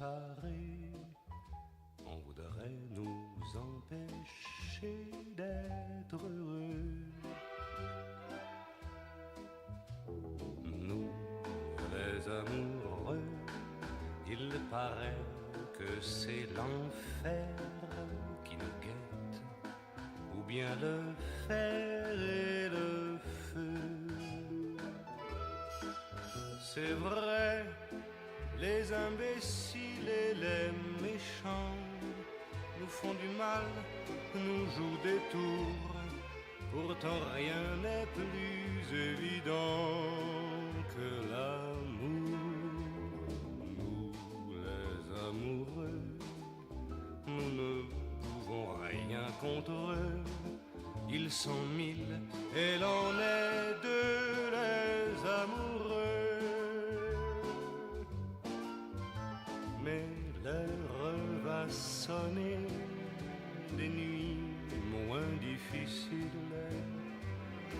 séparer, on voudrait nous empêcher d'être heureux. Nous, les amoureux, il paraît que c'est l'enfer qui nous guette, ou bien le fer et le feu. C'est vrai, les imbéciles et les méchants nous font du mal, nous jouent des tours. Pourtant rien n'est plus évident que l'amour. Nous, les amoureux, nous ne pouvons rien contre eux. Ils sont mille et l'on est deux, les amoureux. Mais l'heure va sonner, des nuits moins difficiles,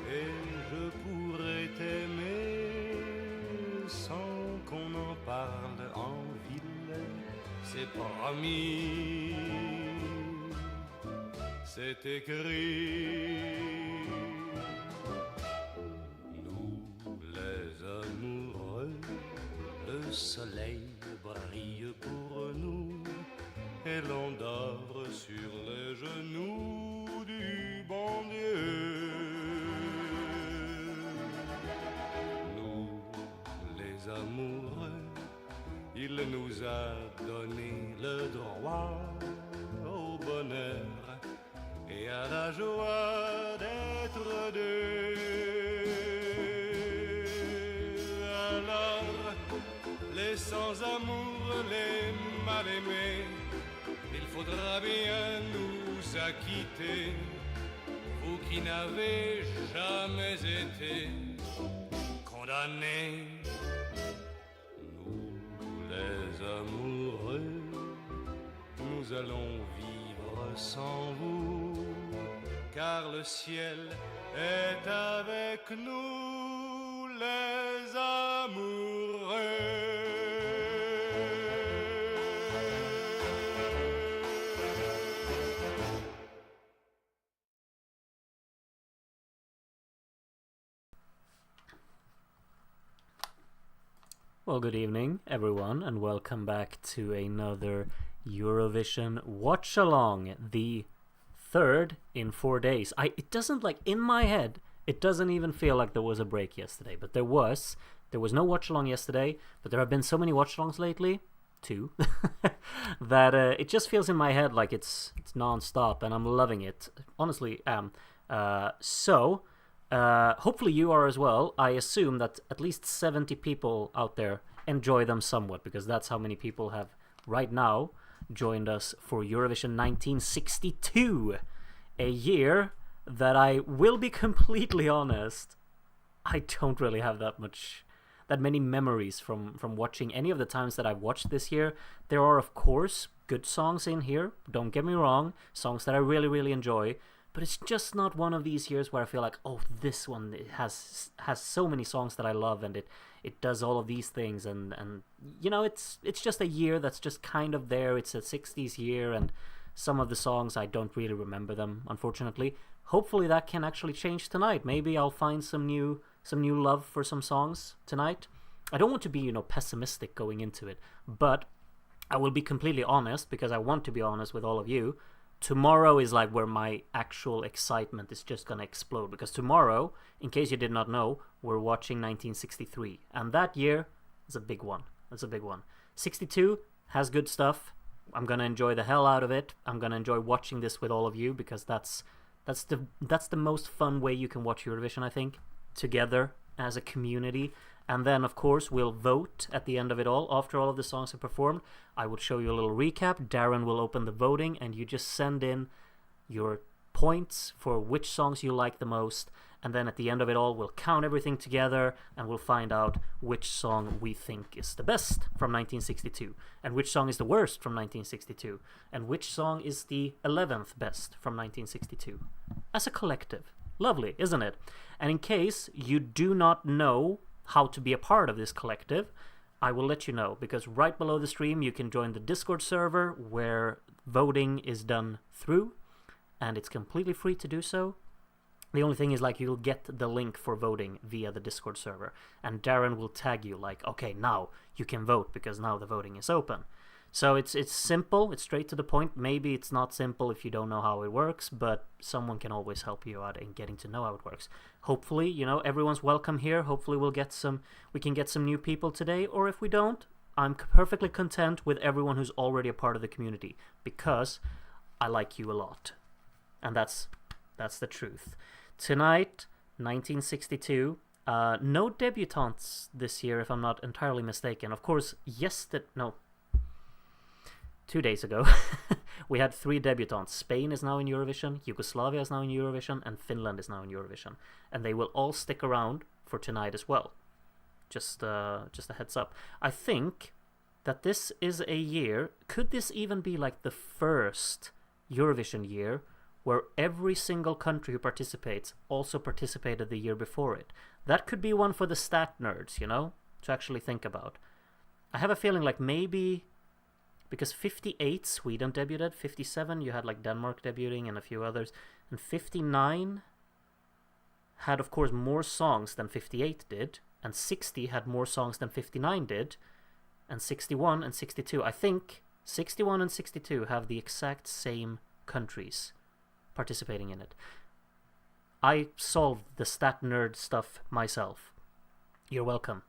et je pourrais t'aimer sans qu'on en parle en ville. C'est promis, c'est écrit. Nous, les amoureux, le soleil brille pour nous et l'on dort sur les genoux du bon Dieu. Nous, les amoureux, il nous a donné le droit au bonheur et à la joie d'être deux. Alors, les sans-amour, les mal-aimés, il faudra bien nous acquitter, vous qui n'avez jamais été condamnés. Nous, les amoureux, nous allons vivre sans vous, car le ciel est avec nous, les amoureux. Well, good evening, everyone, and welcome back to another Eurovision Watchalong, the third in 4 days. It doesn't, like, in my head, it doesn't even feel like there was a break yesterday, but there was no Watchalong yesterday, but there have been so many Watchalongs lately, two, that it just feels in my head like it's non-stop, and I'm loving it. Honestly, am. Hopefully you are as well. I assume that at least 70 people out there enjoy them somewhat, because that's how many people have right now joined us for Eurovision 1962, a year that I will be completely honest, I don't really have that many memories from watching any of the times that I've watched this year. There are, of course, good songs in here, don't get me wrong, songs that I really, really enjoy. But it's just not one of these years where I feel like, oh, this one has so many songs that I love, and it does all of these things, and you know, it's just a year that's just kind of there. It's a 60s year, and some of the songs I don't really remember them, unfortunately. Hopefully that can actually change tonight. Maybe I'll find some new love for some songs tonight. I don't want to be, pessimistic going into it, but I will be completely honest, because I want to be honest with all of you. Tomorrow is like where my actual excitement is just gonna explode, because tomorrow, in case you did not know, we're watching 1963, and that year is a big one. That's a big one. 62 has good stuff. I'm gonna enjoy the hell out of it. I'm gonna enjoy watching this with all of you, because that's the most fun way you can watch Eurovision, I think, together as a community. And then, of course, we'll vote at the end of it all. After all of the songs are performed, I will show you a little recap. Darren will open the voting, and you just send in your points for which songs you like the most. And then at the end of it all, we'll count everything together, and we'll find out which song we think is the best from 1962, and which song is the worst from 1962, and which song is the 11th best from 1962. As a collective. Lovely, isn't it? And in case you do not know how to be a part of this collective, I will let you know, because right below the stream you can join the Discord server where voting is done through, and it's completely free to do so. The only thing is, like, you'll get the link for voting via the Discord server, and Darren will tag you like, okay, now you can vote because now the voting is open. So it's simple, it's straight to the point. Maybe it's not simple if you don't know how it works, but someone can always help you out in getting to know how it works. Hopefully, you know, everyone's welcome here. Hopefully we can get some new people today, or if we don't, I'm perfectly content with everyone who's already a part of the community, because I like you a lot. And that's the truth. Tonight, 1962, no debutantes this year, if I'm not entirely mistaken. Of course, 2 days ago, we had 3 debutantes. Spain is now in Eurovision, Yugoslavia is now in Eurovision, and Finland is now in Eurovision. And they will all stick around for tonight as well. Just a heads up. I think that this is a year, could this even be like the first Eurovision year where every single country who participates also participated the year before it? That could be one for the stat nerds, you know, to actually think about. I have a feeling like maybe, because 58 Sweden debuted, 57 you had like Denmark debuting and a few others, and 59 had of course more songs than 58 did, and 60 had more songs than 59 did, and 61 and 62, I think 61 and 62 have the exact same countries participating in it. I solved the stat nerd stuff myself. You're welcome.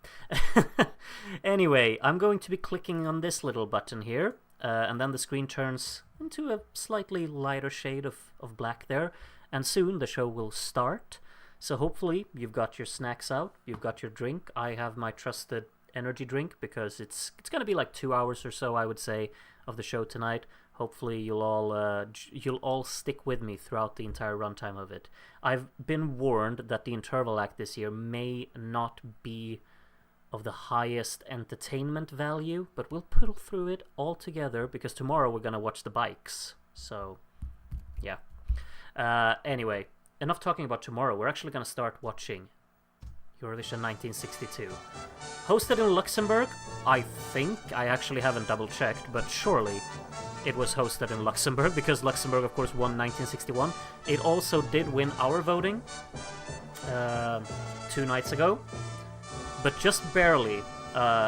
Anyway, I'm going to be clicking on this little button here, and then the screen turns into a slightly lighter shade of black there, and soon the show will start. So hopefully you've got your snacks out, you've got your drink. I have my trusted energy drink, because it's going to be like 2 hours or so, I would say, of the show tonight. Hopefully you'll all stick with me throughout the entire runtime of it. I've been warned that the interval act this year may not be of the highest entertainment value, but we'll pull through it all together, because tomorrow we're gonna watch the bikes. So, yeah. Anyway, enough talking about tomorrow. We're actually gonna start watching Eurovision 1962. Hosted in Luxembourg, I think. I actually haven't double-checked, but surely it was hosted in Luxembourg, because Luxembourg, of course, won 1961. It also did win our voting 2 nights ago, but just barely.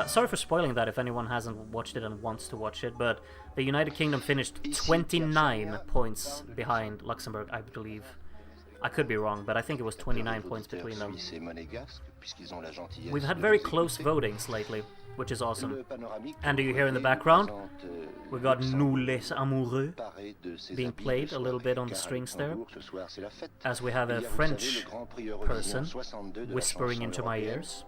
Sorry for spoiling that if anyone hasn't watched it and wants to watch it, but the United Kingdom finished 29 points behind Luxembourg, I believe. I could be wrong, but I think it was 29 points between them. We've had very close votings lately, which is awesome. And do you hear in the background? We got Nous les amoureux being played a little bit on the strings there, as we have a French person whispering into my ears.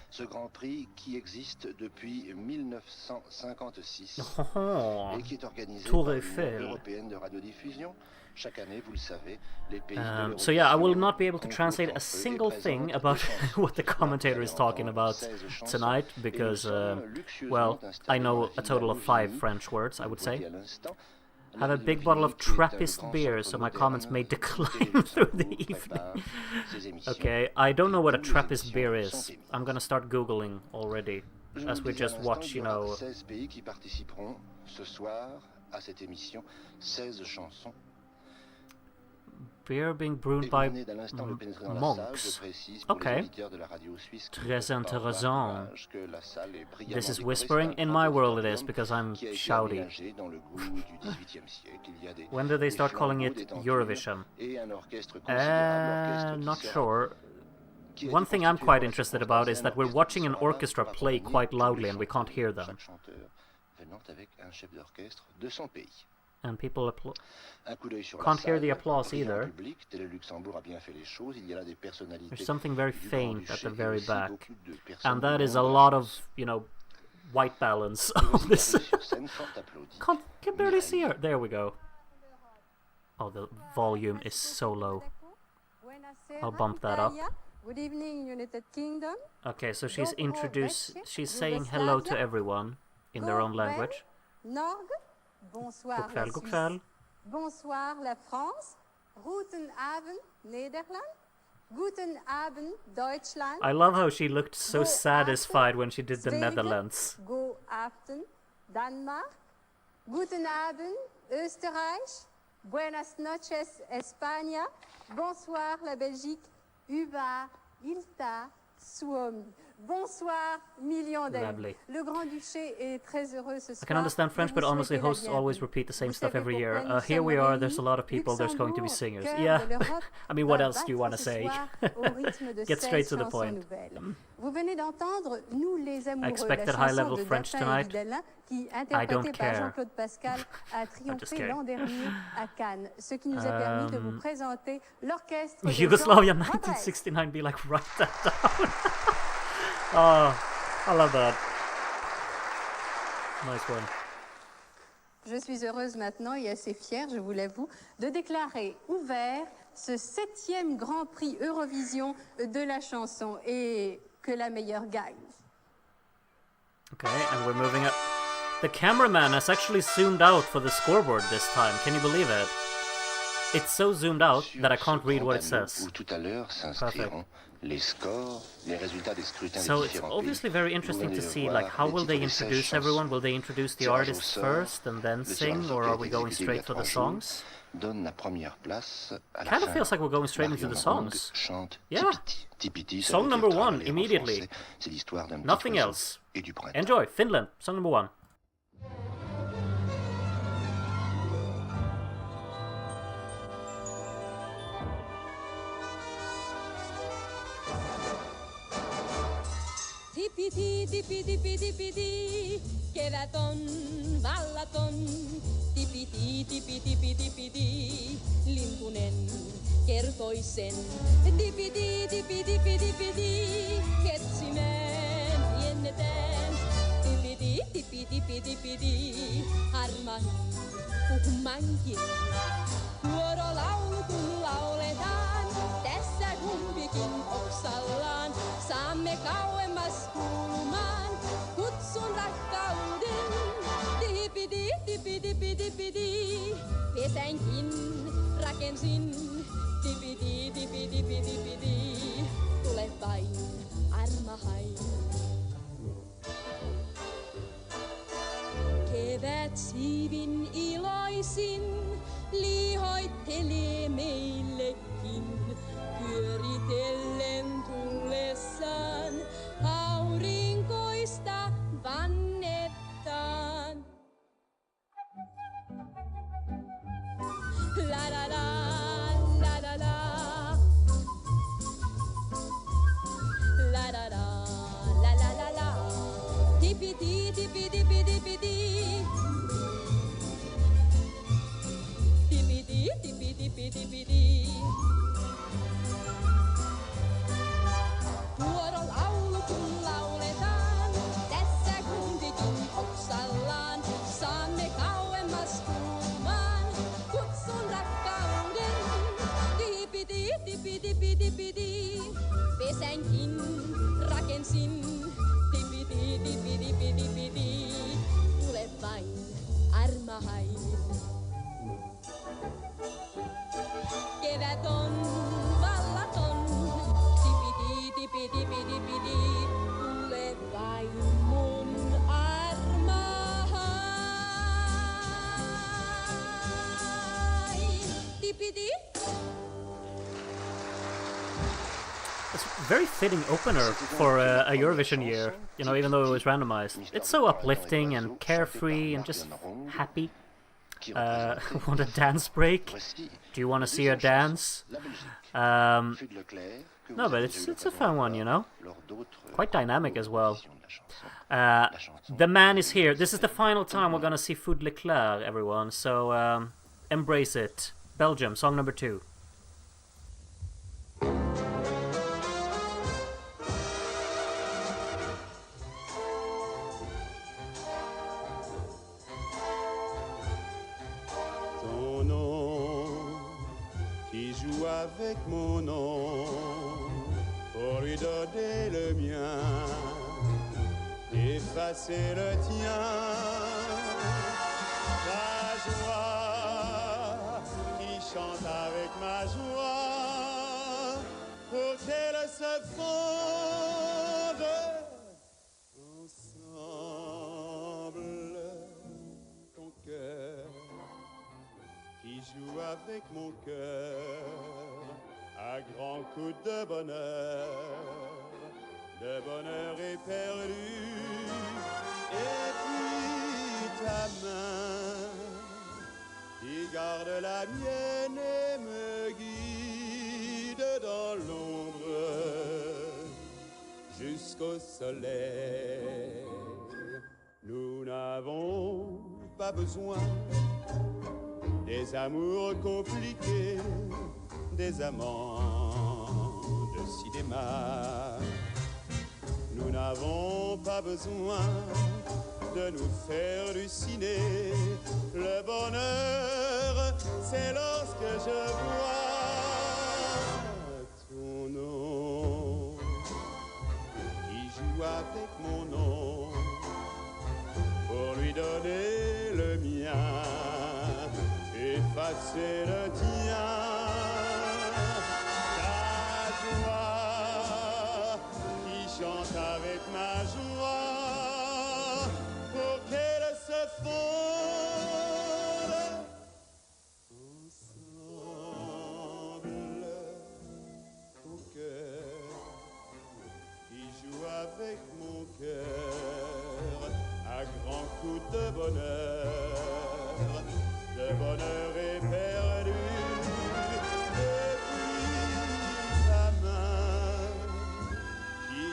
Ce Grand Prix qui existe depuis 1956 et qui est organisé par l'Union européenne de radiodiffusion. Chaque année, vous le savez, les pays de so yeah, I will not be able to translate a single thing about what the commentator is talking about tonight, because, well, I know a total of 5 French words, I would say. Have a big bottle of Trappist beer, so my comments may decline through the evening. Okay, I don't know what a Trappist beer is. I'm gonna start Googling already, as we just watch, you know... 16 pays qui participeront ce soir à cette émission, 16 chansons. Beer being brewed by monks. Okay. Très intéressant. This is whispering. In my world it is, because I'm shouty. When do they start calling it Eurovision? Not sure. One thing I'm quite interested about is that we're watching an orchestra play quite loudly and we can't hear them. And people can't hear the applause either. There's something very faint at the very back, and that is a lot of, you know, white balance on this. Can barely see her. There we go. Oh, the volume is so low. I'll bump that up. Good evening, United Kingdom. Okay, so she's saying hello to everyone in their own language. Bonsoir la Suisse. Bonsoir la France. Guten Abend Nederland. Guten Abend, Deutschland. I love how she looked so Go satisfied aften, when she did the Zweden. Netherlands. Go aften, Denmark. Guten Abend, Österreich. Buenas noches, España. Bonsoir, la Belgique. Uba, Ilta, Suomi. Bonsoir, millions d'amis. Lovely. Le Grand-Duché est très heureux ce soir. I can understand French, but honestly, hosts always repeat the same stuff every year. Here we are, there's a lot of people, there's going to be singers. Yeah, I mean, what else do you want to say? Get straight to the point. Vous venez d'entendre Nous les amoureux, I expected la high-level chanson de French Datin et tonight. Vidalin, qui, I interprétée don't par care. Jean-Claude Pascal, a triomphé l'an dernier à Cannes, ce qui nous a permis de vous présenter l'orchestre de Yugoslavia Jean Rodrigues. 1969, be like, write that down. Oh, I love that. Nice one. Je suis heureuse maintenant et assez fière, je vous l'avoue, de déclarer ouvert ce 7e Grand Prix Eurovision de la chanson et que la meilleure gagne. Okay, and we're moving up. The cameraman has actually zoomed out for the scoreboard this time. Can you believe it? It's so zoomed out that I can't read what it says. Perfect. So it's obviously very interesting to see, like, how will they introduce everyone? Will they introduce the artists first and then sing, or are we going straight for the songs? Kind of feels like we're going straight into the songs. Yeah. Song number 1, immediately. Nothing else. Enjoy, Finland, song number 1. Tipi-tii, tipi-tipi, tipi-tii, kevät on vallaton. Tipi-tii, tipi-tipi, tipi-tii, lintunen kertoi sen. Tipi-tii, tipi-tipi, tipi-tii, ketsimeen jennetään. Tipi-tii, tipi-tipi, tipi-tii, harmahin puhumankin. Vuorolaulu kun lauletaan, tässä kumpikin oksallaan. Saamme kauemmas kuulumaan, kutsun rakkauden. Tipi-tii, tipi-tipi, tipi-tii, pesänkin rakensin. Tipi-tii, tipi-tipi, tipi-tii, tule vain armahain. Kevät siivin iloisin, liihoittelee meillekin. Pyöritellen tullessaan, aurinkoista vannettaan. La la la, la la la. La la la, la la la la. Tipi-tii, tipi-tipi, tipi-tii. Tipi-tii, tipi-tipi, tipi-tii. Vuorolaulu kun lauletaan, tässä kumpikin oksallaan. Saamme kauemmas kuulumaan, kutsun rakkauden. Tipi-tii, tipi-tipi, tipi-tii, pesänkin rakensin. Tipi-tii, tipi-tipi, tipi-tii, tule vain armahain. Kevät on vallaton. Tipi-tipi-tipi-tipi-tii, tule vain mun armahain. Tipi-tii. It's a very fitting opener for a Eurovision year, you know, even though it was randomized. It's so uplifting and carefree and just happy. Want a dance break? Do you want to see her dance? No, but it's a fun one, you know? Quite dynamic as well. The man is here. This is the final time we're gonna see Fud Leclerc, everyone, so embrace it. Belgium, song number 2. Avec mon nom pour lui donner le mien, effacer le tien, la joie qui chante avec ma joie, pour qu'elles se fondent ensemble. Ton cœur qui joue avec mon cœur à grands coups de bonheur éperdu. Et puis ta main qui garde la mienne et me guide dans l'ombre jusqu'au soleil. Nous n'avons pas besoin des amours compliqués, des amants de cinéma. Nous n'avons pas besoin de nous faire halluciner. Le bonheur, c'est lorsque je vois ton nom qui joue avec mon nom pour lui donner le mien, effacer le tien. Chante avec ma joie pour qu'elle se fonde ensemble. Ton cœur qui joue avec mon cœur à grands coups de bonheur éperdu.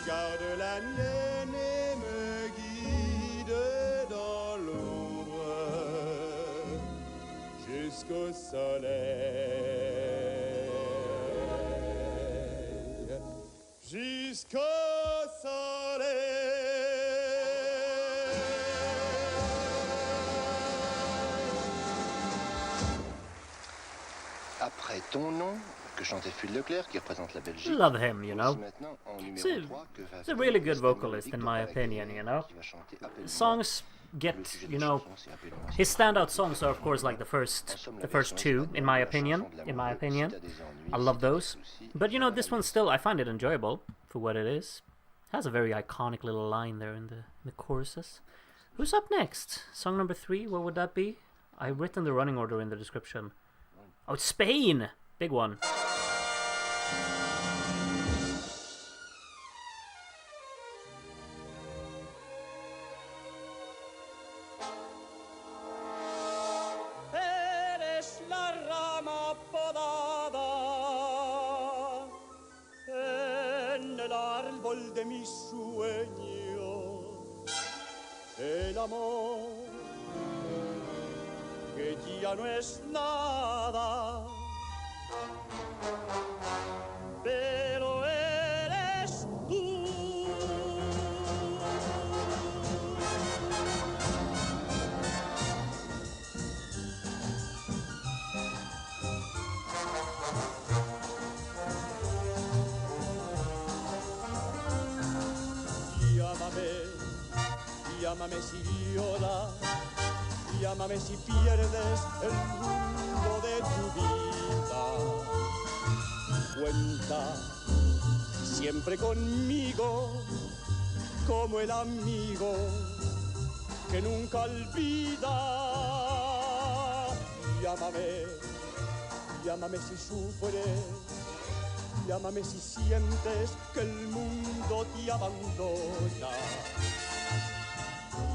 Garde la mienne et me guide dans l'ombre jusqu'au soleil. Jusqu'au soleil. Après ton nom, que chantait Fud Leclerc, qui représente la Belgique. Love him, you know. He's a really good vocalist, in my opinion, you know. Songs get, you know, his standout songs are, of course, like the first two, in my opinion. I love those. But, you know, this one still, I find it enjoyable for what it is. It has a very iconic little line there in the choruses. Who's up next? Song number 3, what would that be? I've written the running order in the description. Oh, it's Spain! Big one. Eres la rama podada en el árbol de mis sueños, el amor que ya no es nada, pero eres tú. Llámame si lloras, llámame si pierdes el rumbo de tu vida. Cuenta siempre conmigo como el amigo que nunca olvida. Llámame, llámame si sufres, llámame si sientes que el mundo te abandona.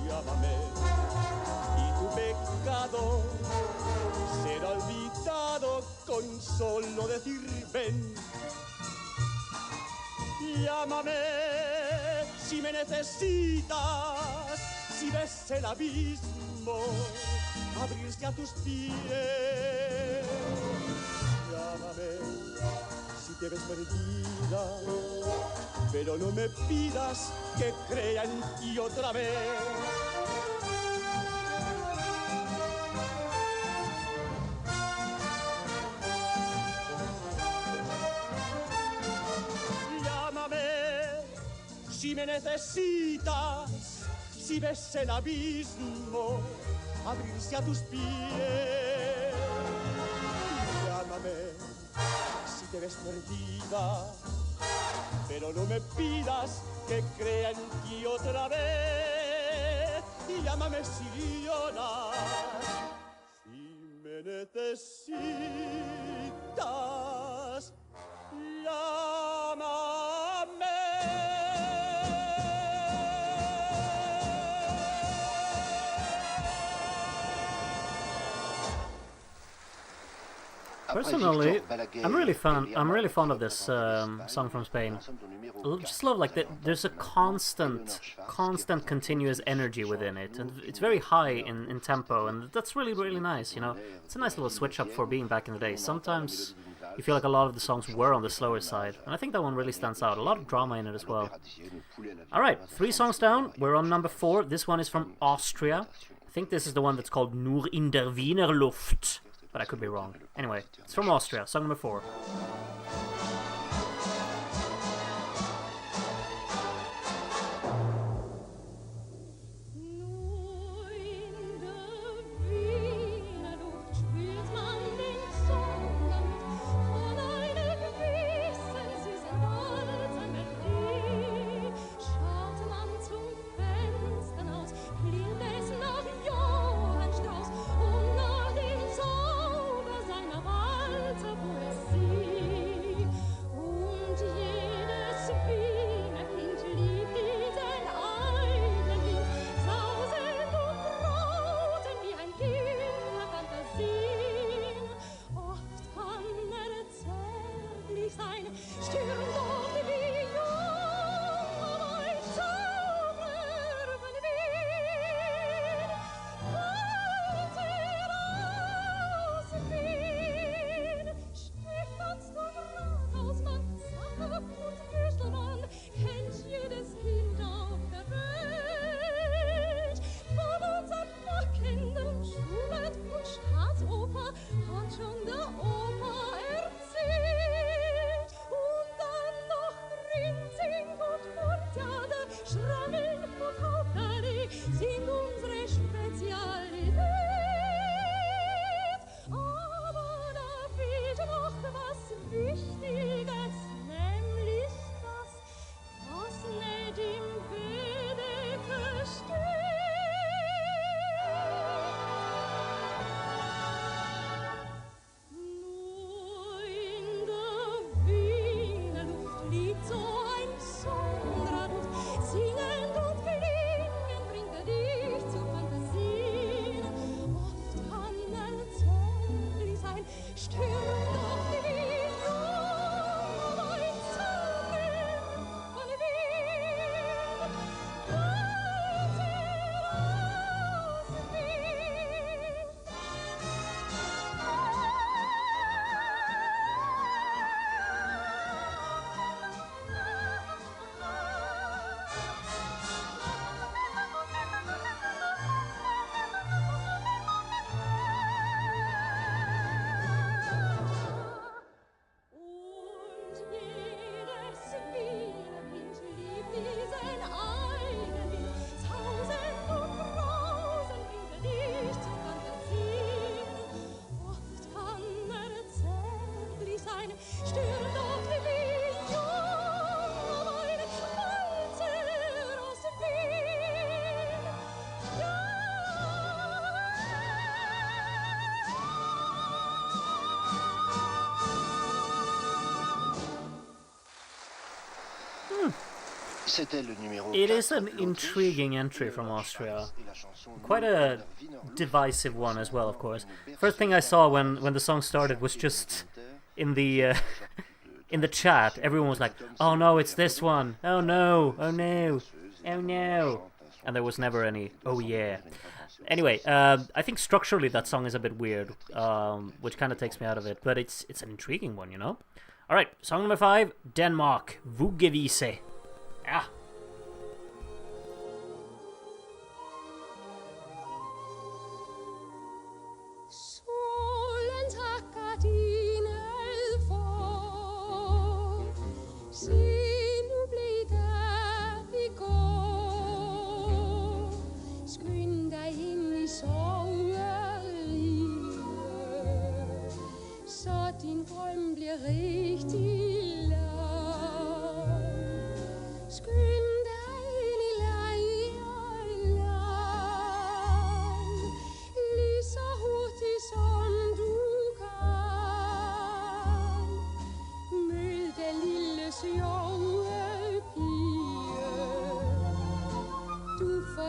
Llámame y tu pecado será olvidado con solo decir ven. Llámame si me necesitas, si ves el abismo abrirse a tus pies. Llámame si te ves perdida, pero no me pidas que crea en ti otra vez. Llámame si me necesitas, si ves el abismo abrirse a tus pies. Llámame si te ves perdida, pero no me pidas que crea en ti otra vez. Y llámame si lloras, si me necesitas, llámame. Personally, I'm really fond of this song from Spain. Just love like that. There's a constant, continuous energy within it, and it's very high in tempo, and that's really nice. You know, it's a nice little switch up for being back in the day. Sometimes you feel like a lot of the songs were on the slower side, and I think that one really stands out. A lot of drama in it as well. All right, 3 songs down. We're on number 4. This one is from Austria. I think this is the one that's called Nur in der Wiener Luft. But I could be wrong. Anyway, it's from Austria, song number 4. It is an intriguing entry from Austria. Quite a divisive one as well, of course. First thing I saw when the song started was just in the in the chat. Everyone was like, "Oh no, it's this one! Oh no! Oh no! Oh no!" And there was never any "Oh yeah." Anyway, I think structurally that song is a bit weird, which kind of takes me out of it. But it's an intriguing one, you know. All right, song number 5, Denmark, Vuggevise. Ja. Solen takket din for, se nu blev der vi går. Skynd dig ind i soveriget, så din drøm bliver rigtig lang.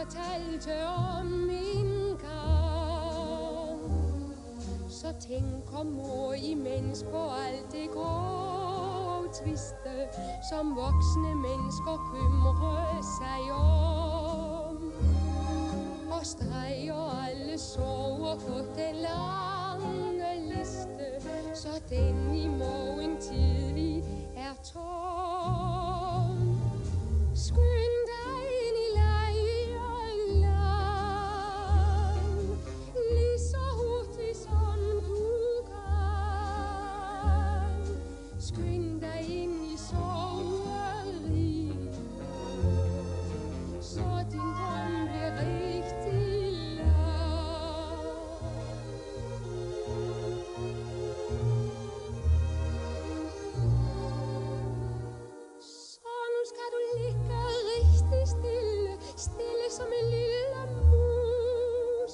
fortalte om en gang. Så tænker mor imens på alt det grå triste, som voksne mennesker kymrer sig om. Og streger alle sorger på den lange liste, så den i morgen tidlig er tom. Skynd dig ind i lejrland, lige så hurtigt som du kan. Skynd dig ind i soveriget, så din drøm bliver rigtig lang. Så nu skal du ligge rigtig stille, stille som en lille mus.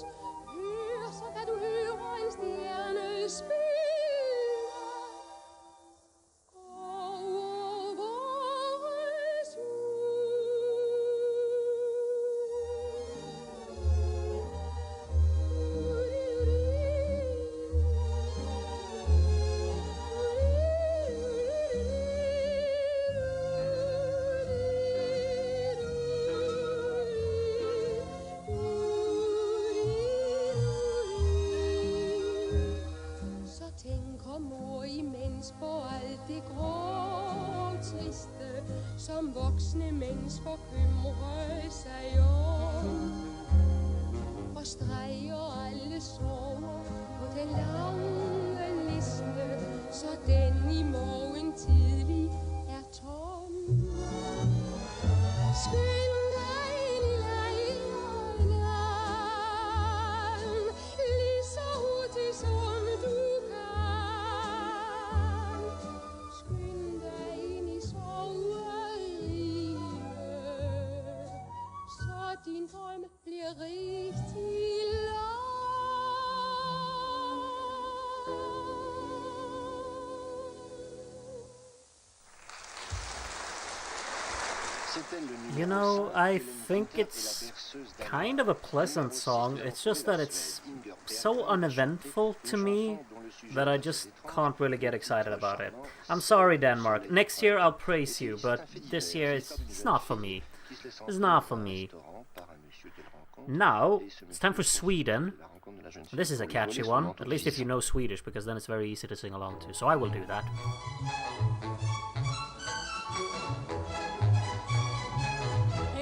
Hør, så kan du høre en stjerne spille over vores Så tænker mor imens på alt det grå triste, som voksne mennesker kymrer sig om. Og streger alle sorger på den lange liste, så den i morgen tidlig er tom. Skynd dig ind i lejrland, lige så hurtigt som du kan. Skynd dig ind i soveriget, så din drøm bliver rigtig lang. You know, I think it's kind of a pleasant song. It's just that it's so uneventful to me that I just can't really get excited about it. I'm sorry, Denmark. Next year I'll praise you, but this year it's not for me. It's not for me. Now, it's time for Sweden. This is a catchy one, at least if you know Swedish, because then it's very easy to sing along to. So I will do that.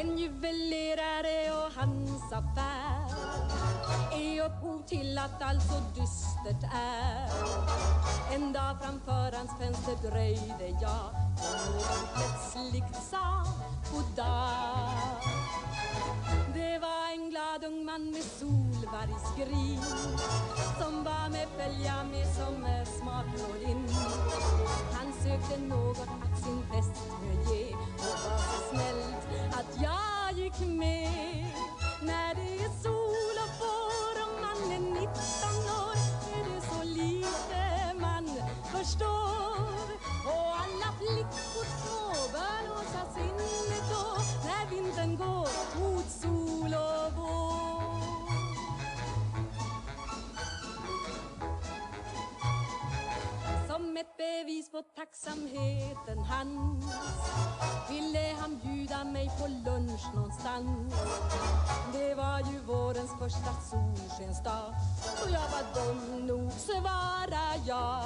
En juvelerare och hans affär är upphov till att allt så dystert är. En dag framför hans fönster dröjde jag och någon plötsligt sa goddag. Det var en glad ung man med solvargsgrin som var med följa med som smart och in. Han sökte något att sin fästmö ge och var så snällt att jag gick med. När det är sol och vår och man är 19 år är det så lite man förstår. Och alla flickor provar låsa sinnet då när vintern går mot sol och vår. Som ett bevis på tacksamheten hans ville han bjuda mig på lunch någonstans. Det var ju vårens första solskensdag och jag var dum nog, svarade jag.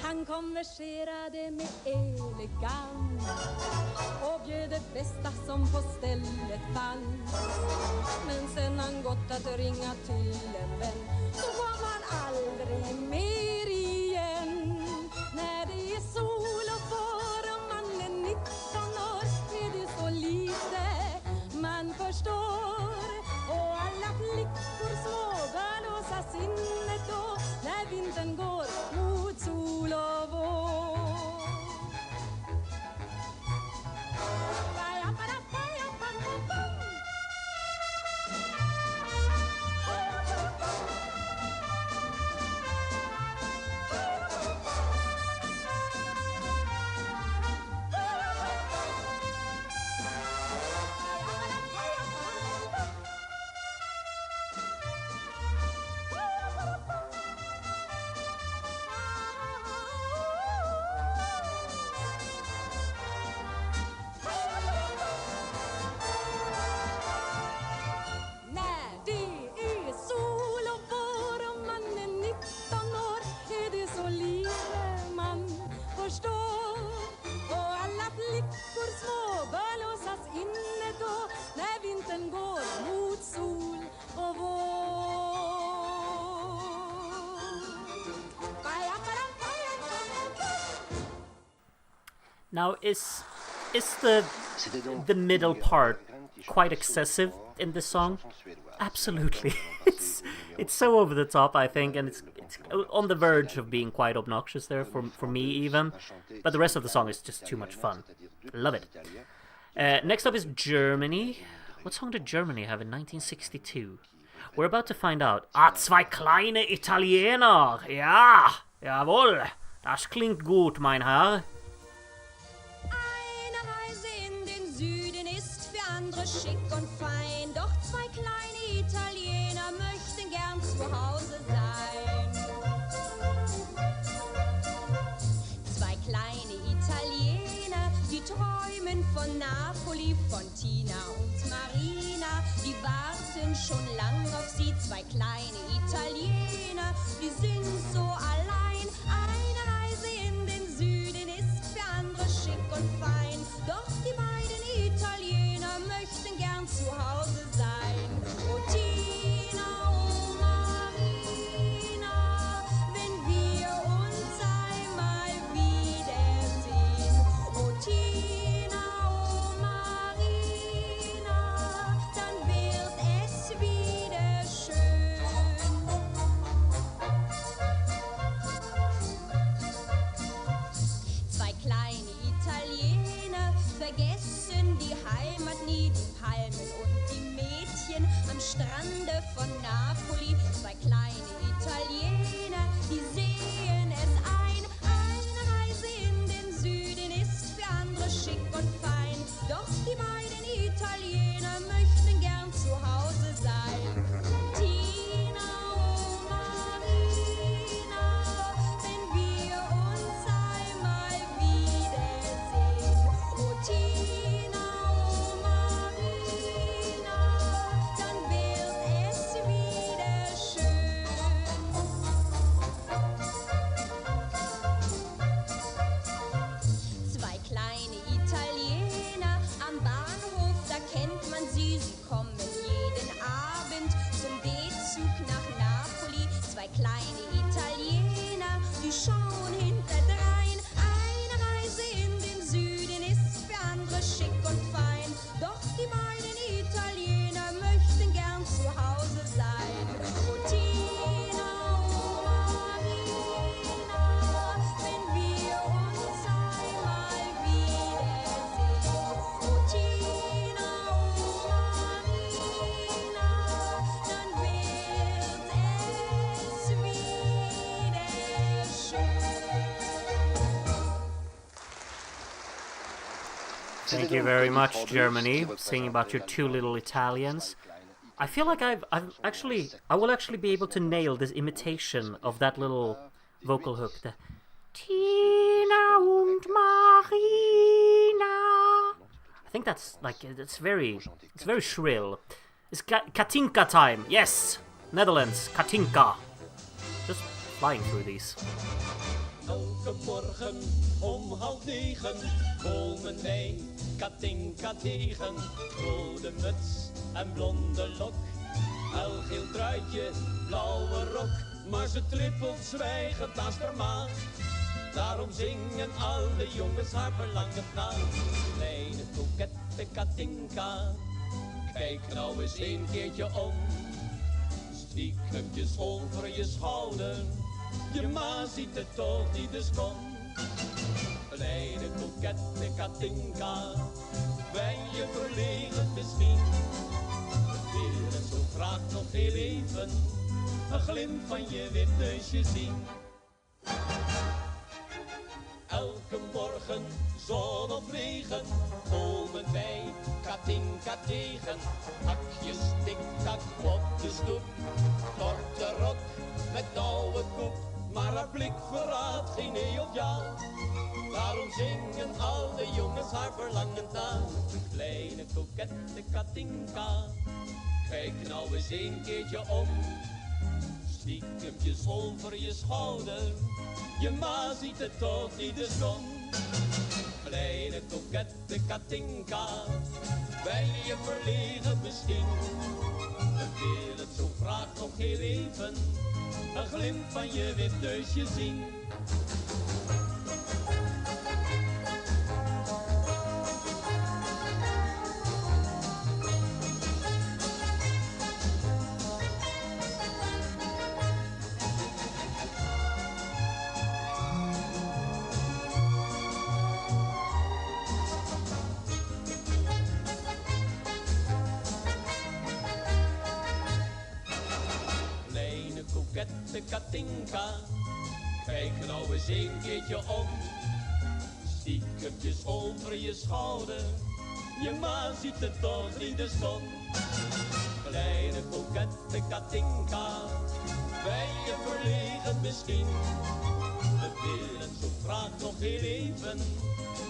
Han konverserade med elegans och bjöd det bästa som på stället fanns. Men sen han gått att ringa till en vän så var man aldrig mer igen. När det är sol och vår och man är 19 år är det så lite man förstår. Och alla flickor vågar låsa sinnet då när vintern går mot sol och vår. Now, is the middle part quite excessive in this song? Absolutely. It's so over the top, I think, and it's on the verge of being quite obnoxious there for me even. But the rest of the song is just too much fun. Love it. Next up is Germany. What song did Germany have in 1962? We're about to find out. Zwei kleine Italiener. Ja, jawohl. Das klingt gut, mein Herr. Eine Reise in den Süden ist für andere schick und fein. Doch zwei kleine Italiener möchten gern zu Hause sein. Zwei kleine Italiener, die träumen von Napoli, von Tina und Marina. Die warten schon lang auf sie, zwei kleine Italiener, die sind so allein. Eine Reise in den Süden ist für andere schick und fein. Doch die beiden Italiener möchten gern zu Hause sein. Oh Tina, oh Marina, wenn wir uns einmal wiedersehen. Oh Tina, oh Marina, dann wird es wieder schön. Zwei kleine Italiener vergessen die Heimat nie, die Palmen und die Mädchen am Strande von Napoli. Zwei kleine Italiener, die sehen es ein. Eine Reise in den Süden ist für andere schick und fein. Doch die beiden Italiener möchten gern zu Hause sein. Tina, oh Marina, wenn wir uns einmal wiedersehen. Oh Tina, oh Marina, dann wird es wieder schön. Zwei kleine Italiener am Bahnhof, da kennt man sie. Sie kommen jeden Abend zum B-Zug nach Napoli. Zwei kleine Italiener, die schauen hinterdrein. Eine Reise in den Süden ist für andere schick und fein. Doch die beiden Italiener möchten gern zu Hause sein. Oh Tina, oh Marina, wenn wir uns einmal wiedersehen. Oh Tina, oh Marina, dann wird es wieder schön. Thank you very much, Germany, singing about your two little Italians. I feel like I will actually be able to nail this imitation of that little vocal hook. The Tina und Marina. I think that's like it's very shrill. It's Katinka time. Yes, Netherlands, Katinka. Just flying through these. Elke morgen om 8:30 komen wij Katinka tegen. Rode muts en blonde lok, helgeel truitje, blauwe rok. Maar ze trippelt zwijgend naast haar maag. Daarom zingen alle jongens haar verlangend na. Kleine kokette Katinka, kijk nou eens een keertje om. Stiekempjes over je schouder, je ma ziet het toch niet, dus kom. Kleine kokette Katinka, ben je verlegen misschien? We willen zo graag nog heel even een glimp van je wit neusje zien. Elke morgen, zon of regen, komen wij Katinka tegen. Hakjes tik-tak op de stoep, korte rok met nauwe koep. Maar haar blik verraadt geen nee of ja. Daarom zingen alle jongens haar verlangend na. Kleine kokette Katinka, kijk nou eens een keertje om. Stiekempjes over je schouder, je ma ziet het toch niet, dus kom. Kleine kokette Katinka, ben je verlegen misschien? We willen zo graag nog heel even een glimp van je wit neusje zien. kokette Katinka. Kijk nou eens een keertje om. Stiekempjes over je schouder. Je ma ziet het toch in de zon. Kleine kokette Katinka. Ben je verlegen misschien? We willen zo graag nog heel even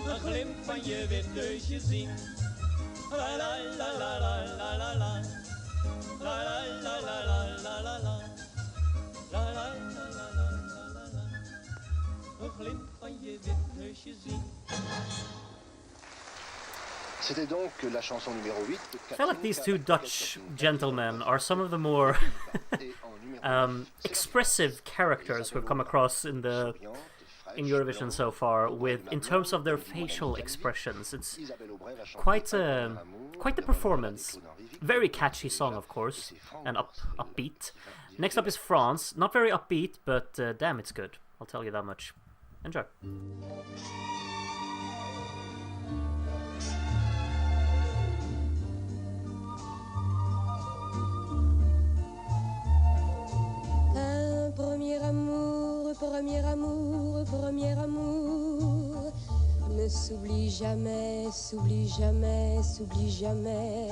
een glimp van je wit neusje zien. La la la la la la la la. La la la la la la la la. La la la la la la la. Een glimp van je wit neusje zien. C'était donc la chanson numéro 8. I feel like these two Dutch gentlemen are some of the more expressive characters we've come across in Eurovision so far. In terms of their facial expressions, it's quite the performance. Very catchy song, of course, and upbeat. Next up is France. Not very upbeat, but damn, it's good. I'll tell you that much. Enjoy. Premier amour, premier amour, premier amour. Ne s'oublie jamais, s'oublie jamais, s'oublie jamais.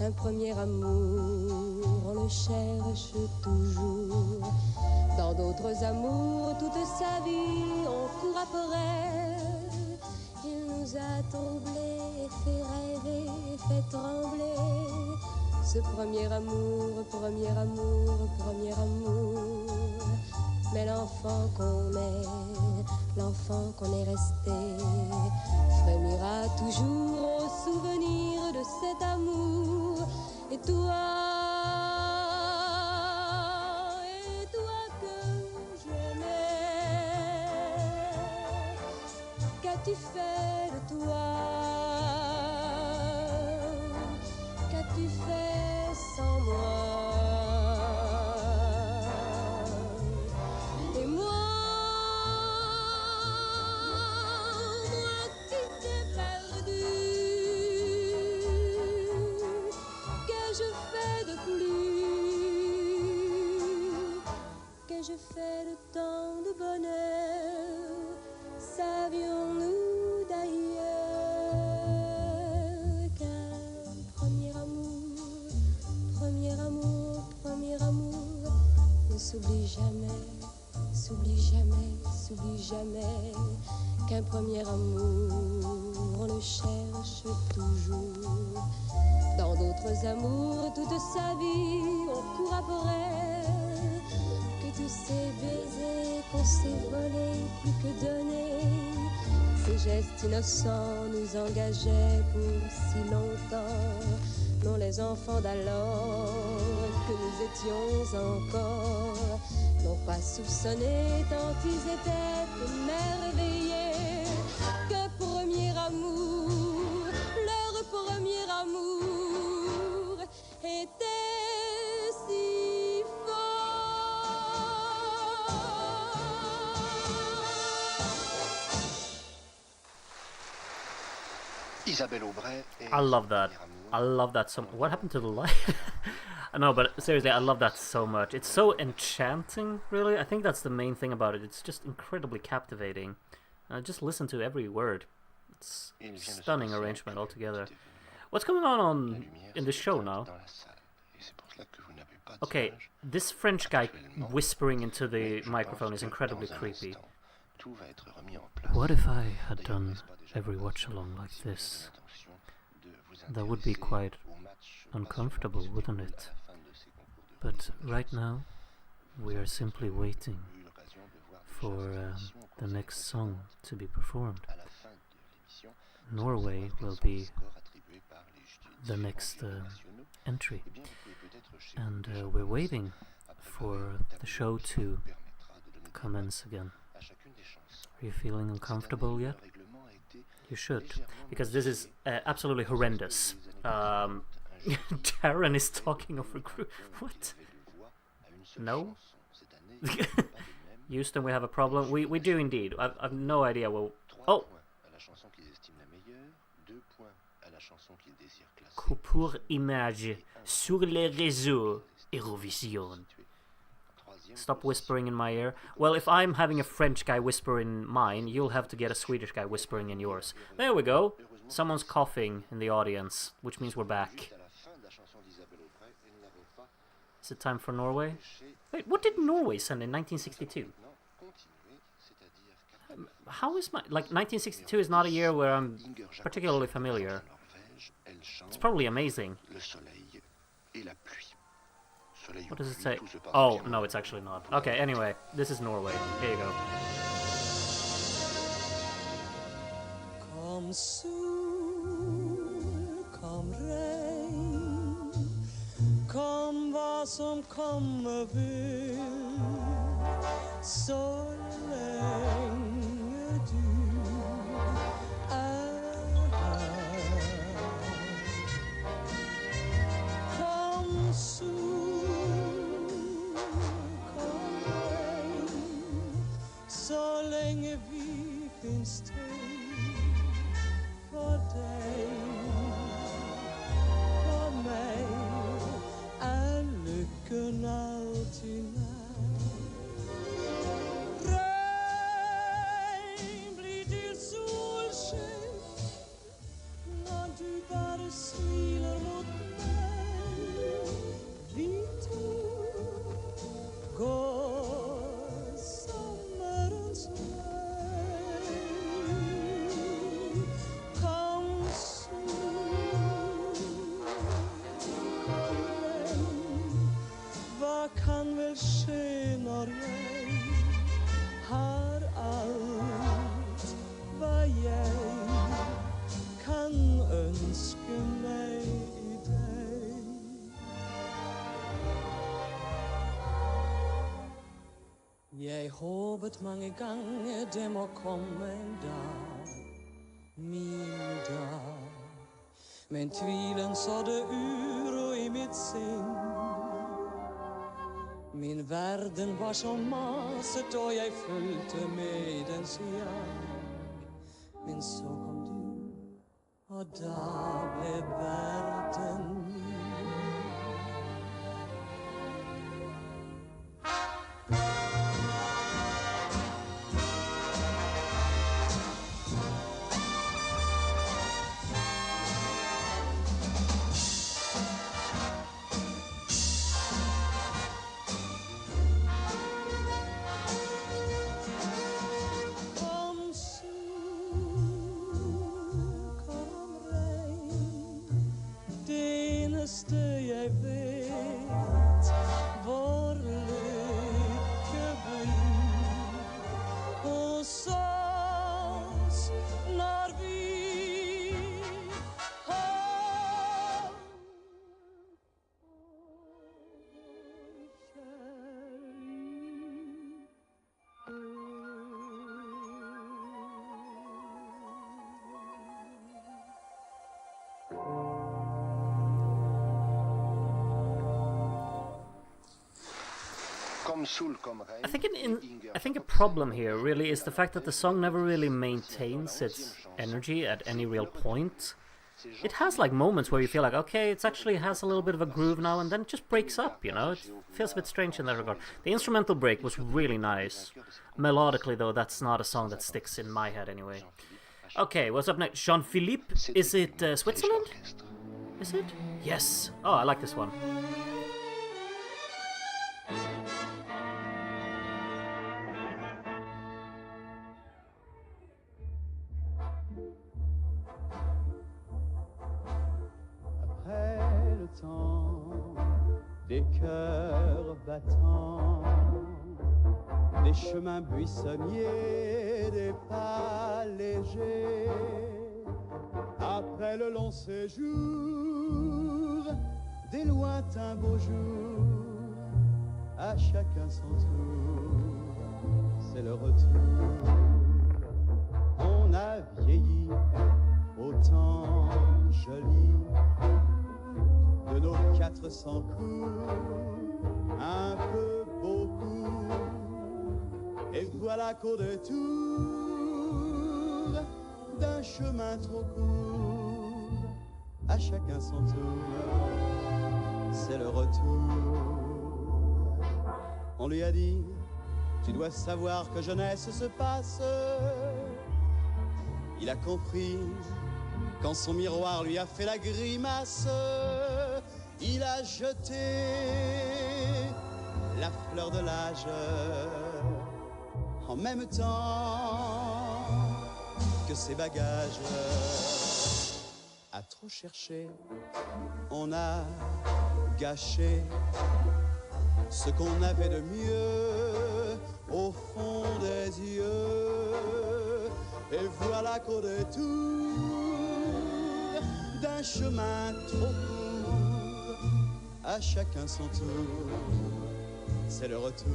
Un premier amour, on le cherche toujours. Dans d'autres amours, toute sa vie, on court après. Il nous a troublés, fait rêver, fait trembler. Ce premier amour, premier amour, premier amour. Mais l'enfant qu'on est, l'enfant qu'on est resté, frémira toujours au souvenir de cet amour. Et toi que j'aimais, qu'as-tu fait de toi? Qu'as-tu fait sans moi? Et moi qui t'ai perdu, qu'ai-je fait de plus? Qu'ai-je fait de tant de bonheur? Savions-nous d'ailleurs qu'un premier amour, premier amour, premier amour ne s'oublie jamais, s'oublie jamais, s'oublie jamais. Qu'un premier amour, on le cherche toujours. Dans d'autres amours, toute sa vie, on court après. Que tous ces baisers qu'on s'est volés, plus que donnés, ces gestes innocents nous engageaient pour si longtemps. Non, les enfants d'alors que nous étions encore n'ont pas soupçonné tant ils étaient émerveillés. Que premier amour, leur premier amour était si fort. Isabelle Aubret. I love that. I love that so much. What happened to the light? No, but seriously, I love that so much. It's so enchanting, really. I think that's the main thing about it. It's just incredibly captivating. Just listen to every word. It's stunning arrangement altogether. What's going on in the show now? Okay, this French guy whispering into the microphone is incredibly creepy. What if I had done every watch-along like this? That would be quite uncomfortable, wouldn't it? But right now, we are simply waiting for the next song to be performed. Norway will be the next entry, and we're waiting for the show to commence again. Are you feeling uncomfortable yet? You should, because this is absolutely horrendous. Darren is talking over group. What? No? Houston, we have a problem. We do indeed. I've no idea. Well, oh. Coup pour image sur les réseaux Eurovision. Stop whispering in my ear. Well, if I'm having a French guy whisper in mine, you'll have to get a Swedish guy whispering in yours. There we go. Someone's coughing in the audience, which means we're back. Is it time for Norway? Wait, what did Norway send in 1962? How is my... Like, 1962 is not a year where I'm particularly familiar. It's probably amazing. What does it say? Oh, no, it's actually not. Okay, anyway, this is Norway. Here you go. Kom sol, kom regn, kom vad som kommer vill, så länge du är här. Kom sol, kom regn, så länge vi finns till. För dig, för mig är lyckan alltid när. Regn blir till solsken när du bara smilar mot mig. Vi två går sommarens väg. Kan väl ske när jag har allt vad jag kan önska mig i dig. Jag hoppet många gånger det må komma en dag, min dag. Men tvilen så det uro i mitt sinn. Min världen var som maset och jag följde med dens jag. Men så kom du och då blev världen min. Jag vet vår lycka blir hos oss när vi har I think a problem here really is the fact that the song never really maintains its energy at any real point. It has like moments where you feel like, okay, it actually has a little bit of a groove now, and then it just breaks up, you know? It feels a bit strange in that regard. The instrumental break was really nice. Melodically, though, that's not a song that sticks in my head anyway. Okay, what's up next? Jean-Philippe? Is it Switzerland? Is it? Yes. Oh, I like this one. Des cœurs battants, des chemins buissonniers, des pas légers. Après le long séjour, des lointains beaux jours, à chacun son tour, c'est le retour. On a vieilli au temps joli de nos 400 coups, un peu beaucoup, et voilà qu'au détour d'un chemin trop court, à chacun son tour, c'est le retour. On lui a dit, tu dois savoir que jeunesse se passe. Il a compris quand son miroir lui a fait la grimace. Il a jeté la fleur de l'âge en même temps que ses bagages. À trop chercher, on a gâché ce qu'on avait de mieux au fond des yeux. Et voilà qu'au détour d'un chemin trop court, à chacun son tour, c'est le retour.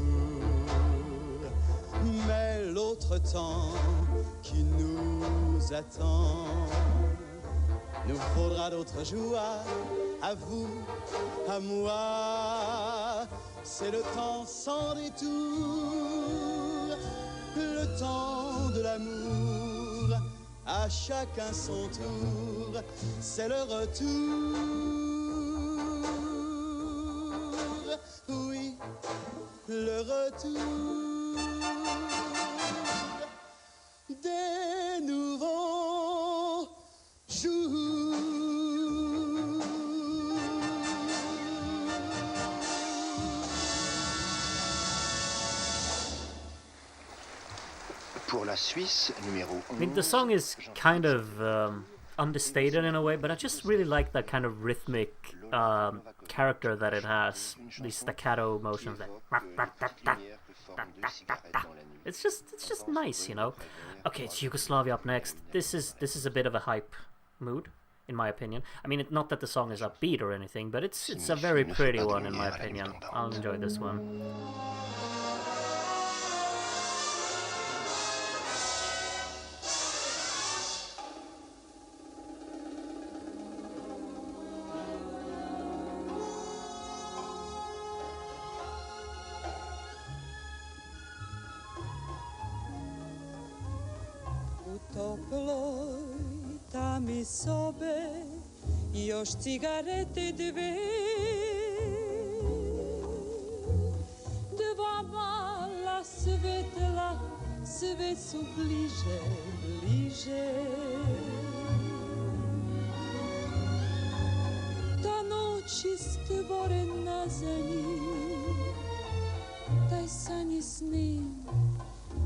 Mais l'autre temps qui nous attend nous faudra d'autres joies, à vous, à moi. C'est le temps sans détour, le temps de l'amour, à chacun son tour, c'est le retour. Oui, le retour des nouveaux jours. Pour la Suisse, numéro 11. I mean, the song is kind of understated in a way, but I just really like that kind of rhythmic character that it has. These staccato motions. It's just nice, you know. Okay, it's Yugoslavia up next. This is a bit of a hype mood, in my opinion. I mean, not that the song is upbeat or anything, but it's a very pretty one, in my opinion. I'll enjoy this one. Toploj tami sobe još cigarete dve, dva mala svetla, sve su bliže, bliže. Ta noć je stvorena za njih, taj san je snin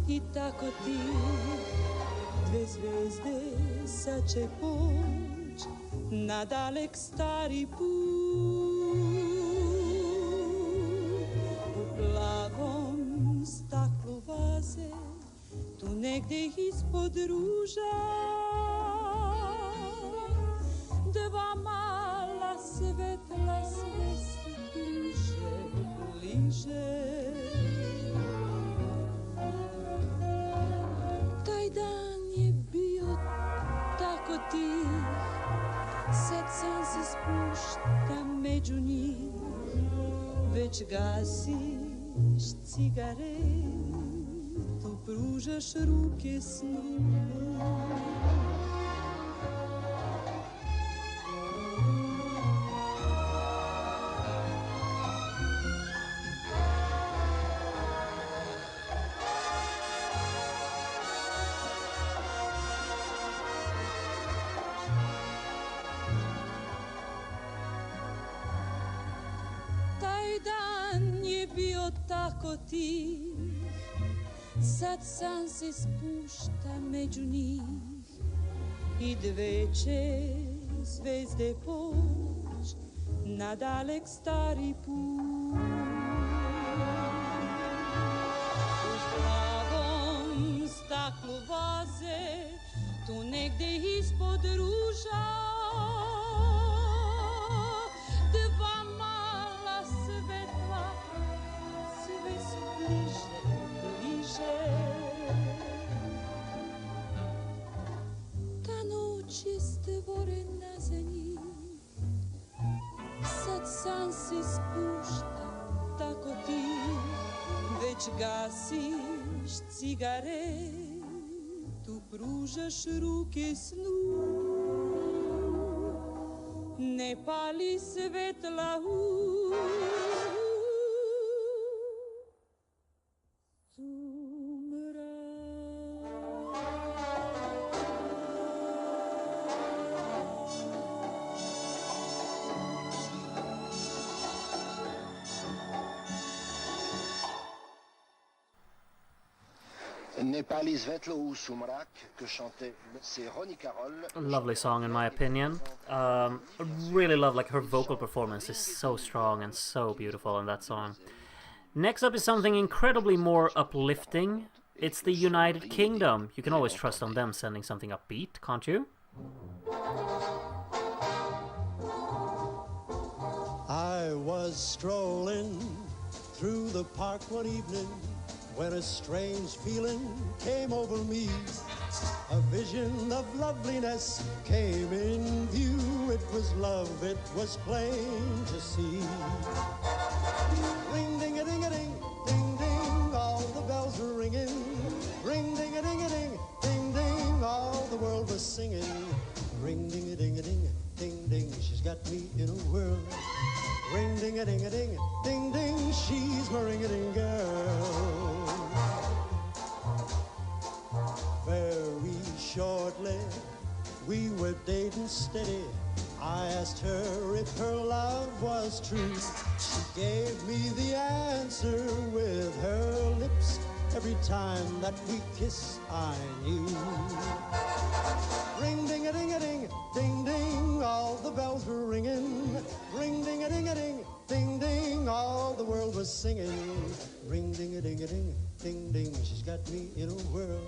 i tako ti. Dve zvezde sad će poć na dalek stari put. U plavom staklu vaze, tu negde ispod ruža, dva mala svetla sve su bliže, bliže. Taj dan tako tih, sad sam se spušta među njih, već gasiš cigaretu, pružaš ruke snu. Tako ti, sad sam se spušta među njih i dve će zvezde poć na dalek stari put. U plavom staklu vaze, tu negde ispod ruža, dva mala svetla, sve su bliže, bliže. Ta noć je stvorena za njih, sad san se spušta, tako ti već gasiš cigaretu, pružaš ruke snu. Ne pali svetla n'est pas Lisbeth ou Soumrak que chantait, c'est Ronnie Carroll. A lovely song in my opinion. Really love, like, her vocal performance is so strong and so beautiful in that song. Next up is something incredibly more uplifting. It's the United Kingdom. You can always trust on them sending something upbeat, can't you? I was strolling through the park one evening when a strange feeling came over me. A vision of loveliness came in view. It was love, it was plain to see. Ring ding a ding a ding, ding ding, all the bells were ringing. Ring ding a ding a ding, ding ding, all the world was singing. Ring ding a ding a ding, ding ding, she's got me in a whirl. Ring ding a ding a ding, ding ding, she's my ring-a-ding girl. Very shortly, we were dating steady. I asked her if her love was true. She gave me the answer with her lips. Every time that we kissed, I knew. Ring ding a ding a ding, ding ding, all the bells were ringing. Ring ding a ding a ding, ding ding, all the world was singing. Ring ding a ding a ding, ding ding, she's got me in a whirl.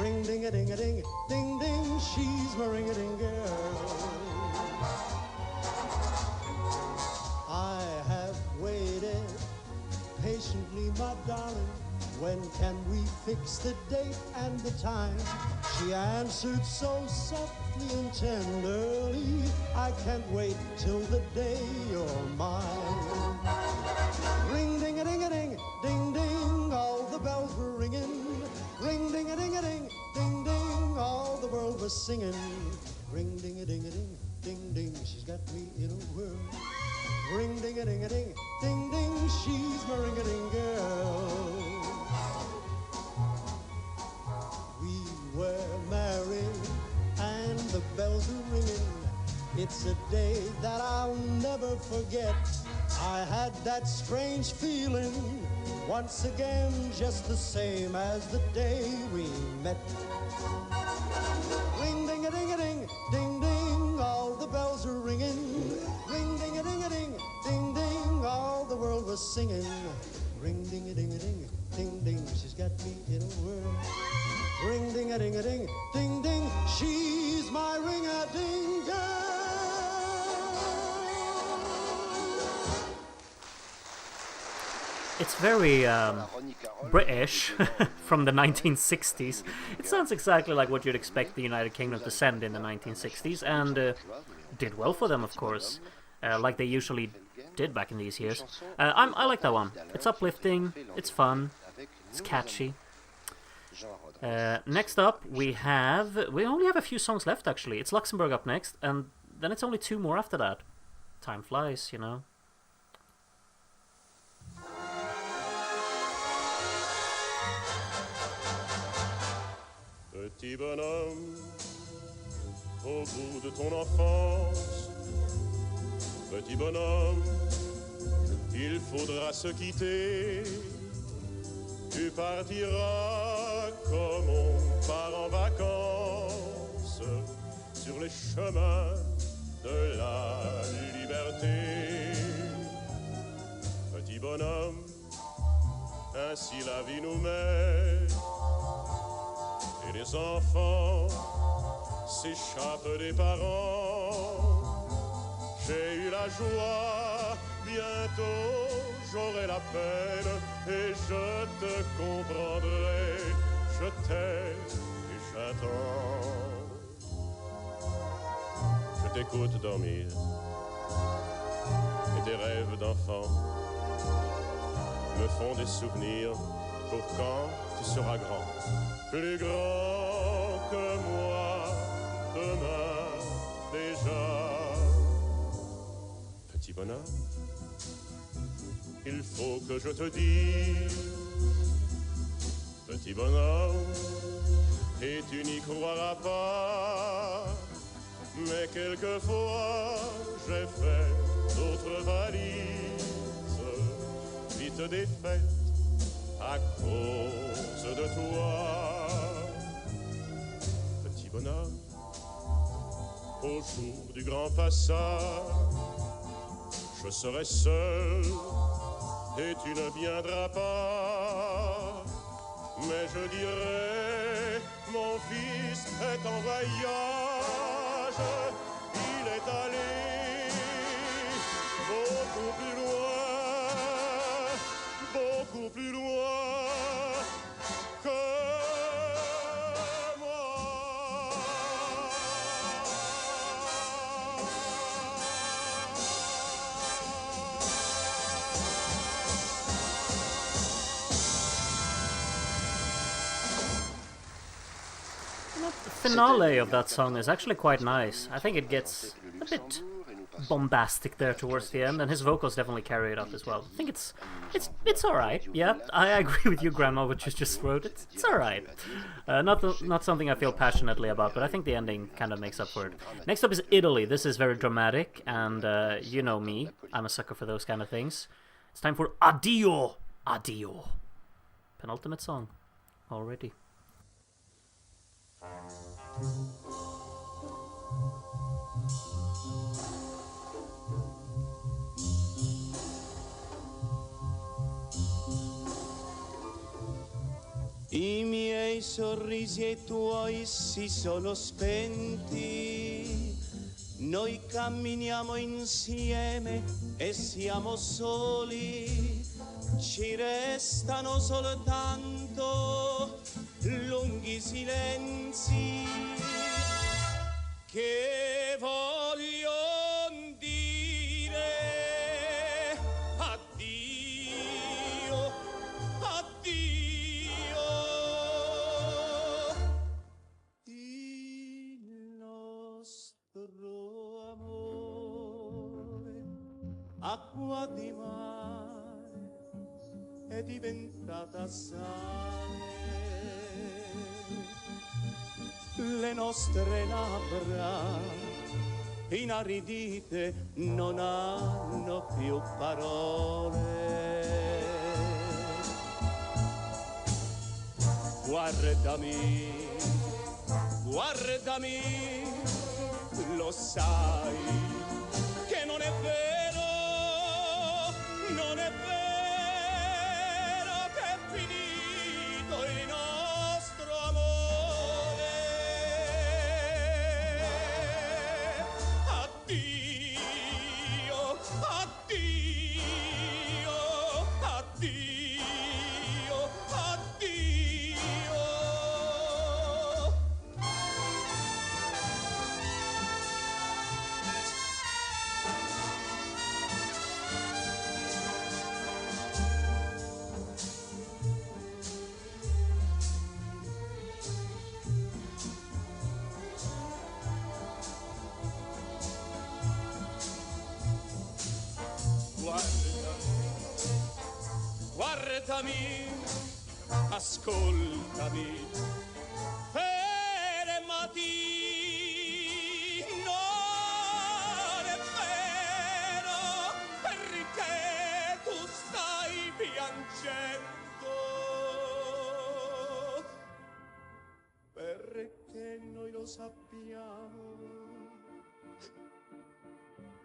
Ring ding a ding a ding, ding ding, she's my ring-a-ding girl. I have waited patiently, my darling. When can we fix the date and the time? She answered so softly and tenderly, I can't wait till the day you're mine. Ring ding a ding a ding, ding ding, all the bells were ringing. Ring ding a ding a ding, ding ding, all the world was singing. Ring ding a ding a ding, ding ding, she's got me in a whirl. Ring ding a ding a ding, ding ding, she's my ring-a-ding girl. We were married and the bells were ringing. It's a day that I'll never forget. I had that strange feeling once again, just the same as the day we met. Ring ding a ding a ding, ding ding, all the bells were ringing. Ring ding a ding a ding, ding ding, all the world was singing. Ring ding a ding a ding, ding ding, she's got me in a whirl. Ring ding a ding a ding, ding ding, she's my ring-a-ding girl. It's very British from the 1960s. It sounds exactly like what you'd expect the United Kingdom to send in the 1960s, and did well for them, of course, like they usually did back in these years. I like that one. It's uplifting, it's fun, it's catchy. Next up, we only have a few songs left, actually. It's Luxembourg up next, and then it's only two more after that. Time flies, you know. Petit bonhomme, au bout de ton enfance, petit bonhomme, il faudra se quitter. Tu partiras comme on part en vacances sur les chemins de la liberté. Petit bonhomme, ainsi la vie nous met. Et les enfants s'échappent des parents. J'ai eu la joie, bientôt j'aurai la peine. Et je te comprendrai, je t'aime et j'attends. Je t'écoute dormir. Et tes rêves d'enfant me font des souvenirs pour quand tu seras grand. Plus grand que moi, demain déjà. Petit bonhomme, il faut que je te dise, petit bonhomme, et tu n'y croiras pas, mais quelquefois j'ai fait d'autres valises, vite défaites, à cause de toi. Petit bonhomme, au jour du grand passage, je serai seul et tu ne viendras pas. Mais je dirai, mon fils est en voyage, il est allé beaucoup plus loin que moi. The finale of that song is actually quite nice. I think it gets a bit bombastic there towards the end, and his vocals definitely carry it up as well. I think it's all right. Yeah, I agree with you, Grandma, what you just wrote. It's all right. Not something I feel passionately about, but I think the ending kind of makes up for it. Next up is Italy. This is very dramatic, and you know me, I'm a sucker for those kind of things. It's time for Addio, Addio. Penultimate song already. I miei sorrisi e i tuoi si sono spenti, noi camminiamo insieme e siamo soli, ci restano soltanto lunghi silenzi che vogliono dire addio, addio. Il nostro amore, acqua di mare, è diventata sale. Le nostre labbra inaridite non hanno più parole. Guardami, guardami, lo sai che non è vero, non è vero che è finito il nostro amore. Guardami, ascoltami, fermati, non è vero perché tu stai piangendo, perché noi lo sappiamo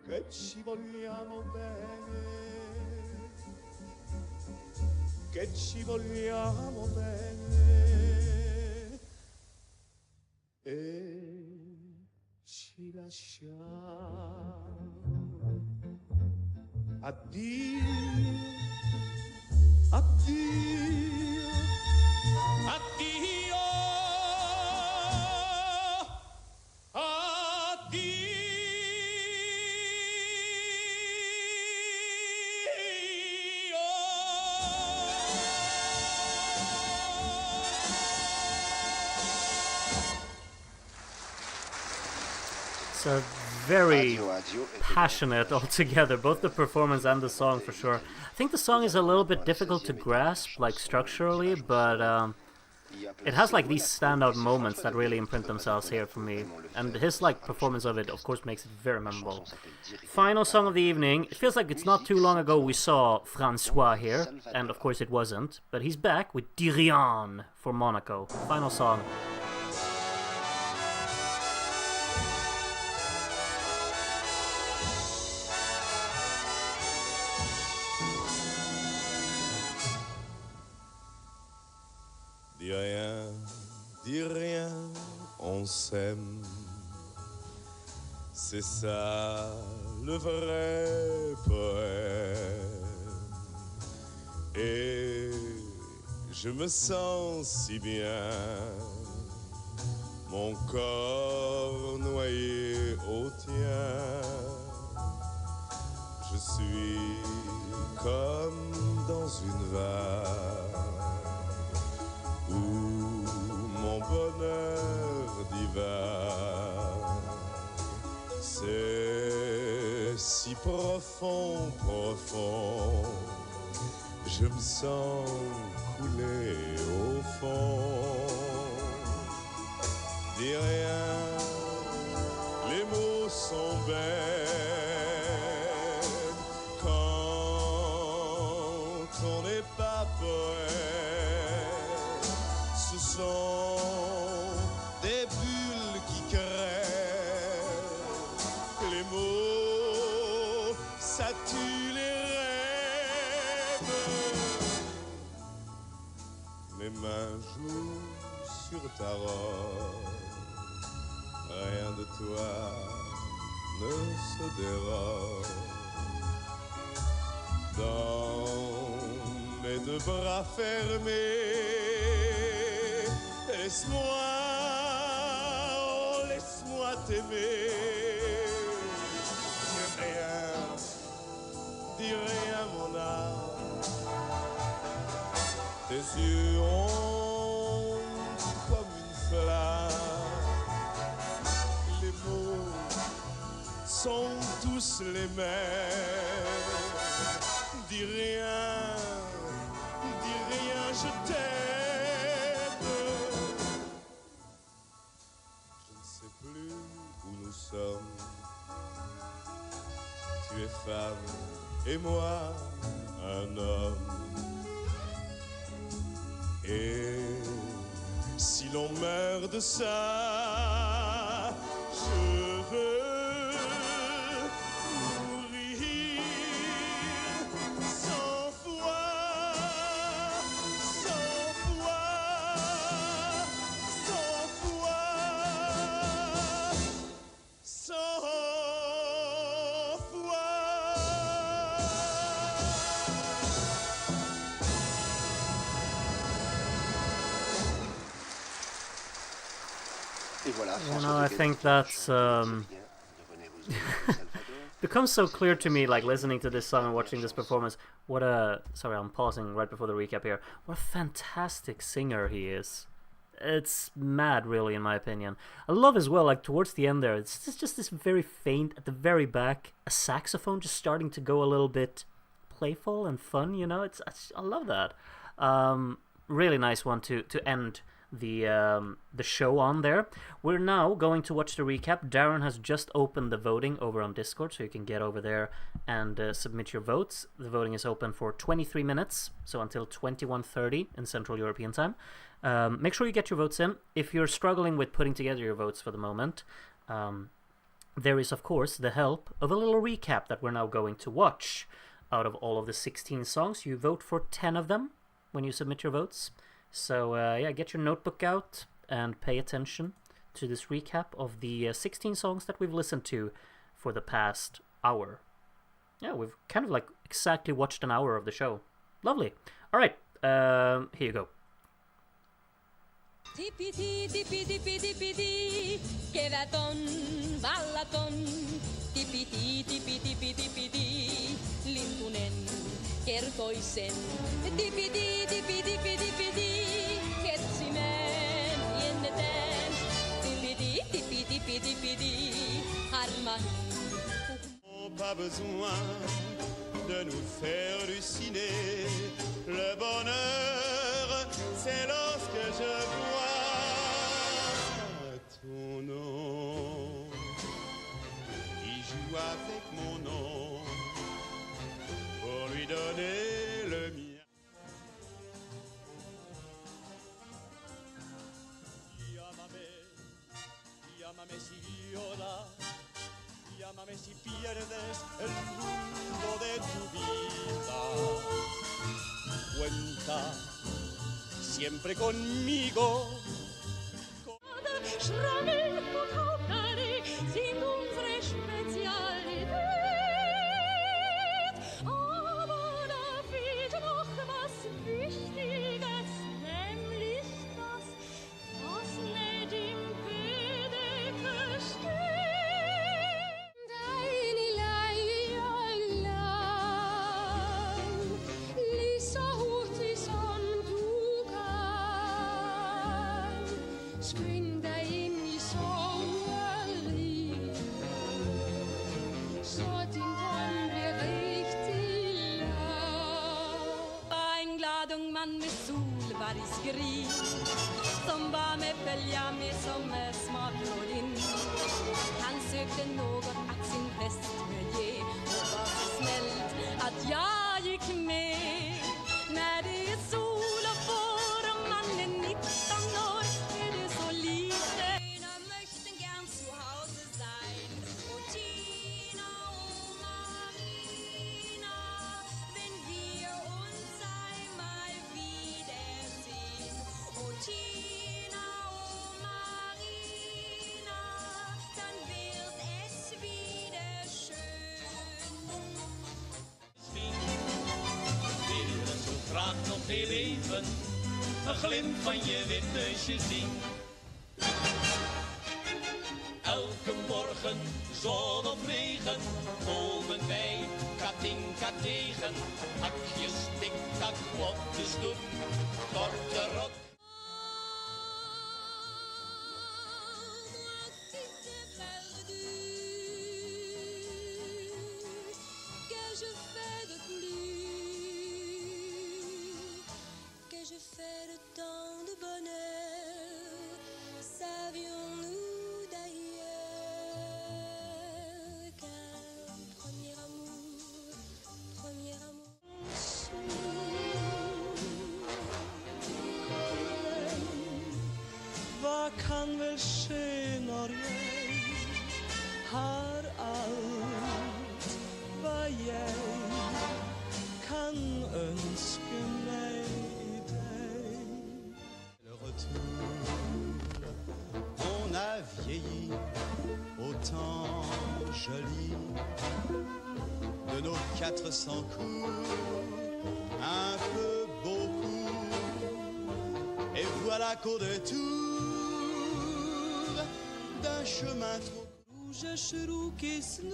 che ci vogliamo bene, che ci vogliamo bene e ci lasciamo. Addio, addio, addio, addio. It's a very passionate altogether, both the performance and the song for sure. I think the song is a little bit difficult to grasp, like structurally, but it has like these standout moments that really imprint themselves here for me, and his like performance of it, of course, makes it very memorable. Final song of the evening. It feels like it's not too long ago we saw Francois here, and of course it wasn't, but he's back with Dis rien for Monaco. Final song. Dis rien, on s'aime. C'est ça le vrai poème. Et je me sens si bien, mon corps noyé au tien. Je suis comme dans une vague où mon bonheur divague. C'est si profond, profond, je me sens couler au fond. Dis rien, les mots sont bêtes quand on n'est pas poète. Ce sont des bulles qui crèvent, les mots, ça tue les rêves. Mes mains jouent sur ta robe, rien de toi ne se dérobe. Dans mes deux bras fermés, laisse-moi, oh, laisse-moi t'aimer. Dis rien, mon âme. Tes yeux ont comme une flamme. Les mots sont tous les mêmes. Dis rien, je t'aime. Je ne sais plus où nous sommes. Tu es femme et moi un homme. Et si l'on meurt de ça, je veux mourir sans foi, sans foi, sans foi, sans foi. You know, I think that's becomes so clear to me, like listening to this song and watching this performance. What a sorry, I'm pausing right before the recap here. What a fantastic singer he is. It's mad, really, in my opinion. I love as well, like towards the end there, it's just this very faint at the very back, a saxophone just starting to go a little bit playful and fun. You know, I love that. Really nice one to end the show on there. We're now going to watch the recap. Darren has just opened the voting over on Discord, so you can get over there and submit your votes. The voting is open for 23 minutes, so until 21:30 in Central European time. Make sure you get your votes in. If you're struggling with putting together your votes for the moment, there is, of course, the help of a little recap that we're now going to watch. Out of all of the 16 songs, you vote for 10 of them when you submit your votes. So, yeah, get your notebook out and pay attention to this recap of the 16 songs that we've listened to for the past hour. Yeah, we've kind of like exactly watched an hour of the show. Lovely. All right, here you go. Tipi-tii, tipi-tipi, tipi-tii, keväton, vallaton. Tipi-tii, tipi-tipi, tipi-tii, lintunen kertoi sen. Tipi-tii, tipi-tipi, tipi-tii, ketsimen jennetään. Tipi-tii, tipi-tipi, tipi-tii, harmahin. Pas besoin de nous faire halluciner. Le bonheur, c'est lorsque je avec mon nom pour lui donner le mien. Llámame si lloras, llámame si pierdes el rumbo de tu vida. Cuenta siempre conmigo. Schrammeln und Hauptare sind unsere Spezialität. Aber da fehlt noch was Wichtiges, nämlich das, was nicht im Bedecker steht. Deine Leierlein, Lisa Huti som du kan. Skynd dig ind i soveriet, så din drøm bliver rigtig lang. En glad ung man med solbergsgris, som var med Bölja som smakar in. Han sökte något att sin präst skulle ge och var så snällt att jag gick med. När det är sol och vår och man är 19 år är det så lite. Tina möchten gern zu Hause sein. Och Tina och Marina, wenn wir uns einmal wiedersehen. Och Tina och Marina, dann wird es wieder schön. Willen zo graag nog heel even een glimp van je witneusje zien. Elke morgen, zon of regen, komen wij Katinka tegen. Hakjes, tik-tak, op de stoep, korte rok. Je fais de tant de bonheur, savions-nous d'ailleurs qu'un premier amour Vad kan väl skönare har allt vad jag kan önska mig i dig. Le retour, on a vieilli, autant joli. De nos 400 coups, un peu beaucoup. Et voilà qu'au détour d'un chemin trop Rouge snu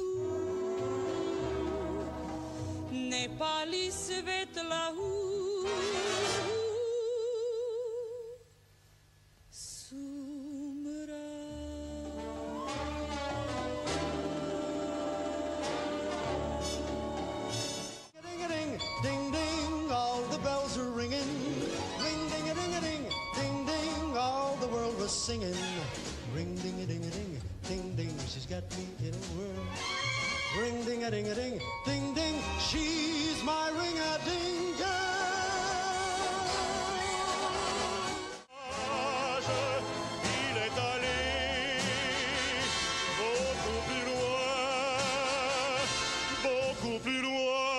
Nepali svetlahu Sumra. Ding-a-ding, ding-ding, all the bells are ringing. Ring-ding-a-ding-a-ding, ding-ding, all the world was singing. Ring-ding-a-ding-a-ding, ding-ding, she's got me in a whirl. Ring-ding-a-ding-a-ding, ding-ding, she's my ring-a-ding girl. Il est allé beaucoup plus loin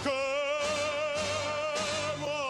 que moi.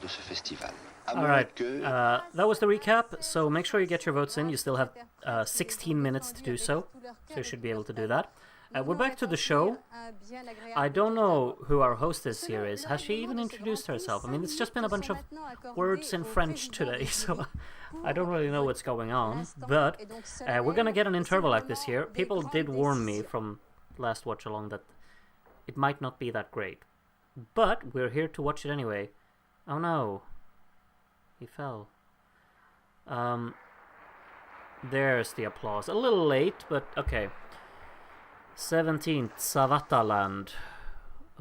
de ce festival. Alright, that was the recap, so make sure you get your votes in. You still have 16 minutes to do so, so you should be able to do that. We're back to the show. I don't know who our hostess here is. Has she even introduced herself? I mean, it's just been a bunch of words in French today, so I don't really know what's going on. But we're gonna get an interval like this here. People did warn me from last watch along that it might not be that great. But we're here to watch it anyway. Oh no. He fell. There's the applause. A little late, but okay. 17th, Savataland.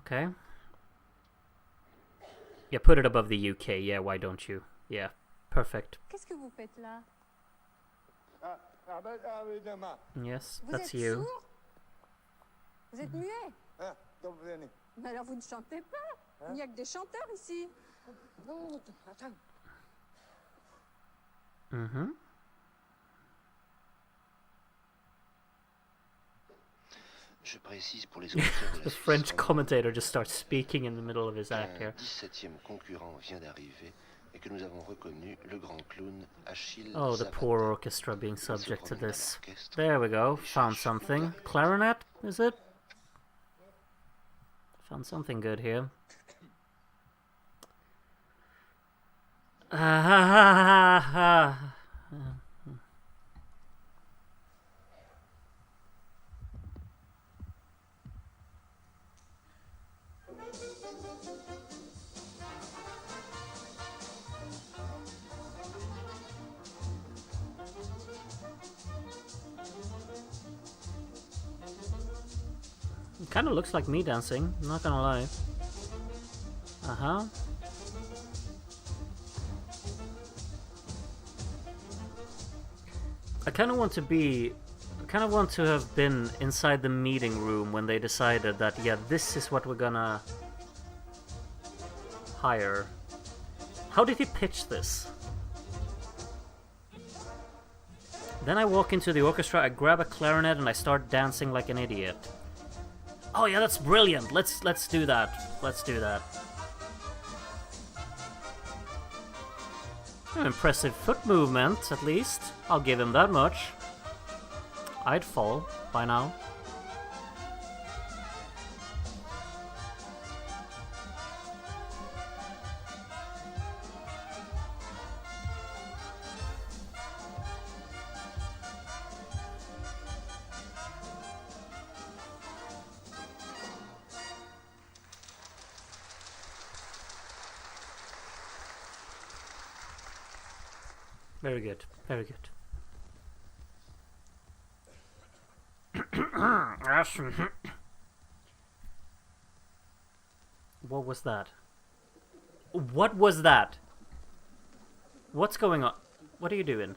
Okay. Yeah, put it above the UK. Yeah, why don't you? Yeah, perfect. Qu'est-ce que vous faites là? Yes, that's you. Vous êtes muet? Mais alors vous ne chantez pas. Il n'y a que des chanteurs ici. Mm-hmm. Je précise pour les auditeurs de la The Suisse French romande, commentator just starts speaking in the middle of his act here. 17e concurrent vient d'arriver et que nous avons reconnu le grand clown Achille. Oh, the poor orchestra being subject to this. There we go. Found something. Clarinet, is it? Found something good here. It kind of looks like me dancing, I'm not gonna lie. Uh-huh. I kind of want to have been inside the meeting room when they decided that, yeah, this is what we're gonna hire. How did he pitch this? Then I walk into the orchestra, I grab a clarinet, and I start dancing like an idiot. Oh yeah, that's brilliant. Let's do that. Let's do that. An impressive foot movement, at least. I'll give him that much. I'd fall by now. Very good, very good. What was that? What was that? What's going on? What are you doing?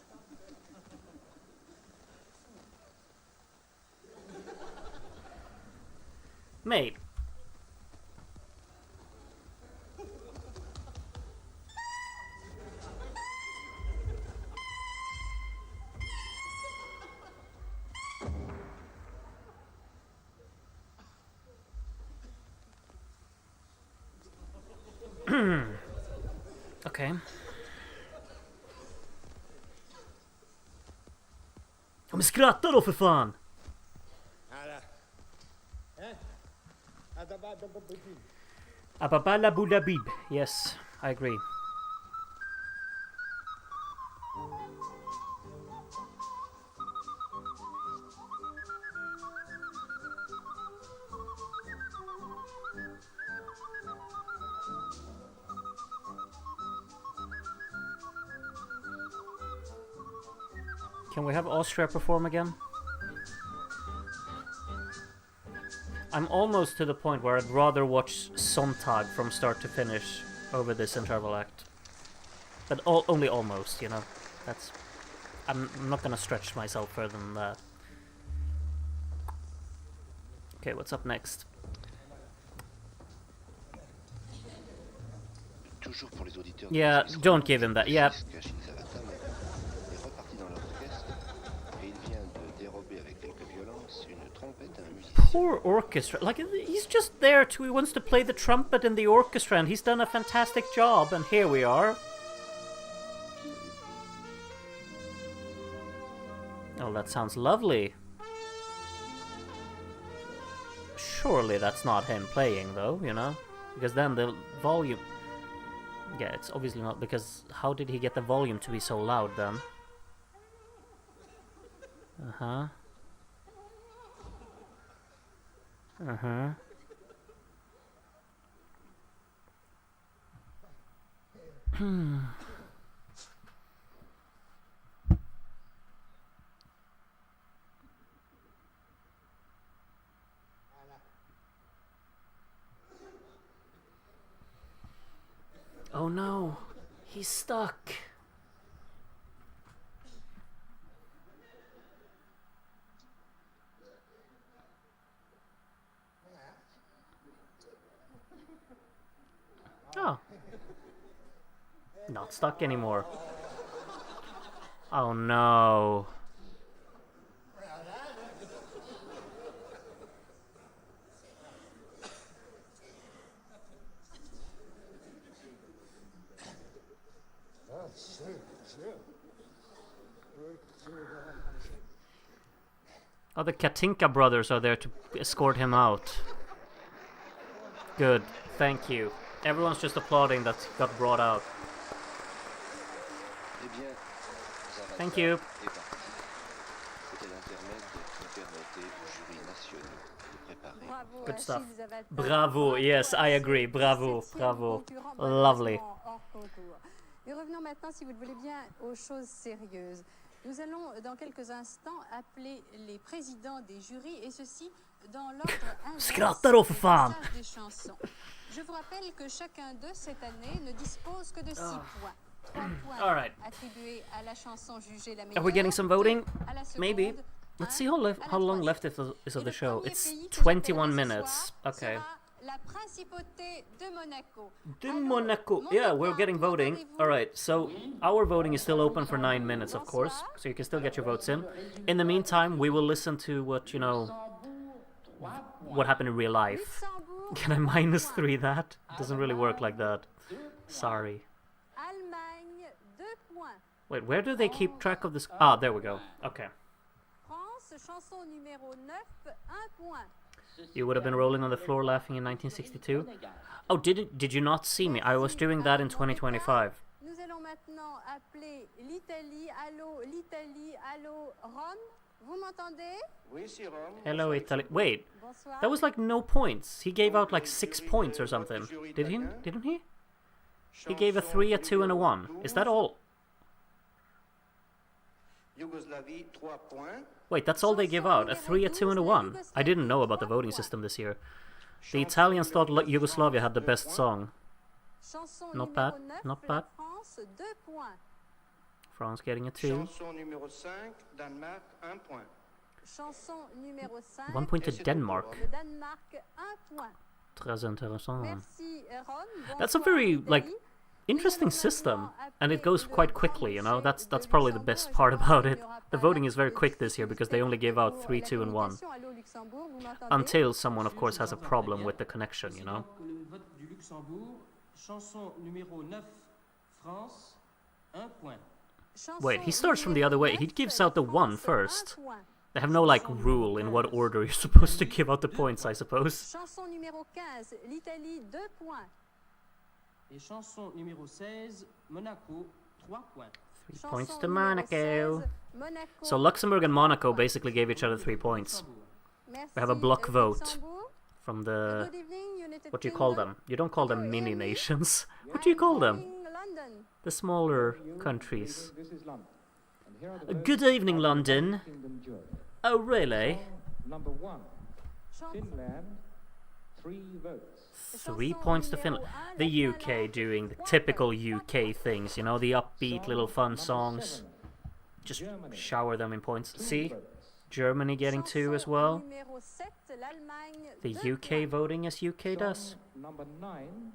Mate. Okay. Ja, men skratta då för fan! Ababala Budabib. Yes, I agree. Can we have Austria perform again? I'm almost to the point where I'd rather watch Sontag from start to finish over this interval act. But only almost, you know. That's... I'm not gonna stretch myself further than that. Okay, what's up next? Yeah, don't give him that. Yeah. poor orchestra. Like, he's just there to... He wants to play the trumpet in the orchestra, and he's done a fantastic job, and here we are. Oh, that sounds lovely. Surely that's not him playing, though, you know? Because then the volume... Yeah, it's obviously not, because how did he get the volume to be so loud, then? Uh-huh. Uh-huh. Oh no, he's stuck. Oh. Not stuck anymore. Oh no. Oh, the Katinka brothers are there to escort him out. Good, thank you. Everyone's just applauding that he got brought out. Thank you. Good stuff. Bravo, yes, I agree. Bravo, bravo. Lovely. Et revenons maintenant, si vous le voulez bien, aux choses sérieuses. Nous allons, dans quelques instants, appeler les présidents des jurys, et ceci dans l'ordre inverse des chansons. Je vous rappelle que chacun d'eux, cette année, ne dispose que de 6 points. 3 points attribués à la chanson jugée la meilleure. Are we getting some voting? Maybe. Let's see how long left is of the show. It's 21 minutes. Okay. La principauté de Monaco. De Monaco. Yeah, we're getting voting. Alright, so our voting is still open for 9 minutes, of course. So you can still get your votes in. In the meantime, we will listen to what, you know, what happened in real life. Can I -3 that? It doesn't really work like that. Sorry. Wait, where do they keep track of this? Ah, there we go. Okay. You would have been rolling on the floor laughing in 1962? Oh, did you not see me? I was doing that in 2025. Nous allons maintenant appeler l'Italie. Allô, l'Italie. Allô, Rome. Vous m'entendez? Hello, Italy. Wait, that was like no points. He gave out like 6 points or something. Didn't he? He gave a 3, a 2, and a 1. Is that all? Yugoslavia, 3 points. Wait, that's all they give out? A 3, a 2, and a 1? I didn't know about the voting system this year. The Italians thought Yugoslavia had the best song. Not bad, not bad. France getting a 2. 1 point to Denmark. Très intéressant. That's a very, like, interesting system, and it goes quite quickly, you know. That's probably the best part about it. The voting is very quick this year because they only gave out 3, 2, and 1. Until someone, of course, has a problem with the connection, you know. Wait, he starts from the other way. He gives out the 1 first. They have no, like, rule in what order you're supposed to give out the points, I suppose. Et chanson numéro 16, Monaco, 3 points. 3 points to Monaco. So Luxembourg and Monaco basically gave each other 3 points. We have a block vote from the... What do you call them? You don't call them mini nations. What do you call them? The smaller countries. Good evening, London. Oh, really? Number 1, Finland, 3 votes. 3 points to Finland. The UK doing the typical UK things, you know, the upbeat little fun songs. Just shower them in points. See? Germany getting 2 as well. The UK voting as UK does. Number 9,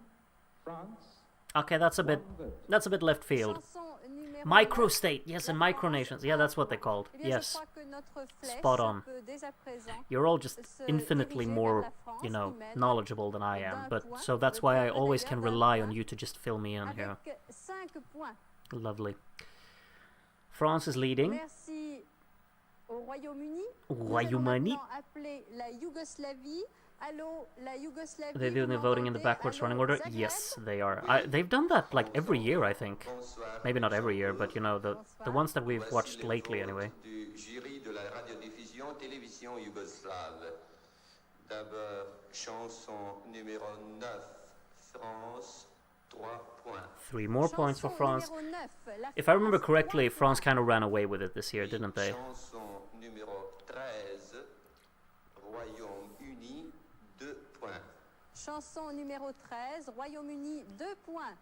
France. Okay, that's a bit left field. Microstate, yes, and micronations. Yeah, that's what they called. Yes. spot on. You're all just infinitely more, you know, knowledgeable than I am, but so that's why I always can rely on you to just fill me in here. Lovely. France is leading. Merci au Royaume-Uni. Royaume-Uni. Are they doing the voting in the backwards running order? Yes, they are. They've done that like every year, I think. Maybe not every year, but you know, the ones that we've watched lately anyway. Jury de la radiodiffusion télévision yougoslave. D'abord, chanson numéro 9, France, 3 points. 3 more points for France. If I remember correctly, France kind of ran away with it this year, didn't they? Chanson numéro 13, Royaume-Uni, 2 points. Chanson numéro 13, Royaume-Uni, 2 points.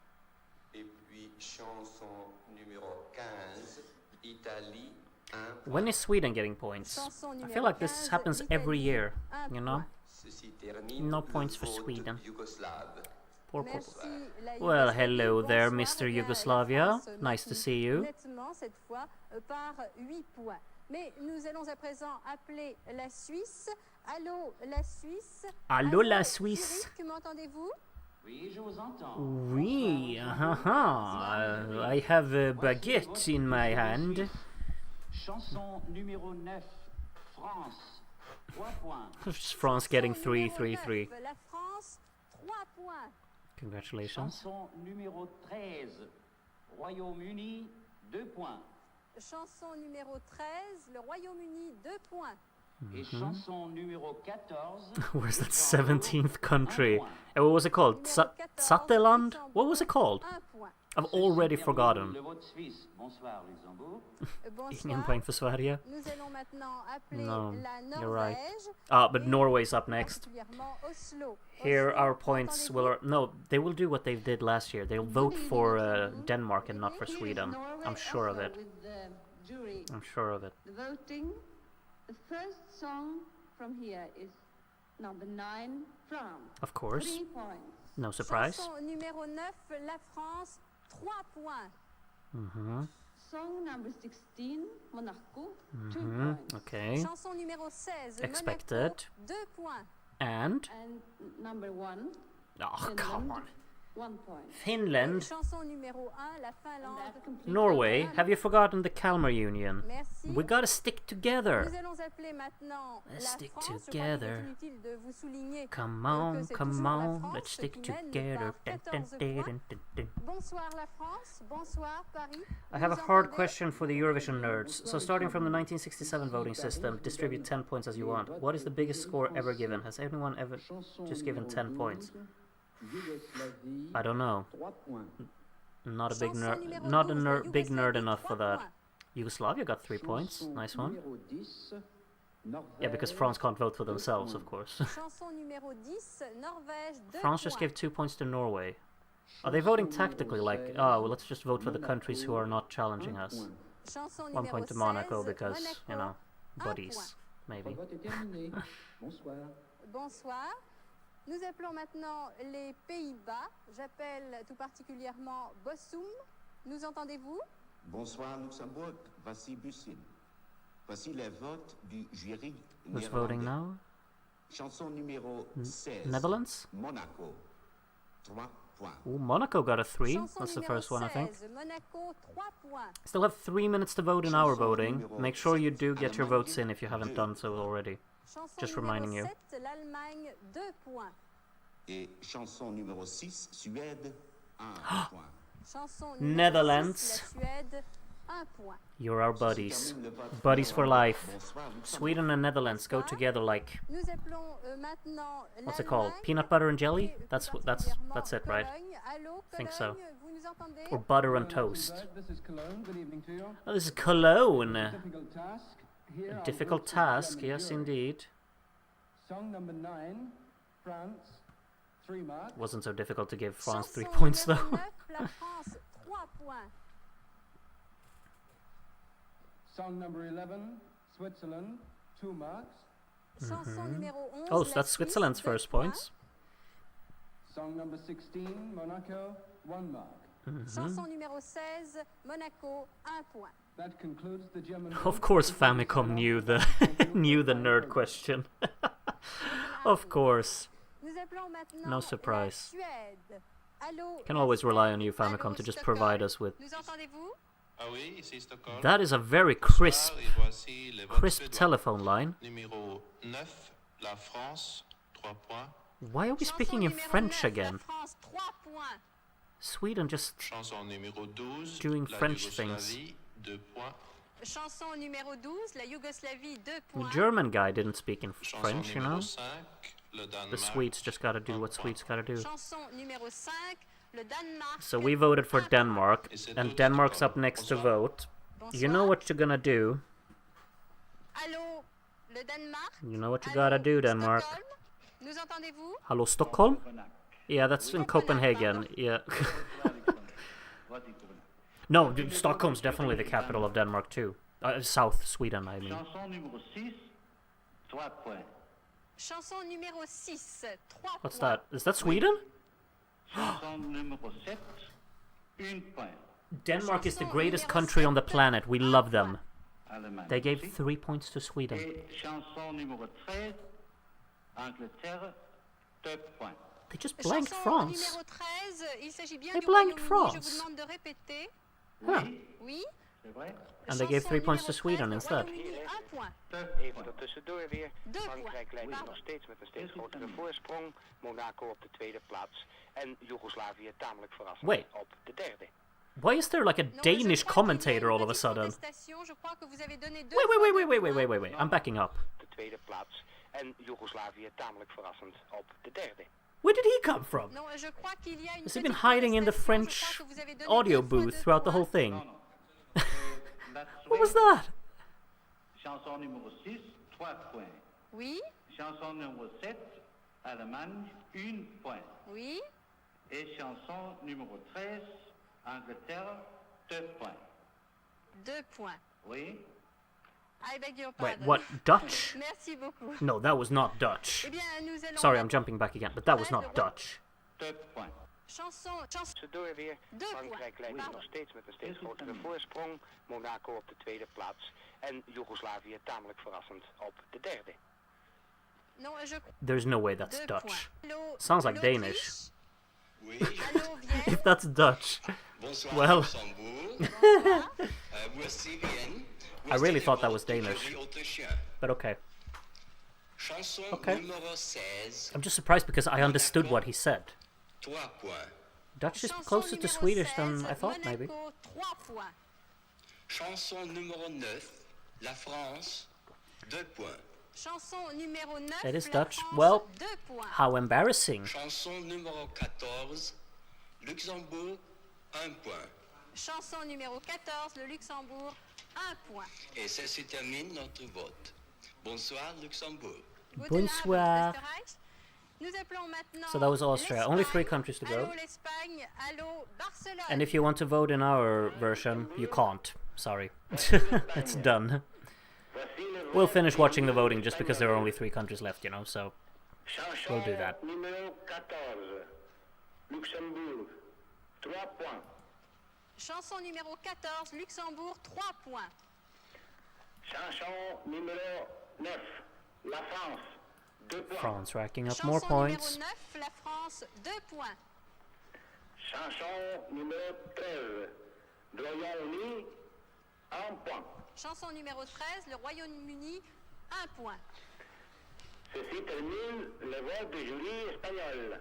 Et puis chanson numéro 15, Italie, 1 point. When is Sweden getting points? I feel like this happens every year, you know? No points for Sweden. Poor. Well, hello there, Mr. Yugoslavia. Nice to see you. Mais nous allons à présent appeler la Suisse. Allô, la Suisse. Allô, la Suisse. M'entendez-vous? Oui, je vous entends. Oui, I have a baguette in my hand. Chanson numéro 9, France, 3 points. France getting 3, 3, 3. La France, 3 points. Congratulations. Chanson numéro 13, Royaume-Uni, 2 points. Chanson numéro 13, le Royaume-Uni, 2 points. Et chanson numéro 14. Where's that 17th country? And what was it called? Sateland? What was it called? I've already forgotten. Ingen poäng för Sverige. No, you're right. But Norway's up next. Here our points will... No, they will do what they did last year. They'll vote for Denmark and not for Sweden. I'm sure of it. I'm sure of it. The voting. The first song from here is number 9, France. Of course. 3 points. No surprise. Chanson numéro 9, la France, 3 points. Song number 16, Monaco, 2 points. Okay. Chanson numéro 16, expected. Monaco, 2 points. And number 1, oh, Finland, come on. 1 point. Finland. Chanson numéro 1, la Finlande. Norway, have you forgotten the Kalmar Union? Merci. We gotta stick together. Nous allons appeler maintenant let's la stick France. together. De vous souligner come on, come on, France let's stick together. Bonsoir la France, bonsoir Paris. I have a hard question for the Eurovision nerds. So starting from the 1967 voting system, distribute 10 points as you want. What is the biggest score ever given? Has anyone ever just given 10 points? I don't know. Not a big nerd. Not a big nerd enough for that. Yugoslavia got 3 points. Nice one. Yeah, because France can't vote for themselves, of course. France just gave 2 points to Norway. Are they voting tactically, like, oh, well, let's just vote for the countries who are not challenging us? 1 point to Monaco because, you know, buddies, maybe. Bonsoir. Nous appelons maintenant les Pays-Bas. J'appelle tout particulièrement Bossum. Nous entendez-vous? Bonsoir Luxembourg, voici Bussin. Voici les votes du jury. Who's voting now? Chanson numéro 16. Netherlands? Monaco, 3 points. Ooh, Monaco got a 3. That's the first one, I think. Monaco, 3 points. Still have 3 minutes to vote in our voting. Make sure you do get your votes in if you haven't done so already. Just reminding you. L'Allemagne, 2 points. Et chanson numéro 6, Suède, 1 point. Chanson Netherlands. 6, la Suède, 1 point. You're our buddies. Buddies for life. Sweden and Netherlands go together like... Nous appelons maintenant what's it called? Peanut butter and jelly? That's it, right? I think so. Or butter and toast. Oh, this is Cologne. A difficult task, yes indeed. Song number 9, France, 3 marks. Wasn't so difficult to give France 3 points though. Song number 11, Switzerland, 2 marks. Oh, so that's Switzerland's first points. Song number 16, Monaco, 1 mark. Chanson numéro 16, Monaco, 1 point. That concludes the German. Of course, Famicom knew the knew the nerd question. Of course. No surprise. Can always rely on you, Famicom, to just provide us with. That is a very crisp telephone line. Why are we speaking in French again? Sweden just doing French things. Chanson numéro 12, la Yougoslavie, 2 The points. German guy didn't speak in French, you know? The Swedes just gotta do what Swedes gotta do. Chanson numéro 5, le Danemark. So we voted for Denmark, and Denmark's up next to vote. You know what you're gonna do. Allô, le Danemark. You know what you gotta do, Denmark. Nous entendez-vous? Hello, Stockholm? Yeah, that's in Copenhagen. Yeah. No, Stockholm's definitely the capital of Denmark too. South Sweden, I mean. Chanson numéro 6, 3 What's that? Is that Sweden? Denmark is the greatest country on the planet. We love them. They gave 3 points to Sweden. They just blanked France. They blanked France. Huh. And they gave 3 points to Sweden instead. Even tussendoor weer. Frankrijk leidt nog steeds met een steeds grotere voorsprong. Monaco op de tweede plaats. En Joegoslavië tamelijk verrassend op de derde. Why is there like a Danish commentator all of a sudden? Wait. I'm backing up. De tweede plaats. En Joegoslavië tamelijk verrassend op de derde. Where did he come from? Has he been hiding in the French audio booth throughout the whole thing? What was that? Chanson numéro 6, 3 points. Oui. Chanson numéro 7, Allemagne, 1 point. Oui. Et chanson numéro 13, Angleterre, 2 points. 2 points. Oui. I beg your Wait, pardon. what? Dutch? Merci beaucoup. No, that was not Dutch. Eh bien, nous allons Sorry, I'm jumping back again, but that was not Dutch. 2 points. Tussendoor weer. Frankrijk leidt nog steeds met een steeds grotere voorsprong. Monaco op de tweede plaats. En Joegoslavië tamelijk verrassend op de derde. There's no way that's Dutch. Sounds like Danish. If that's Dutch, well... I really thought that was Danish. But okay. Okay. I'm just surprised because I understood what he said. Dutch is closer to Swedish than I thought, maybe. Chanson numéro 9, la France, 2 points. Chanson numéro 9. It is Dutch. Well, how embarrassing. Chanson numéro 14, Luxembourg, 1 point. Chanson numéro 14, le Luxembourg, 1 point. Et ça se termine notre vote. Bonsoir, Luxembourg. Bonsoir. So that was Austria. Only 3 countries to go. And if you want to vote in our version, you can't. Sorry. It's done. We'll finish watching the voting just because there are only 3 countries left, you know, so we'll do that. Chanson numéro 14, Luxembourg, 3 points. Chanson numéro 9, la France, 2 points. France racking up more points. Chanson numéro 9, la France, 2 points. Chanson numéro 13, le Royaume-Uni, 1 point. Chanson numéro 13, le Royaume-Uni, 1 point. Ceci termine le vote du jury espagnol.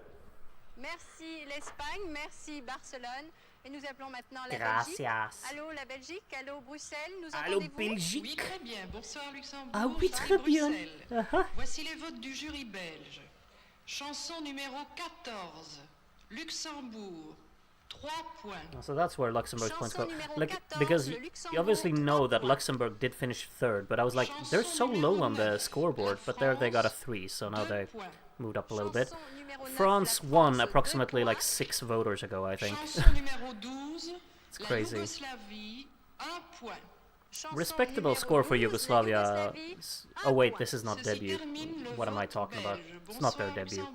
Merci l'Espagne, merci Barcelone. Et nous appelons maintenant la Belgique. Allô la Belgique, allô Bruxelles, nous Allô entendez-vous? Belgique. Oui, très bien. Bonsoir Luxembourg. Ah oui, très bien. Voici les votes du jury belge. Chanson numéro 14, Luxembourg, 3 points. So that's where Luxembourg's points go. Like, because you obviously know that Luxembourg did finish 3rd, but I was like, they're so low on the scoreboard, but there they got a 3, so now they moved up a little bit. France won approximately like 6 voters ago, I think. It's crazy. Respectable score for Yugoslavia. Oh wait, this is not debut. What am I talking about? It's not their debut.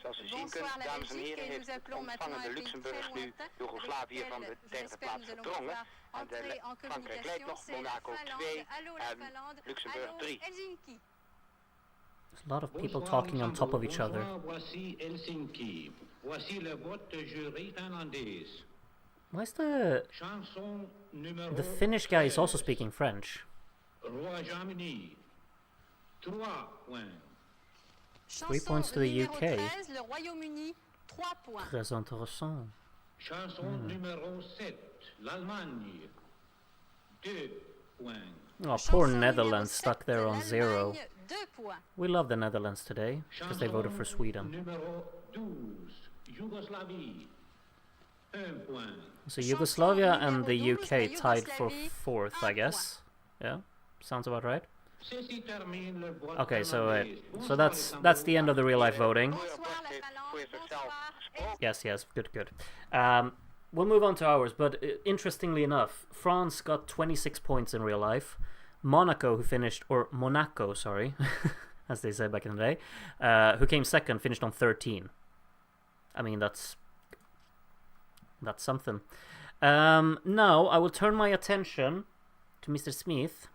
Zoals u zien kunt, dames en heren, heeft het ontvangende Luxemburgers nu Joegoslavië van de derde plaats verdrongen. Entrée en communication, c'est la Finlande. Allô la Finlande. Luxembourg Allô 3. Helsinki. There's a lot of people talking on top of each other. Voici Helsinki. Voici le vote de jury finlandaise. Why is the Finnish guy is also speaking French? Llámame. 3 points. 3 points to the UK. 13, le Royaume-Uni, 3 points. Très intéressant. Chanson numéro 7, l'Allemagne. 2 points. Oh, poor Netherlands stuck there on 0. We love the Netherlands today, because they voted for Sweden. Numéro 12, Yugoslavie. 1 point. So Yugoslavia and the UK tied for 4th, I guess. Yeah, sounds about right. Okay, so that's the end of the real life voting. Yes, good. We'll move on to ours, but interestingly enough, France got 26 points in real life. Monaco, sorry, as they said back in the day, who came second, finished on 13. I mean, that's something. Now I will turn my attention to Mr. Smith.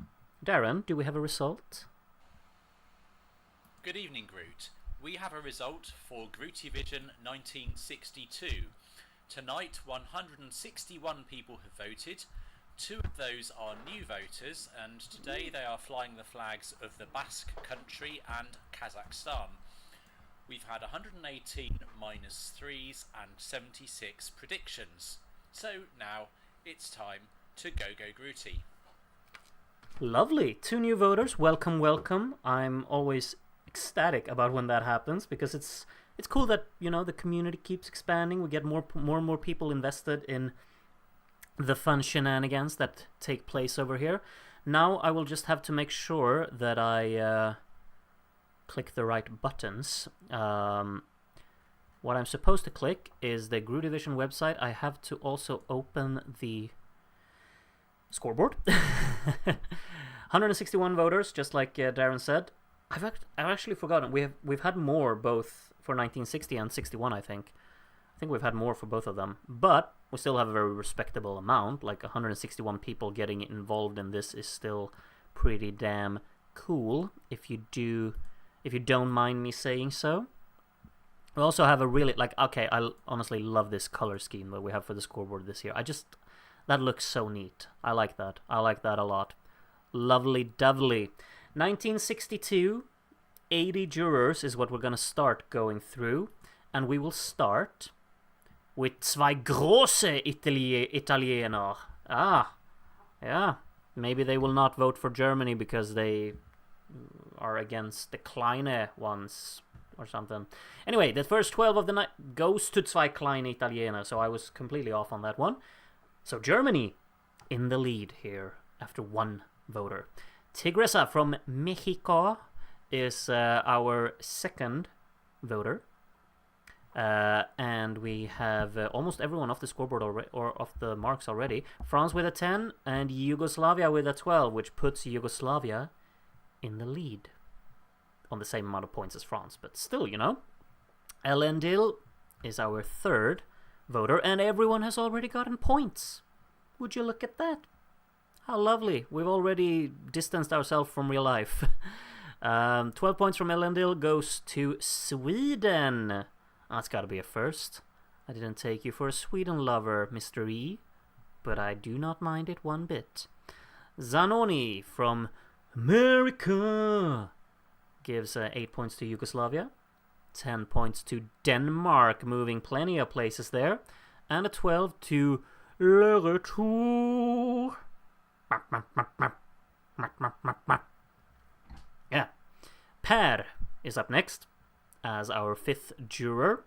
Darren, do we have a result? Good evening, Groot. We have a result for Grootivision 1962. Tonight, 161 people have voted. 2 of those are new voters, and today they are flying the flags of the Basque country and Kazakhstan. We've had 118 -3s and 76 predictions. So now it's time to go Grooty. Lovely. 2 new voters. Welcome, welcome. I'm always ecstatic about when that happens, because it's cool that, you know, the community keeps expanding. We get more and more people invested in the fun shenanigans that take place over here. Now I will just have to make sure that I click the right buttons. What I'm supposed to click is the Grootivision website. I have to also open the scoreboard. 161 voters, just like Darren said. I've actually forgotten. We've had more both for 1960 and 61. I think we've had more for both of them, but we still have a very respectable amount. Like 161 people getting involved in this is still pretty damn cool. If you don't mind me saying so. We also have a really okay. I honestly love this color scheme that we have for the scoreboard this year. That looks so neat. I like that. I like that a lot. Lovely dovely. 1962, 80 jurors is what we're going to start going through. And we will start with Zwei große Italiener. Yeah. Maybe they will not vote for Germany because they are against the kleine ones or something. Anyway, the first 12 of the night goes to Zwei kleine Italiener, so I was completely off on that one. So Germany in the lead here after 1 voter. Tigresa from Mexico is our second voter. And we have almost everyone off the scoreboard already, or off the marks already. France with a 10 and Yugoslavia with a 12, which puts Yugoslavia in the lead on the same amount of points as France, but still, you know. Elendil is our third voter, and everyone has already gotten points. Would you look at that? How lovely. We've already distanced ourselves from real life. 12 points from Elendil goes to Sweden. That's got to be a first. I didn't take you for a Sweden lover, Mr. E, but I do not mind it one bit. Zanoni from America gives 8 points to Yugoslavia, 10 points to Denmark, moving plenty of places there, and a 12 to Le Retour. Yeah. Per is up next as our 5th juror.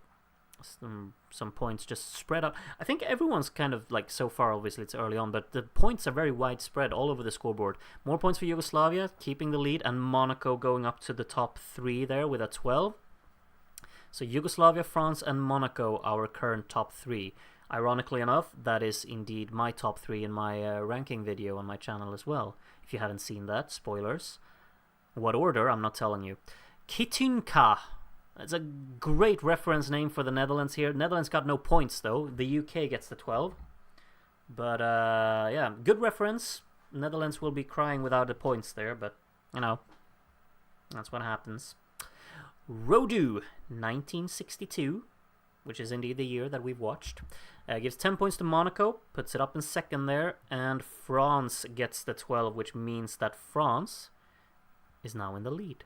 Some points just spread out. I think everyone's kind of so far, obviously it's early on, but the points are very widespread all over the scoreboard. More points for Yugoslavia, keeping the lead, and Monaco going up to the top 3 there with a 12. So Yugoslavia, France, and Monaco, our current top 3. Ironically enough, that is indeed my top 3 in my ranking video on my channel as well. If you haven't seen that, spoilers. What order, I'm not telling you. Katinka. It's a great reference name for the Netherlands here. Netherlands got no points though. The UK gets the 12. But yeah, good reference. Netherlands will be crying without the points there, but you know, that's what happens. Rodu 1962, which is indeed the year that we've watched, gives 10 points to Monaco, puts it up in second there, and France gets the 12, which means that France is now in the lead.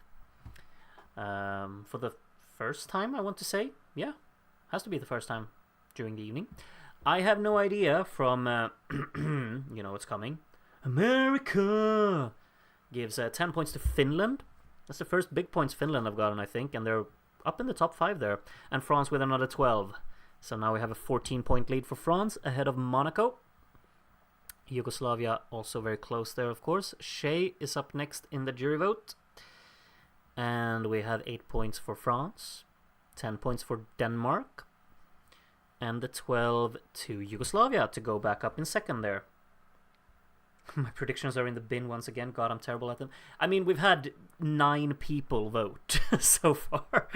For the first time, I want to say. Yeah, has to be the first time during the evening. I have no idea from, you know what's coming. America gives 10 points to Finland. That's the first big points Finland have gotten, I think, and they're up in the top 5 there. And France with another 12. So now we have a 14-point lead for France ahead of Monaco. Yugoslavia also very close there, of course. Shea is up next in the jury vote. And we have 8 points for France, 10 points for Denmark, and the 12 to Yugoslavia to go back up in second there. My predictions are in the bin once again. God, I'm terrible at them. I mean, we've had 9 people vote so far.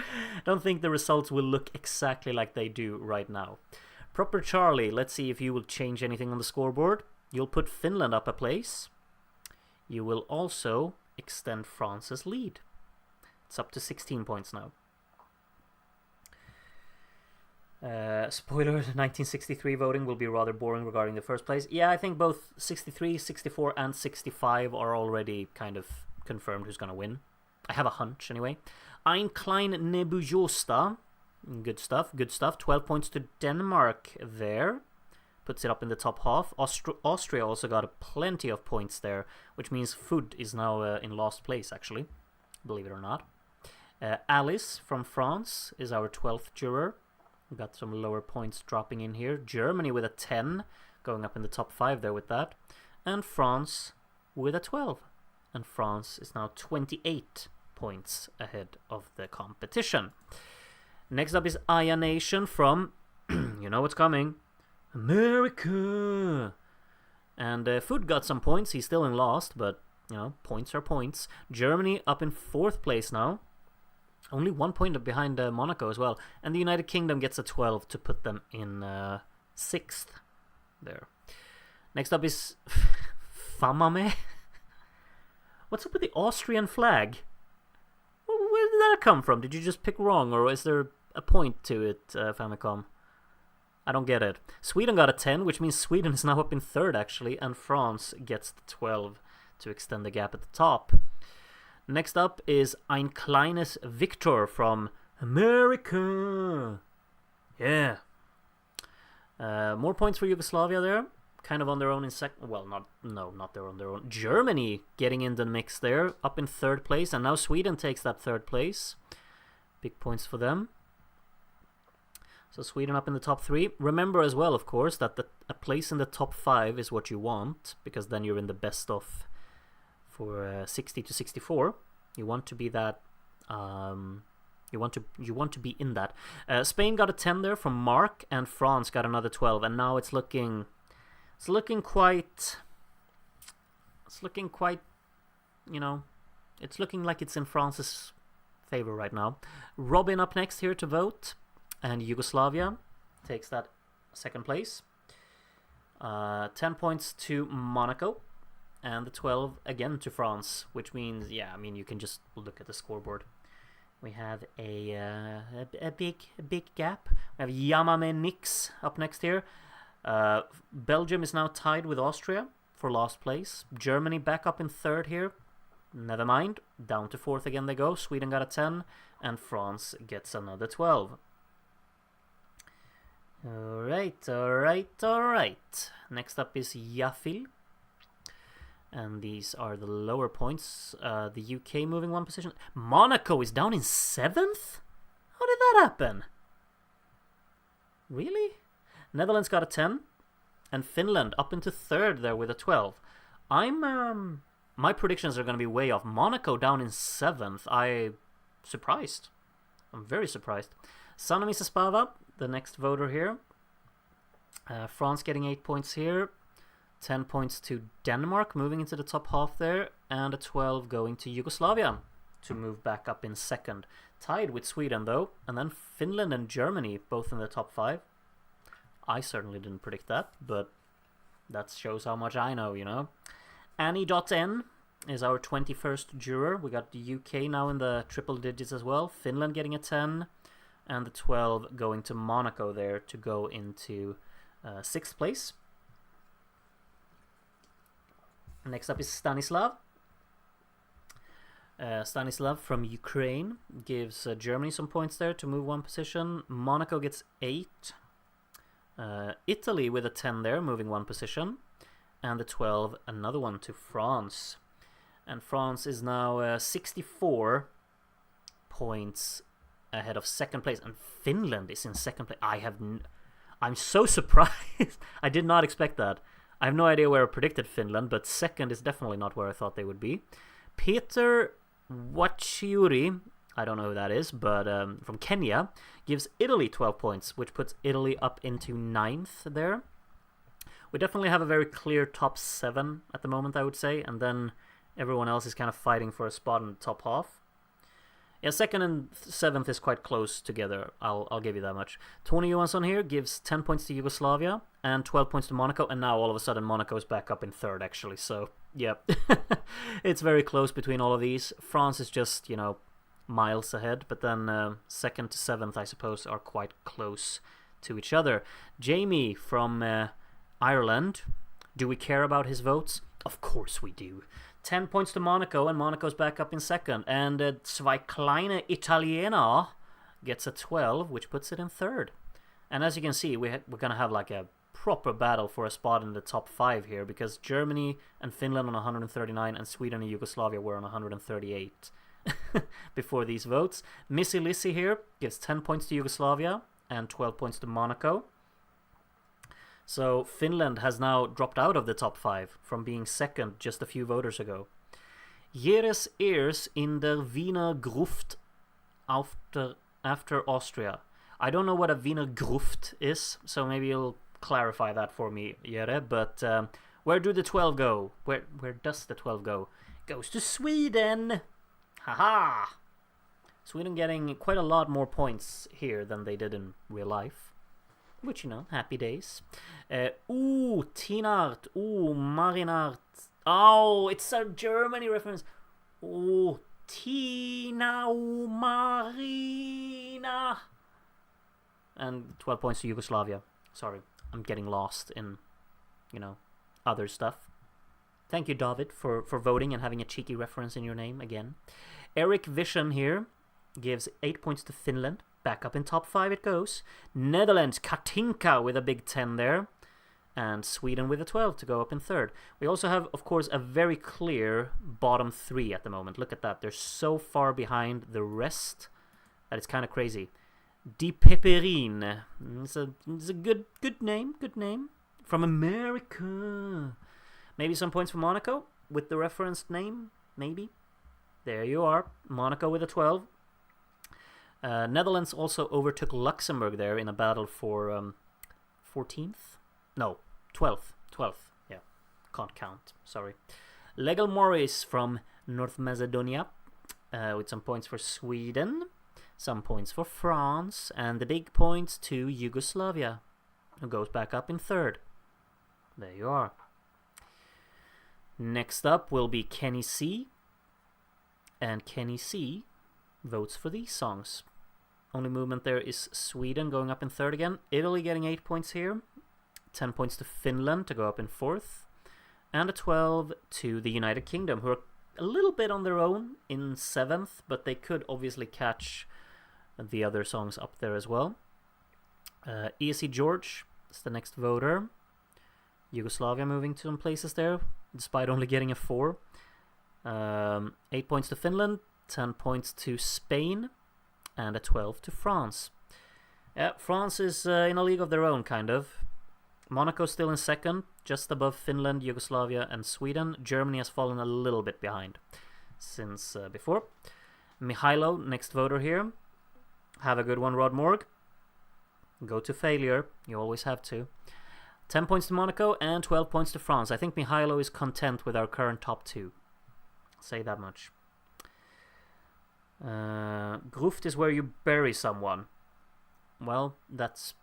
Don't think the results will look exactly like they do right now. Proper Charlie, let's see if you will change anything on the scoreboard. You'll put Finland up a place. You will also extend France's lead. It's up to 16 points now. Spoiler, 1963 voting will be rather boring regarding the first place. Yeah, I think both 63, 64 and 65 are already kind of confirmed who's going to win. I have a hunch anyway. Ein kleine Nebujosta. Good stuff, good stuff. 12 points to Denmark there. Puts it up in the top half. Austria also got plenty of points there, which means Fud is now in last place, actually. Believe it or not. Alice from France is our 12th juror. We got some lower points dropping in here. Germany with a 10, going up in the top 5 there with that. And France with a 12. And France is now 28 points ahead of the competition. Next up is Aya Nation from, you know what's coming, America. And Fud got some points. He's still in last, but, you know, points are points. Germany up in 4th place now. Only 1 point behind Monaco as well. And the United Kingdom gets a 12 to put them in 6th there. Next up is Llámame. What's up with the Austrian flag? Where did that come from? Did you just pick wrong, or is there a point to it, Famicom? I don't get it. Sweden got a 10, which means Sweden is now up in 3rd, actually, and France gets the 12 to extend the gap at the top. Next up is Ein kleines Victor from America. Yeah. More points for Yugoslavia there. Kind of on their own in second. Well, not they're on their own. Germany getting in the mix there, up in 3rd place, and now Sweden takes that 3rd place. Big points for them. So Sweden up in the top 3. Remember as well, of course, that a place in the top 5 is what you want, because then you're in the best of for 60 to 64. You want to be that. You want to be in that. Spain got a 10 there from Mark, and France got another 12, and now it's looking quite. You know, it's looking like it's in France's favor right now. Robin up next here to vote, and Yugoslavia takes that 2nd place. 10 points to Monaco. And the 12 again to France, which means, yeah, I mean, you can just look at the scoreboard. We have a big gap. We have Llámame Nix up next here. Belgium is now tied with Austria for last place. Germany back up in 3rd here. Never mind. Down to 4th again they go. Sweden got a 10, and France gets another 12. Alright. Next up is Yafil. And these are the lower points. The UK moving 1 position. Monaco is down in 7th? How did that happen? Really? Netherlands got a 10. And Finland up into 3rd there with a 12. My predictions are going to be way off. Monaco down in 7th. I'm very surprised. Sanami Sespava, the next voter here. France getting 8 points here. 10 points to Denmark, moving into the top half there, and a 12 going to Yugoslavia to move back up in 2nd. Tied with Sweden, though, and then Finland and Germany both in the top 5. I certainly didn't predict that, but That shows how much I know, you know. Annie.n is our 21st juror. We got the UK now in the triple digits as well. Finland getting a 10. And the 12 going to Monaco there to go into 6th place. Next up is Stanislav. Stanislav from Ukraine gives Germany some points there to move 1 position. Monaco gets 8. Italy with a 10 there, moving 1 position. And the 12, another one to France. And France is now 64 points ahead of 2nd place. And Finland is in 2nd place. I'm so surprised. I did not expect that. I have no idea where I predicted Finland, but 2nd is definitely not where I thought they would be. Peter Wachiuri, I don't know who that is, but from Kenya, gives Italy 12 points, which puts Italy up into 9th there. We definitely have a very clear top 7 at the moment, I would say, and then everyone else is kind of fighting for a spot in the top half. Yeah, 2nd and 7th is quite close together, I'll give you that much. Tony Johansson here gives 10 points to Yugoslavia and 12 points to Monaco, and now all of a sudden Monaco is back up in 3rd, actually, so yeah. It's very close between all of these. France is just, you know, miles ahead, but then 2nd to 7th, I suppose, are quite close to each other. Jamie from Ireland, do we care about his votes? Of course we do. 10 points to Monaco, and Monaco's back up in 2nd. And Zwei kleine, Italiener gets a 12, which puts it in 3rd. And as you can see, we're going to have like a proper battle for a spot in the top 5 here, because Germany and Finland on 139 and Sweden and Yugoslavia were on 138 before these votes. Missy Lissy here gives 10 points to Yugoslavia and 12 points to Monaco. So Finland has now dropped out of the top 5 from being 2nd just a few voters ago. Jeres ears in der Wiener Gruft after Austria. I don't know what a Wiener Gruft is, so maybe you'll clarify that for me, Jere. But where do the 12 go? Where does the 12 go? It goes to Sweden! Haha! Sweden getting quite a lot more points here than they did in real life. Which, you know, happy days. Tinart. Marinart. Oh, it's a Germany reference. Tina Marina. And 12 points to Yugoslavia. Sorry, I'm getting lost in, you know, other stuff. Thank you, David, for voting and having a cheeky reference in your name again. Eric Vision here gives 8 points to Finland. Back up in top 5 it goes. Netherlands, Katinka with a big 10 there. And Sweden with a 12 to go up in 3rd. We also have, of course, a very clear bottom 3 at the moment. Look at that. They're so far behind the rest that it's kind of crazy. Die Pepperine. It's a good name. Good name. From America. Maybe some points for Monaco with the referenced name. Maybe. There you are. Monaco with a 12. Netherlands also overtook Luxembourg there in a battle for 14th? No, 12th. 12th, yeah. Can't count, sorry. Legal Morris from North Macedonia with some points for Sweden, some points for France, and the big points to Yugoslavia, who goes back up in 3rd. There you are. Next up will be Kenny C. And Kenny C votes for these songs. Only movement there is Sweden going up in 3rd again. Italy getting 8 points here. 10 points to Finland to go up in 4th. And a 12 to the United Kingdom, who are a little bit on their own in 7th, but they could obviously catch the other songs up there as well. ESC George is the next voter. Yugoslavia moving to some places there, despite only getting a 4. 8 points to Finland, 10 points to Spain, and a 12 to France. Yeah, France is in a league of their own, kind of. Monaco still in 2nd, just above Finland, Yugoslavia, and Sweden. Germany has fallen a little bit behind since before. Mihailo, next voter here. Have a good one, Rod Morg. Go to failure. You always have to. 10 points to Monaco and 12 points to France. I think Mihailo is content with our current top 2. Say that much. Gruft is where you bury someone. Well, that's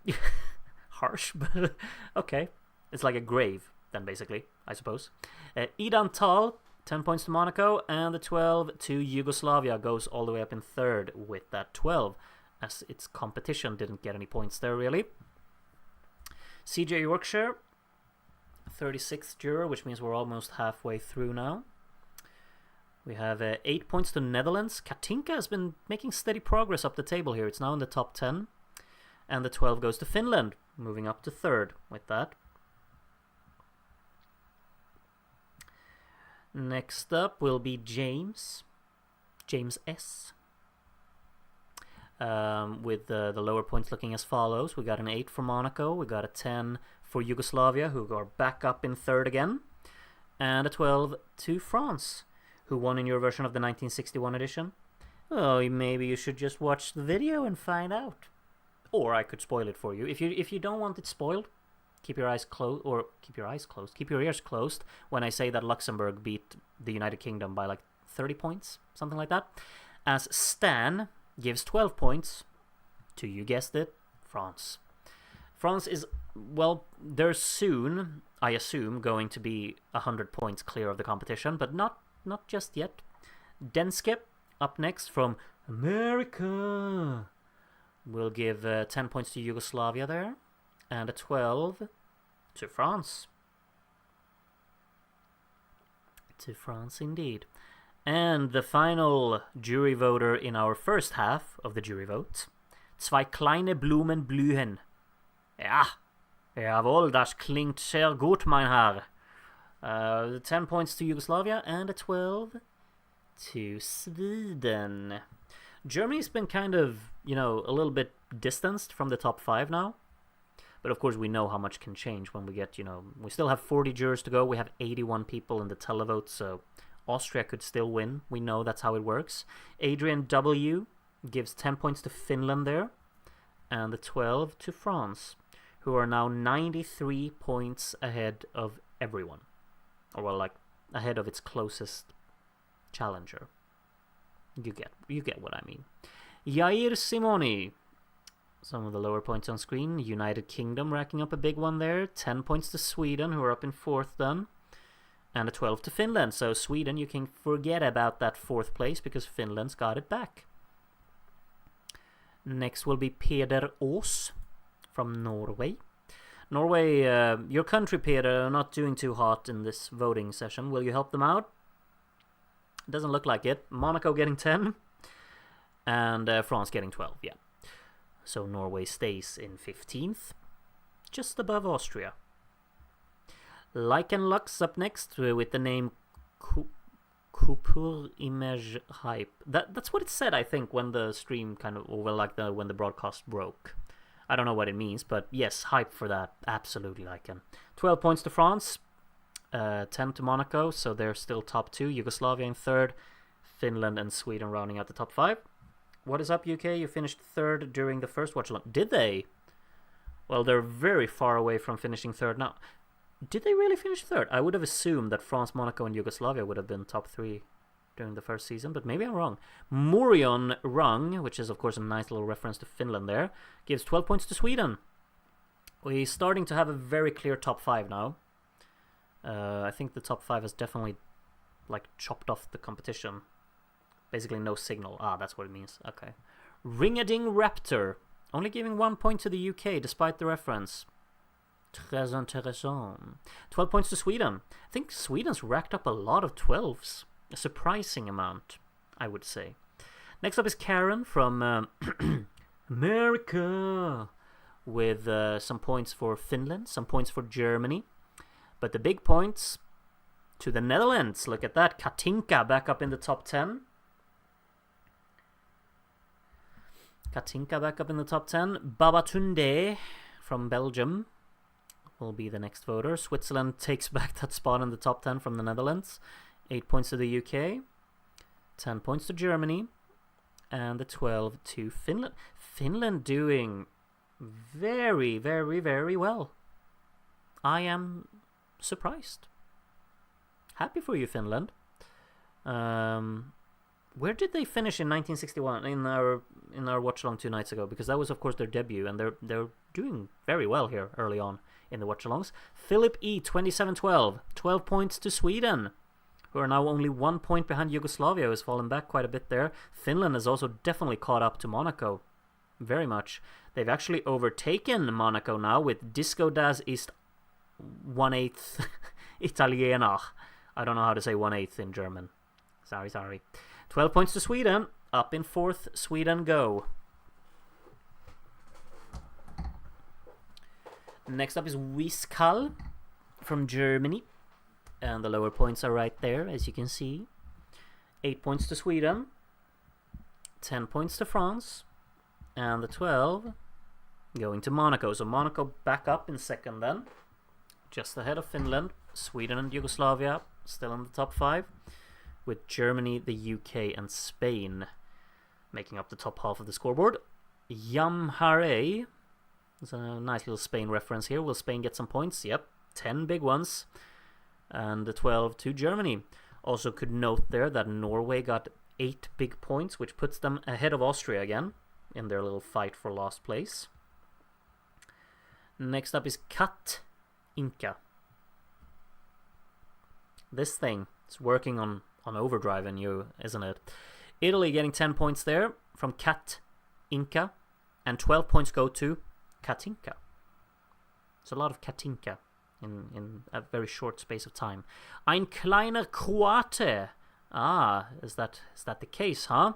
harsh, but okay. It's like a grave. then, basically, I suppose. Idan Tal, 10 points to Monaco, and the 12 to Yugoslavia goes all the way up in third with that 12, as its competition didn't get any points there, really. CJ Yorkshire, 36th juror, which means we're almost halfway through now. We have 8 points to Netherlands. Katinka has been making steady progress up the table here. It's now in the top 10. And the 12 goes to Finland, moving up to third with that. Next up will be James S. With the lower points looking as follows. We got an 8 for Monaco. We got a 10 for Yugoslavia, who are back up in third again. And a 12 to France, who won in your version of the 1961 edition. Oh, maybe you should just watch the video and find out. Or I could spoil it for you. If you don't want it spoiled, keep your eyes closed, or keep your ears closed when I say that Luxembourg beat the United Kingdom by like 30 points, something like that. As Stan gives 12 points to, you guessed it, France. France is, well, they're soon, I assume, going to be 100 points clear of the competition, but not just yet. Denske, up next from America, will give 10 points to Yugoslavia there, and a 12 to France. To France, indeed. And the final jury voter in our first half of the jury vote, Zwei kleine Blumen blühen. Ja, jawohl, das klingt sehr gut, mein Herr. 10 points to Yugoslavia and a 12 to Sweden. Germany's been kind of, a little bit distanced from the top 5 now. But of course we know how much can change when we get, we still have 40 jurors to go. We have 81 people in the televote, so Austria could still win. We know that's how it works. Adrian W. gives 10 points to Finland there. And the 12 to France, who are now 93 points ahead of everyone. Or, well, like, ahead of its closest challenger. You get what I mean. Jair Simoni. Some of the lower points on screen. United Kingdom racking up a big one there. 10 points to Sweden, who are up in fourth then. And a 12 to Finland. So Sweden, you can forget about that fourth place because Finland's got it back. Next will be Peder Aas from Norway. Norway, your country, Peder, are not doing too hot in this voting session. Will you help them out? Doesn't look like it. Monaco getting 10. And France getting 12, yeah. So Norway stays in 15th. Just above Austria. Lycan Lux up next with the name Kupur Image Hype. That's what it said, I think, when the stream when the broadcast broke. I don't know what it means, but yes, hype for that. Absolutely Lycan. 12 points to France, 10 to Monaco, so they're still top 2. Yugoslavia in third, Finland and Sweden rounding out the top 5. What is up, UK? You finished third during the first watch-along. Did they? Well, they're very far away from finishing third now. Did they really finish third? I would have assumed that France, Monaco, and Yugoslavia would have been top 3 during the first season, but maybe I'm wrong. Marion Rung, which is of course a nice little reference to Finland there, gives 12 points to Sweden. We're starting to have a very clear top 5 now. I think the top 5 has definitely chopped off the competition. Basically no signal. Ah, that's what it means. Okay. Ring-a-ding Raptor, only giving 1 point to the UK despite the reference. Très intéressant. 12 points to Sweden. I think Sweden's racked up a lot of 12s. A surprising amount, I would say. Next up is Karen from America, with some points for Finland, some points for Germany. But the big points to the Netherlands. Look at that. Katinka back up in the top 10. Babatunde from Belgium will be the next voter. Switzerland takes back that spot in the top 10 from the Netherlands. 8 points to the UK, 10 points to Germany, and the 12 to Finland. Finland doing very, very, very well. I am surprised. Happy for you, Finland. Where did they finish in 1961 in our watch along 2 nights ago? Because that was, of course, their debut, and they're doing very well here early on in the Watchalongs. Philip E, 27-12. 12 points to Sweden, who are now only 1 point behind Yugoslavia, who has fallen back quite a bit there. Finland has also definitely caught up to Monaco. Very much. They've actually overtaken Monaco now with Disco Das ist 1/8 Italiener. I don't know how to say 1/8 in German. Sorry. 12 points to Sweden. Up in 4th, Sweden go. Next up is Wiskal from Germany. And the lower points are right there, as you can see. 8 points to Sweden. 10 points to France. And the 12 going to Monaco. So Monaco back up in second then. Just ahead of Finland. Sweden and Yugoslavia still in the top 5. With Germany, the UK and Spain making up the top half of the scoreboard. Llámame. There's a nice little Spain reference here. Will Spain get some points? Yep. 10 big ones. And the 12 to Germany. Also could note there that Norway got 8 big points, which puts them ahead of Austria again in their little fight for last place. Next up is Katinka. This thing is working on overdrive in you, isn't it? Italy getting 10 points there from Katinka, and 12 points go to Katinka. It's a lot of Katinka in a very short space of time. Ein kleiner Kroate. Is that the case, huh?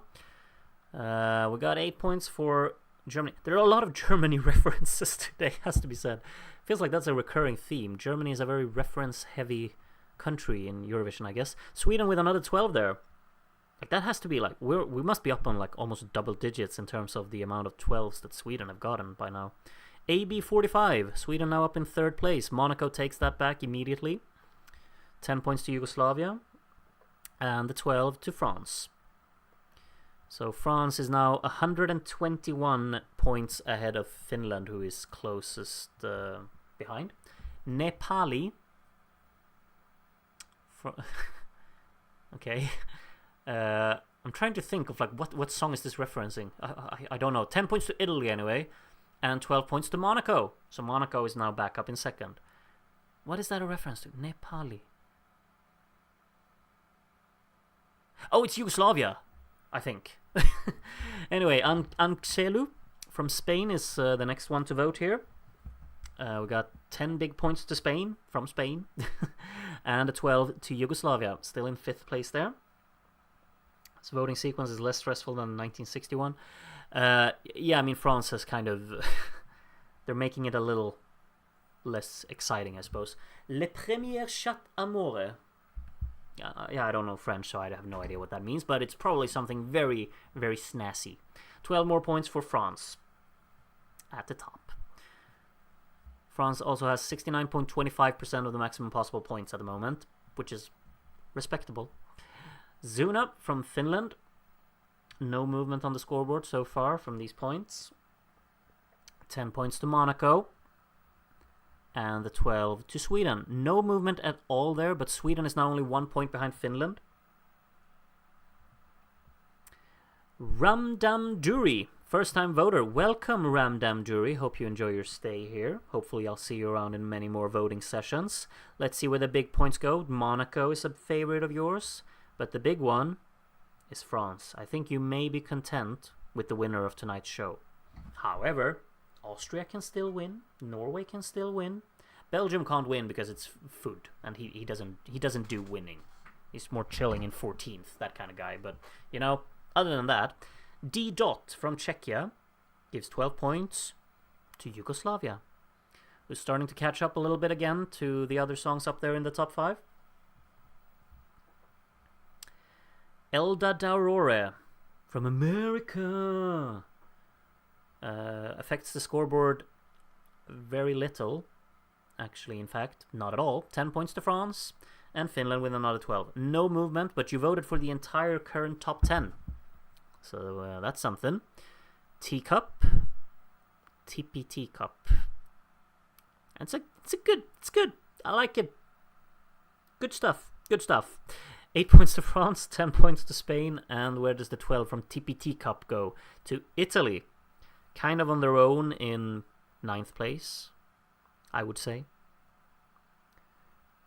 We got 8 points for Germany. There are a lot of Germany references today, has to be said. Feels like that's a recurring theme. Germany is a very reference-heavy country in Eurovision, I guess. Sweden with another 12 there. Like, that has to be like, we must be up on like almost double digits in terms of the amount of 12s that Sweden have gotten by now. AB 45. Sweden now up in 3rd place. Monaco takes that back immediately. 10 points to Yugoslavia. And the 12 to France. So France is now 121 points ahead of Finland, who is closest behind. Nepali. Okay. I'm trying to think of like what song is this referencing? I don't know. 10 points to Italy anyway. And 12 points to Monaco. So Monaco is now back up in 2nd. What is that a reference to? Nepali. Oh, it's Yugoslavia, I think. Anyway, Anxelu from Spain is the next one to vote here. We got 10 big points to Spain, from Spain. And a 12 to Yugoslavia, still in 5th place there. This voting sequence is less stressful than 1961. Yeah, I mean, France has kind of... they're making it a little less exciting, I suppose. Le premier chat amore. Yeah, I don't know French, so I have no idea what that means, but it's probably something very, very snazzy. 12 more points for France at the top. France also has 69.25% of the maximum possible points at the moment, which is respectable. Zuna from Finland. No movement on the scoreboard so far from these points. 10 points to Monaco. And the 12 to Sweden. No movement at all there, but Sweden is now only 1 point behind Finland. Ramdam Duri, first time voter. Welcome, Ramdam Duri. Hope you enjoy your stay here. Hopefully I'll see you around in many more voting sessions. Let's see where the big points go. Monaco is a favorite of yours, but the big one is France. I think you may be content with the winner of tonight's show. However, Austria can still win. Norway can still win. Belgium can't win because it's Fud, and he doesn't do winning. He's more chilling in 14th, that kind of guy. But, you know, other than that, D. Dot from Czechia gives 12 points to Yugoslavia, who's starting to catch up a little bit again to the other songs up there in the top 5. Elda Daurore from America affects the scoreboard very little. Actually, in fact, not at all. 10 points to France, and Finland with another 12. No movement, but you voted for the entire current top 10. So that's something. Teacup. Tipi-tii cup. It's good. I like it. Good stuff. 8 points to France, 10 points to Spain, and where does the 12 from Tipi-tii cup go? To Italy. Kind of on their own in ninth place, I would say.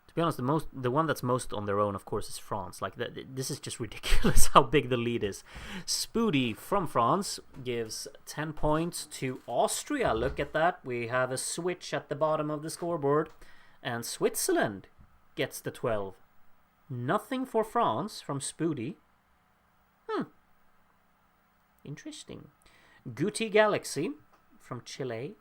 To be honest, the one that's most on their own, of course, is France. Like, this is just ridiculous how big the lead is. Spoody from France gives 10 points to Austria. Look at that. We have a switch at the bottom of the scoreboard. And Switzerland gets the 12. Nothing for France from Spoody. Interesting. Guti Galaxy from Chile.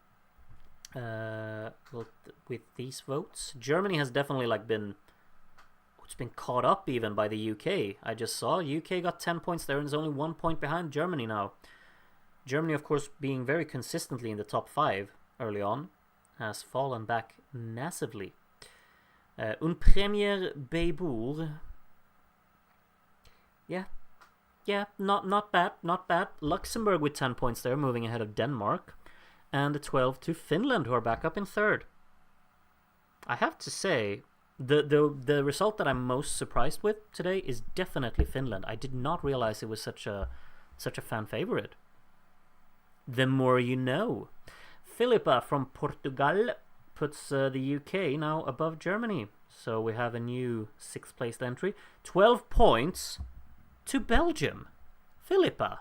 With these votes, Germany has definitely it's been caught up even by the UK. I just saw UK got 10 points there and is only 1 point behind Germany now. Germany, of course, being very consistently in the top 5 early on, has fallen back massively. Un Premier Beibourg. Yeah, not bad. Luxembourg with 10 points there, moving ahead of Denmark. And a 12 to Finland, who are back up in third. I have to say, the result that I'm most surprised with today is definitely Finland. I did not realize it was such a fan favorite. The more you know. Philippa from Portugal puts the UK now above Germany. So we have a new 6th placed entry. 12 points to Belgium. Philippa.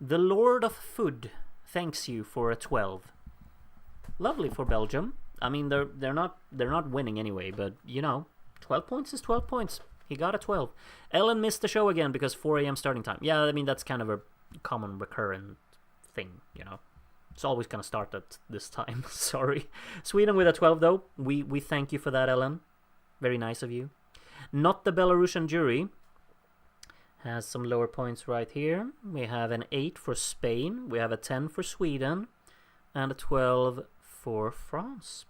The Lord of Food thanks you for a 12. Lovely for Belgium. I mean, they're not winning anyway, but 12 points is 12 points. He got a 12. Ellen missed the show again because 4 a.m. starting time. Yeah, I mean, that's kind of a common recurrent thing, It's always gonna start at this time. Sorry. Sweden with a 12 though. We thank you for that, Ellen. Very nice of you. Not the Belarusian jury has some lower points right here. We have an 8 for Spain. We have a 10 for Sweden. And a 12 for France.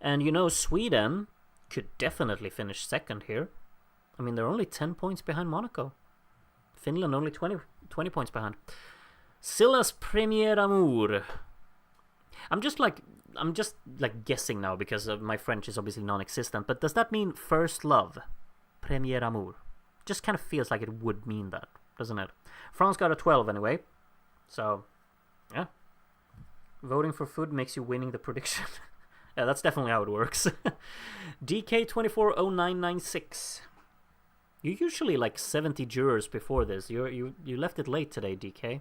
And Sweden could definitely finish second here. I mean, they're only 10 points behind Monaco. Finland only 20 points behind. Silas Premier Amour. I'm just guessing now because my French is obviously non-existent. But does that mean first love? Premier Amour. Just kind of feels like it would mean that, doesn't it? France got a 12 anyway. So, yeah. Voting for food makes you winning the prediction. Yeah, that's definitely how it works. DK240996. You're usually 70 jurors before this. You left it late today, DK.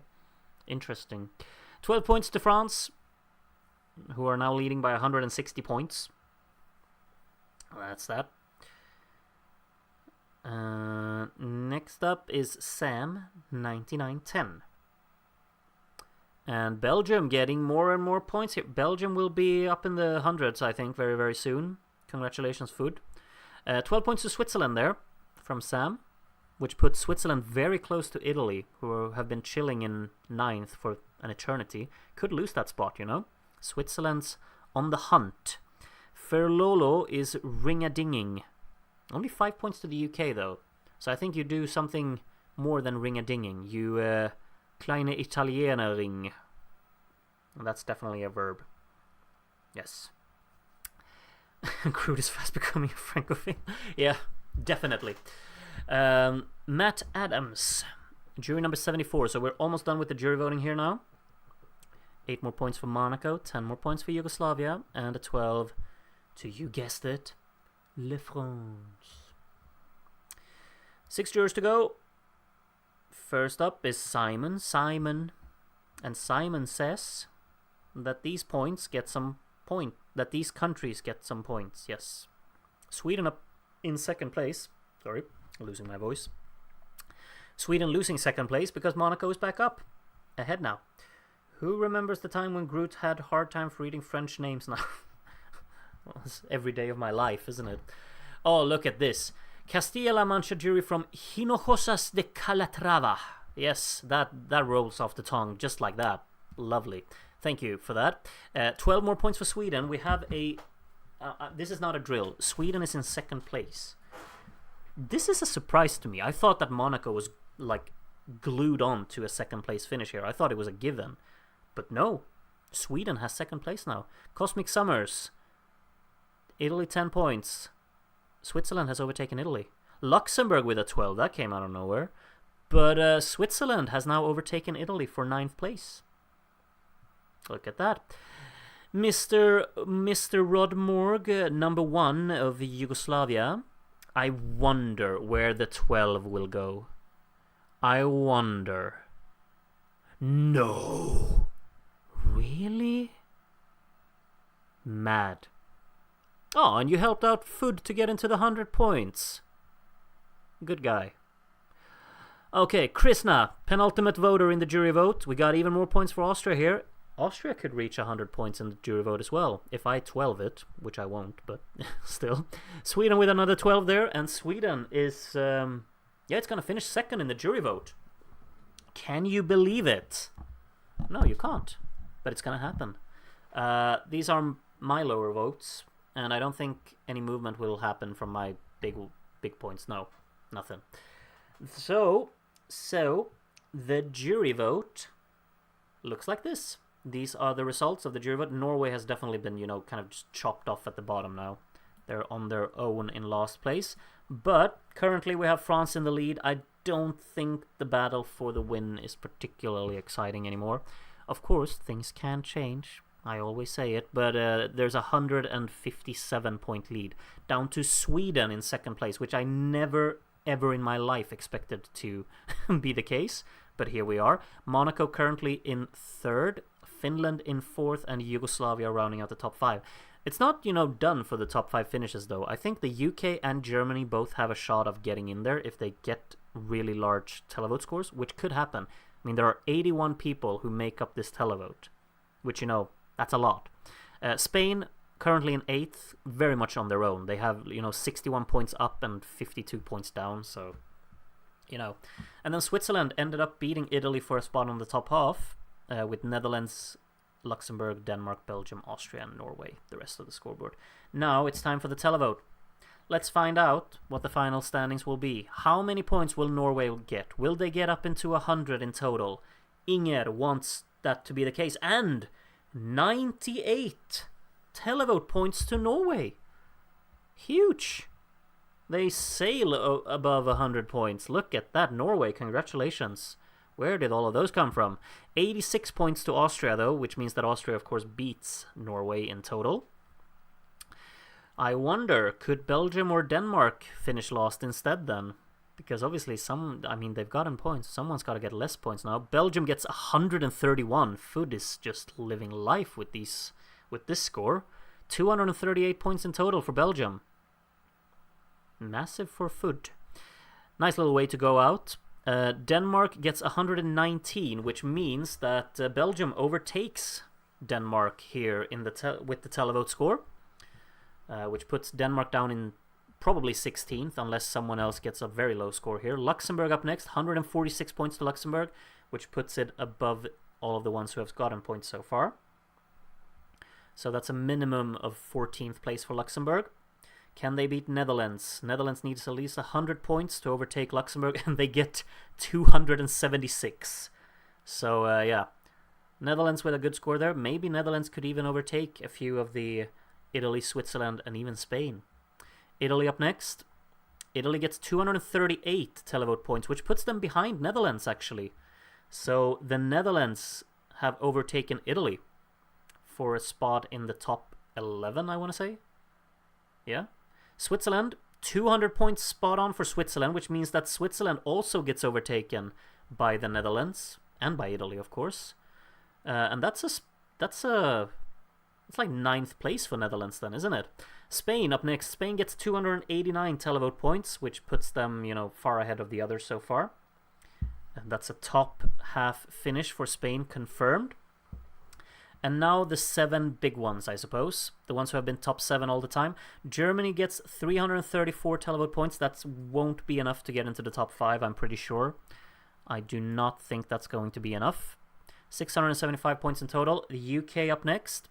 Interesting. 12 points to France, who are now leading by 160 points. That's that. Next up is Sam 9910. And Belgium getting more and more points here. Belgium will be up in the hundreds, I think, very, very soon. Congratulations, Food. 12 points to Switzerland there from Sam, which puts Switzerland very close to Italy, who have been chilling in 9th for an eternity. Could lose that spot, Switzerland's on the hunt. Ferlolo is ring-a-dinging. Only 5 points to the UK, though. So I think you do something more than ring-a-dinging. You kleine Italiener ring. That's definitely a verb. Yes. Crude is fast becoming a francophone. Yeah, definitely. Matt Adams. Jury number 74. So we're almost done with the jury voting here now. 8 more points for Monaco. 10 more points for Yugoslavia. And a 12 to, you guessed it, Le France. 6 jurors to go. First up is Simon. And Simon says that these points get some that these countries get some points. Yes. Sweden up in second place. Sorry, losing my voice. Sweden losing second place because Monaco is back up. Ahead now. Who remembers the time when Groot had hard time for reading French names now? Well, it's every day of my life, isn't it? Oh, look at this. Castilla-La Mancha jury from Hinojosas de Calatrava. Yes, that rolls off the tongue just like that. Lovely. Thank you for that. 12 more points for Sweden. We have a... this is not a drill. Sweden is in second place. This is a surprise to me. I thought that Monaco was glued on to a second place finish here. I thought it was a given. But no. Sweden has second place now. Cosmic Summers. Italy 10 points. Switzerland has overtaken Italy. Luxembourg with a 12. That came out of nowhere. But Switzerland has now overtaken Italy for 9th place. Look at that. Mr. Rodmorg, number 1 of Yugoslavia. I wonder where the 12 will go. I wonder. No. Really? Mad. Oh, and you helped out Fud to get into the 100 points. Good guy. Okay, Krishna, penultimate voter in the jury vote. We got even more points for Austria here. Austria could reach 100 points in the jury vote as well, if I 12 it, which I won't, but still. Sweden with another 12 there, and Sweden is, it's going to finish second in the jury vote. Can you believe it? No, you can't, but it's going to happen. These are my lower votes, and I don't think any movement will happen from my big points. No, nothing. So the jury vote looks like this. These are the results of the jury vote. Norway has definitely been, kind of just chopped off at the bottom now. They're on their own in last place. But currently we have France in the lead. I don't think the battle for the win is particularly exciting anymore. Of course, things can change. I always say it. But there's a 157-point lead. Down to Sweden in second place, which I never, ever in my life expected to be the case. But here we are. Monaco currently in third. Finland in fourth, and Yugoslavia rounding out the top 5. It's not, done for the top 5 finishes, though. I think the UK and Germany both have a shot of getting in there if they get really large televote scores, which could happen. I mean, there are 81 people who make up this televote, which, that's a lot. Spain, currently in 8th, very much on their own. They have, 61 points up and 52 points down, so, And then Switzerland ended up beating Italy for a spot on the top half. With Netherlands, Luxembourg, Denmark, Belgium, Austria, and Norway, the rest of the scoreboard. Now it's time for the televote. Let's find out what the final standings will be. How many points will Norway get? Will they get up into 100 in total? Inger wants that to be the case. And 98 televote points to Norway. Huge. They sail above 100 points. Look at that, Norway. Congratulations. Where did all of those come from? 86 points to Austria, though, which means that Austria, of course, beats Norway in total. I wonder, could Belgium or Denmark finish last instead, then? Because obviously they've gotten points. Someone's got to get less points now. Belgium gets 131. Fud is just living life with this score. 238 points in total for Belgium. Massive for Fud. Nice little way to go out. Denmark gets 119, which means that Belgium overtakes Denmark here in with the televote score, which puts Denmark down in probably 16th, unless someone else gets a very low score here. Luxembourg up next, 146 points to Luxembourg, which puts it above all of the ones who have gotten points so far. So that's a minimum of 14th place for Luxembourg. Can they beat Netherlands? Netherlands needs at least 100 points to overtake Luxembourg, and they get 276. So, yeah. Netherlands with a good score there. Maybe Netherlands could even overtake a few of the Italy, Switzerland, and even Spain. Italy up next. Italy gets 238 televote points, which puts them behind Netherlands, actually. So, the Netherlands have overtaken Italy for a spot in the top 11, I want to say. Yeah. Switzerland, 200 points spot on for Switzerland, which means that Switzerland also gets overtaken by the Netherlands and by Italy, of course. And it's like 9th place for Netherlands then, isn't it? Spain up next. Spain gets 289 televote points, which puts them, far ahead of the others so far. And that's a top half finish for Spain confirmed. And now the 7 big ones, I suppose. The ones who have been top 7 all the time. Germany gets 334 televote points. That won't be enough to get into the top 5, I'm pretty sure. I do not think that's going to be enough. 675 points in total. The UK up next.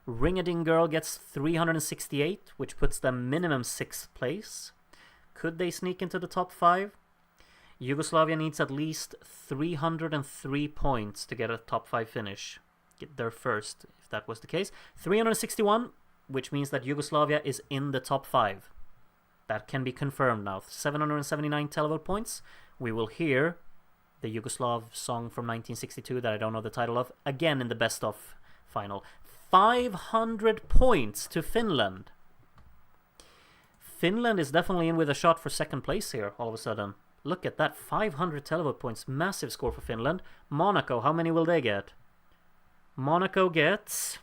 Ring-a-ding Girl gets 368, which puts them minimum 6th place. Could they sneak into the top 5? Yugoslavia needs at least 303 points to get a top 5 finish. Get there first, if that was the case. 361, which means that Yugoslavia is in the top 5. That can be confirmed now. 779 televote points. We will hear the Yugoslav song from 1962 that I don't know the title of, again in the best-of final. 500 points to Finland. Finland is definitely in with a shot for second place here, all of a sudden. Look at that, 500 televote points. Massive score for Finland. Monaco, how many will they get? Monaco gets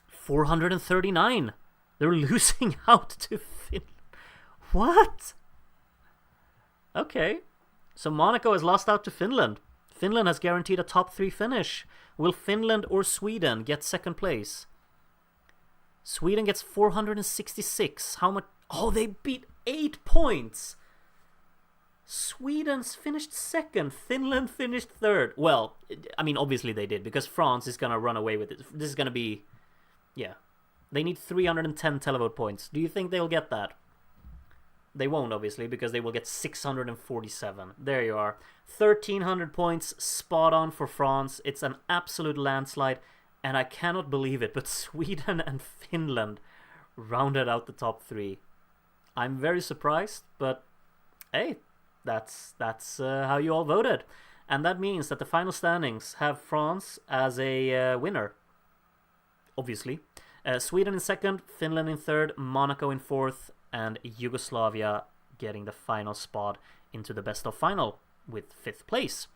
439. They're losing out to Finland. What? Okay. So Monaco has lost out to Finland. Finland has guaranteed a top 3 finish. Will Finland or Sweden get second place? Sweden gets 466. How much? Oh, they beat 8 points. Sweden's finished second. Finland finished third. Well, I mean, obviously they did, because France is going to run away with it. This is going to be... Yeah. They need 310 televote points. Do you think they'll get that? They won't, obviously, because they will get 647. There you are. 1,300 points, spot on for France. It's an absolute landslide, and I cannot believe it, but Sweden and Finland rounded out the top 3. I'm very surprised, but hey, that's how you all voted. And that means that the final standings have France as a winner, obviously. Sweden in second, Finland in third, Monaco in fourth, and Yugoslavia getting the final spot into the best of final with 5th place.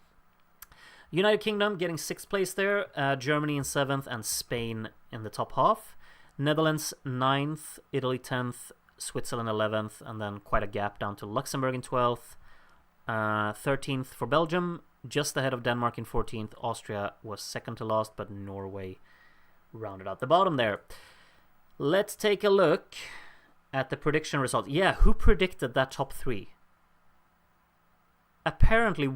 United Kingdom getting 6th place there, Germany in 7th, and Spain in the top half. Netherlands 9th, Italy 10th, Switzerland 11th, and then quite a gap down to Luxembourg in 12th. 13th for Belgium, just ahead of Denmark in 14th. Austria was second to last, but Norway rounded out the bottom there. Let's take a look at the prediction results. Yeah, who predicted that top 3? Apparently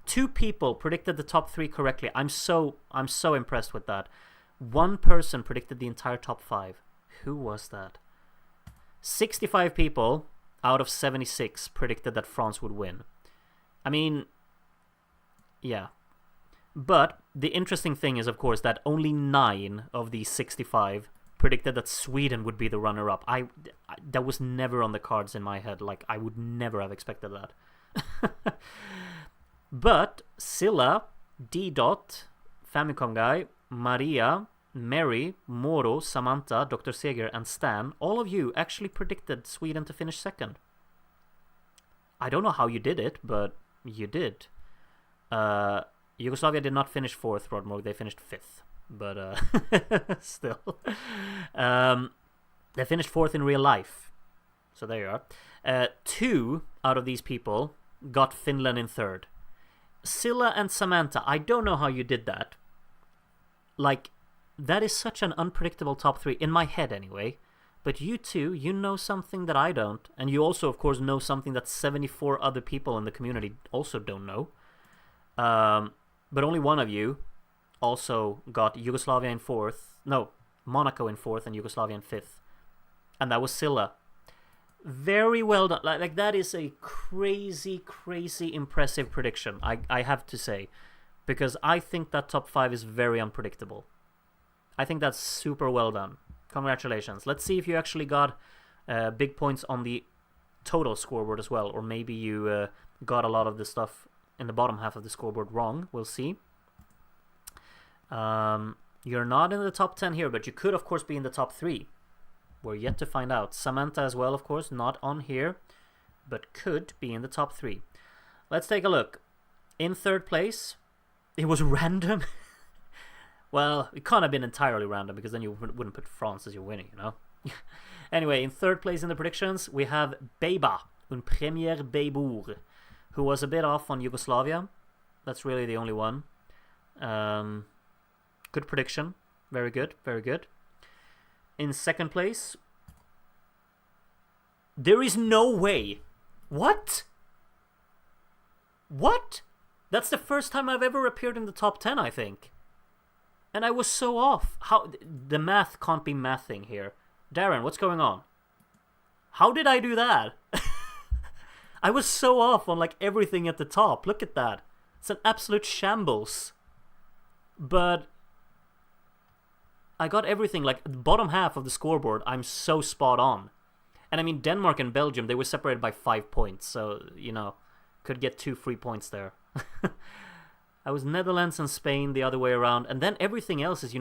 2 people predicted the top 3 correctly. I'm so impressed with that. 1 person predicted the entire top 5. Who was that? 65 people out of 76 predicted that France would win. I mean, yeah. But the interesting thing is, of course, that only 9 of these 65 predicted that Sweden would be the runner-up. That was never on the cards in my head. Like, I would never have expected that. But Silla, D-Dot, Famicom Guy, Maria, Mary, Moro, Samantha, Dr. Seger, and Stan, all of you actually predicted Sweden to finish second. I don't know how you did it, but you did. Yugoslavia did not finish 4th, Rodmorg. They finished 5th. But still. They finished 4th in real life. So there you are. 2 out of these people got Finland in 3rd. Silla and Samantha, I don't know how you did that. Like, that is such an unpredictable top 3, in my head anyway. But you two, you know something that I don't. And you also, of course, know something that 74 other people in the community also don't know. But only one of you also got Yugoslavia in 4th. No, Monaco in 4th and Yugoslavia in 5th. And that was Silla. Very well done. Like that is a crazy, crazy impressive prediction, I have to say. Because I think that top 5 is very unpredictable. I think that's super well done. Congratulations. Let's see if you actually got big points on the total scoreboard as well. Or maybe you got a lot of the stuff in the bottom half of the scoreboard wrong. We'll see. You're not in the top 10 here, but you could, of course, be in the top 3. We're yet to find out. Samantha as well, of course, not on here, but could be in the top 3. Let's take a look. In 3rd place, it was random. Well, it can't have been entirely random, because then you wouldn't put France as your winner, you know? Anyway, in 3rd place in the predictions, we have Beba, un premier Beibour, who was a bit off on Yugoslavia. That's really the only one. Good prediction. Very good, very good. In 2nd place, there is no way. What? What? That's the first time I've ever appeared in the top 10, I think. And I was so off. How the math can't be mathing here. Darren, what's going on? How did I do that? I was so off on like everything at the top. Look at that. It's an absolute shambles. But I got everything, like the bottom half of the scoreboard, I'm so spot on. And I mean, Denmark and Belgium, they were separated by 5 points. So, you know, could get 2 free points there. I was Netherlands and Spain the other way around, and then everything else is,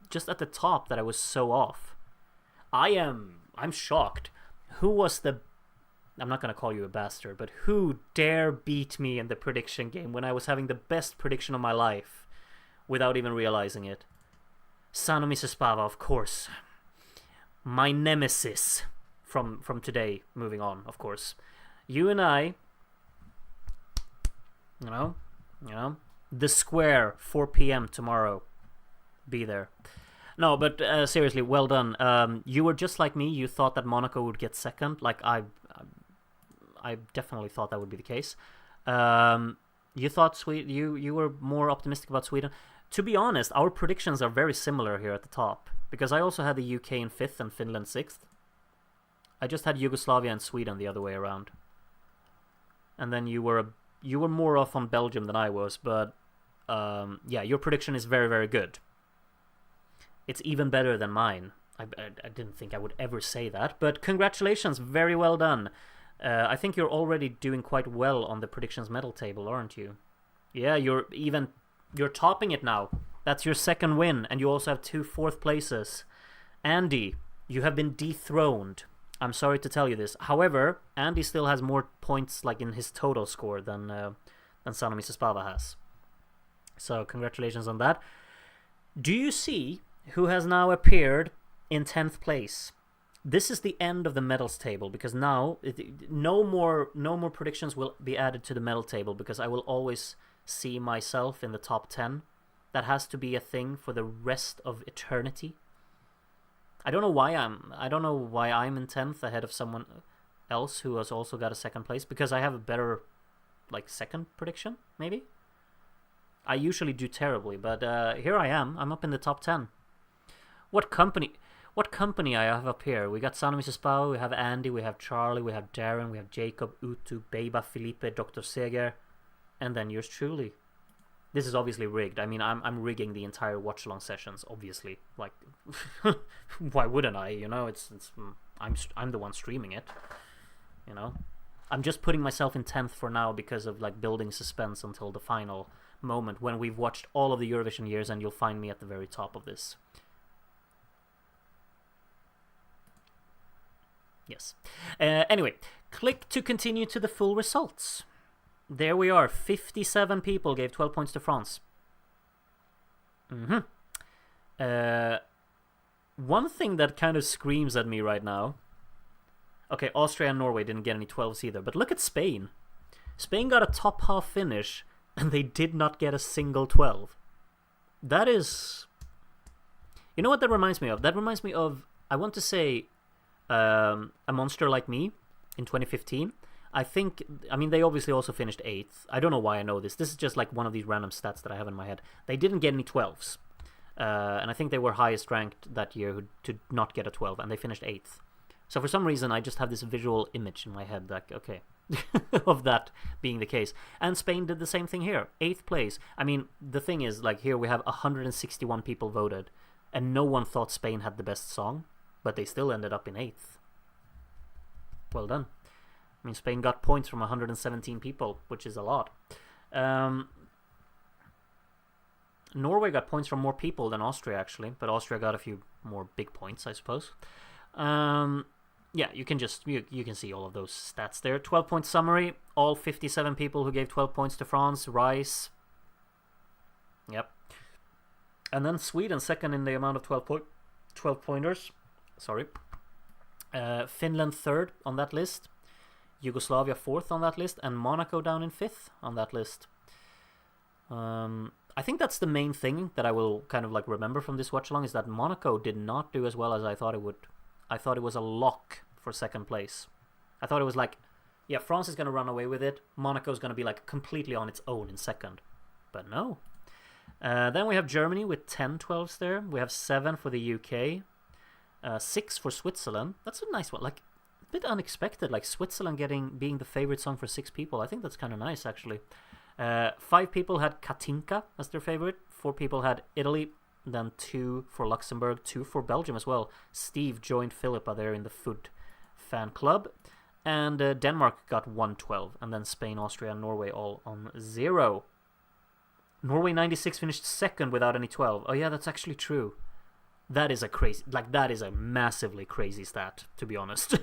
just at the top that I was so off. I'm shocked. Who was I'm not going to call you a bastard, but who dare beat me in the prediction game when I was having the best prediction of my life without even realizing it? Sanomi Sespava, of course. My nemesis from today, moving on, of course. You and I, the square, 4 p.m. tomorrow. Be there. No, but seriously, well done. You were just like me. You thought that Monaco would get second. Like, I definitely thought that would be the case. You thought you were more optimistic about Sweden. To be honest, our predictions are very similar here at the top, because I also had the UK in 5th and Finland 6th. I just had Yugoslavia and Sweden the other way around. And then you were more off on Belgium than I was, but yeah, your prediction is very, very good. It's even better than mine. I didn't think I would ever say that, but congratulations, very well done. I think you're already doing quite well on the predictions medal table, aren't you? Yeah, you're topping it now. That's your second win, and you also have 2 4th places. Andy, you have been dethroned. I'm sorry to tell you this. However, Andy still has more points, like, in his total score than Sanomi Sespava has. So congratulations on that. Do you see who has now appeared in 10th place? This is the end of the medals table, because now no more predictions will be added to the medal table, because I will always see myself in the top 10. That has to be a thing for the rest of eternity. I don't know why I'm in 10th ahead of someone else who has also got a second place, because I have a better, like, second prediction, maybe? I usually do terribly, but here I am. I'm up in the top 10. What company I have up here? We got Sanomi Sespava, we have Andy, we have Charlie, we have Darren, we have Jacob, Utu, Beba, Felipe, Dr. Seger, and then yours truly. This is obviously rigged. I mean, I'm rigging the entire watch-along sessions, obviously. Like, why wouldn't I? I'm the one streaming it. I'm just putting myself in 10th for now because of, like, building suspense until the final moment when we've watched all of the Eurovision years, and you'll find me at the very top of this. Yes. Anyway, click to continue to the full results. There we are. 57 people gave 12 points to France. One thing that kind of screams at me right now. Okay, Austria and Norway didn't get any 12s either, but look at Spain. Spain got a top half finish, and they did not get a single 12. That is... You know what that reminds me of? That reminds me of, I want to say, A Monster Like Me in 2015. I mean, they obviously also finished 8th. I don't know why I know this. This is just like one of these random stats that I have in my head. They didn't get any 12s. And I think they were highest ranked that year to not get a 12, and they finished 8th. So for some reason, I just have this visual image in my head, like, okay, of that being the case. And Spain did the same thing here. 8th place. I mean, the thing is, like, here we have 161 people voted, and no one thought Spain had the best song, but they still ended up in 8th. Well done. I mean, Spain got points from 117 people, which is a lot. Norway got points from more people than Austria, actually, but Austria got a few more big points, I suppose. Yeah, you can see all of those stats there. 12-point summary. All 57 people who gave 12 points to France. Rice. Yep. And then Sweden second in the amount of 12 pointers. Sorry. Finland third on that list. Yugoslavia 4th on that list, and Monaco down in 5th on that list. I think that's the main thing that I will kind of, like, remember from this watch-along, is that Monaco did not do as well as I thought it would. I thought it was a lock for second place. I thought it was like, yeah, France is going to run away with it. Monaco's going to be, like, completely on its own in second. But no. Then we have Germany with 10 12s there. We have 7 for the UK. 6 for Switzerland. That's a nice one. Like, bit unexpected, like Switzerland being the favorite song for 6 people. I think that's kind of nice, actually. 5 people had Katinka as their favorite. 4 people had Italy. Then 2 for Luxembourg. 2 for Belgium as well. Steve joined Philippa there in the Fud fan club. And Denmark got 112, and then Spain, Austria, and Norway all on 0. Norway 96 finished second without any 12. Oh yeah, that's actually true. That is a crazy, that is a massively crazy stat, to be honest.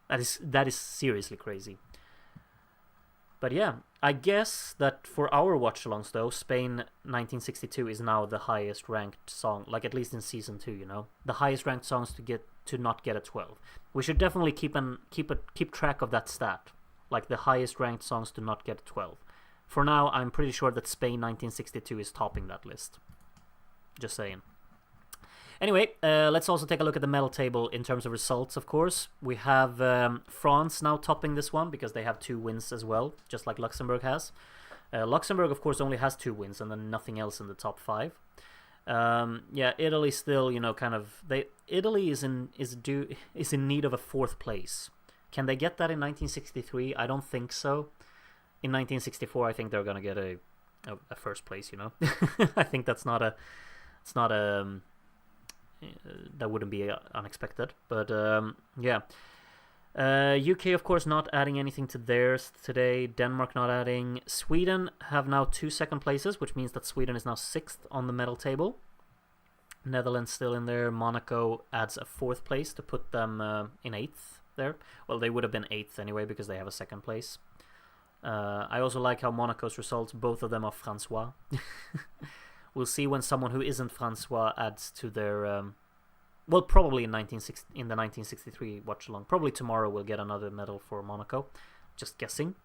that is seriously crazy. But yeah, I guess that for our watch-alongs though, Spain 1962 is now the highest ranked song, like at least in season 2, you know, the highest ranked songs to not get a 12. We should definitely keep track of that stat, like the highest ranked songs to not get a 12. For now, I'm pretty sure that Spain 1962 is topping that list. Just saying. Anyway, let's also take a look at the medal table in terms of results, of course. We have France now topping this one because they have 2 wins as well, just like Luxembourg has. Luxembourg, of course, only has 2 wins and then nothing else in the top 5. Yeah, Italy still, you know, kind of... Italy is in need of a 4th place. Can they get that in 1963? I don't think so. In 1964, I think they're going to get a 1st place, you know. I think that's not a... It's not a... that wouldn't be unexpected, but yeah. UK, of course, not adding anything to theirs today. Denmark not adding. Sweden have now 2 second places, which means that Sweden is now 6th on the medal table. Netherlands still in there. Monaco adds a 4th place to put them in 8th there. Well, they would have been 8th anyway because they have a 2nd place. I also like how Monaco's results, both of them are Francois. We'll see when someone who isn't Francois adds to their... well, probably in the 1963 watch-along. Probably tomorrow we'll get another medal for Monaco. Just guessing.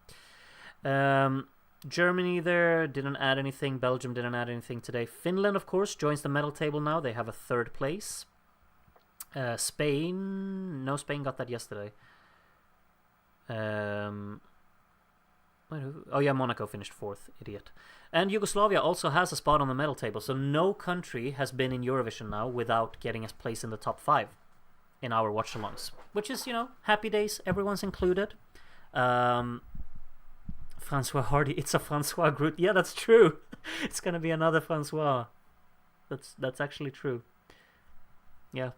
Germany there didn't add anything. Belgium didn't add anything today. Finland, of course, joins the medal table now. They have a 3rd place. Spain... No, Spain got that yesterday. Oh yeah, Monaco finished 4th, idiot. And Yugoslavia also has a spot on the medal table, so no country has been in Eurovision now without getting a place in the top 5 in our watch-alongs. Which is, you know, happy days, everyone's included. Francois Hardy, it's a Francois group. Yeah, that's true. It's gonna be another Francois. That's actually true. Yeah.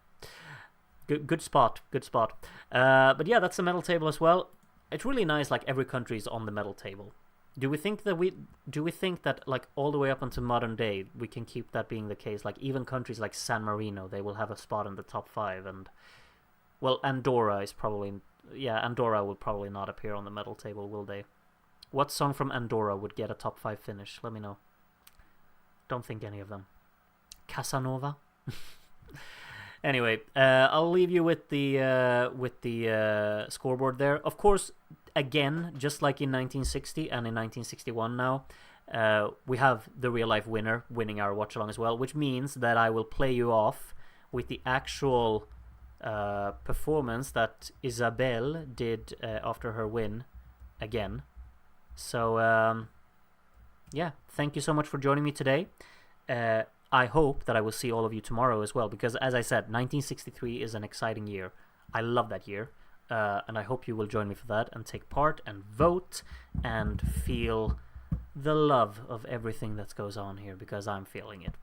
Good spot. But yeah, that's the medal table as well. It's really nice, like every country is on the medal table. Do we think that like all the way up until modern day we can keep that being the case? Like even countries like San Marino, they will have a spot in the top 5, and well, Andorra is probably Andorra will probably not appear on the medal table, will they? What song from Andorra would get a top 5 finish? Let me know. Don't think any of them. Casanova. Anyway, I'll leave you with the scoreboard there. Of course, again, just like in 1960 and in 1961 now, we have the real-life winner winning our watch-along as well, which means that I will play you off with the actual performance that Isabelle did after her win again. So, yeah, thank you so much for joining me today. I hope that I will see all of you tomorrow as well, because as I said, 1963 is an exciting year. I love that year, and I hope you will join me for that and take part and vote and feel the love of everything that goes on here, because I'm feeling it.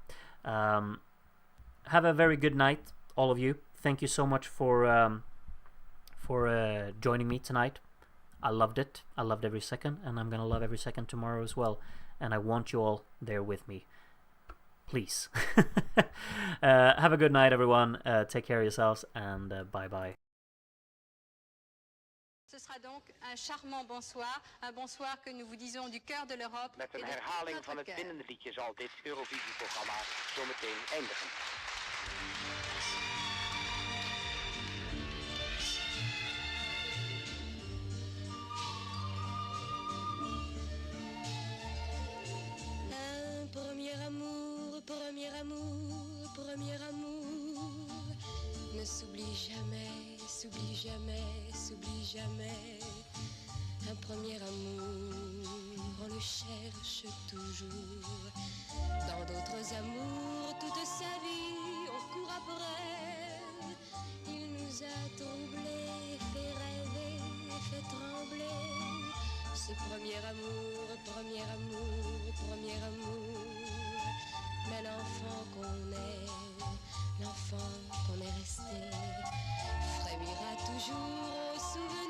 Have a very good night, all of you. Thank you so much for joining me tonight. I loved it. I loved every second, and I'm gonna love every second tomorrow as well. And I want you all there with me. Please. Have a good night, everyone. Take care of yourselves, and bye-bye. Ce sera donc un charmant bonsoir, un bonsoir que nous vous disons du cœur de l'Europe. Met een herhaling van het winnende liedje zal dit Eurovisieprogramma zometeen eindigen. Premier amour, ne s'oublie jamais, s'oublie jamais, s'oublie jamais. Un premier amour, on le cherche toujours. Dans d'autres amours, toute sa vie, on court après. Il nous a troublés, fait rêver, fait trembler. Ce premier amour, premier amour, premier amour. Mais l'enfant qu'on est, l'enfant qu'on est resté, frémira toujours au souvenir.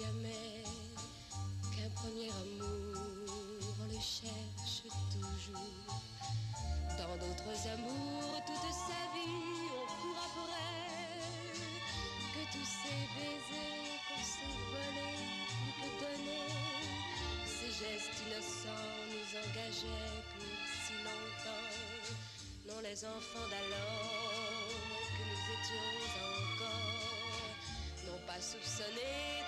jamais qu'un premier amour, on le cherche toujours. Dans d'autres amours, toute sa vie, on court après. Que tous ces baisers qu'on s'est volés, plus que donnés, ces gestes innocents nous engageaient pour si longtemps. Non, les enfants d'alors que nous étions encore n'ont pas soupçonné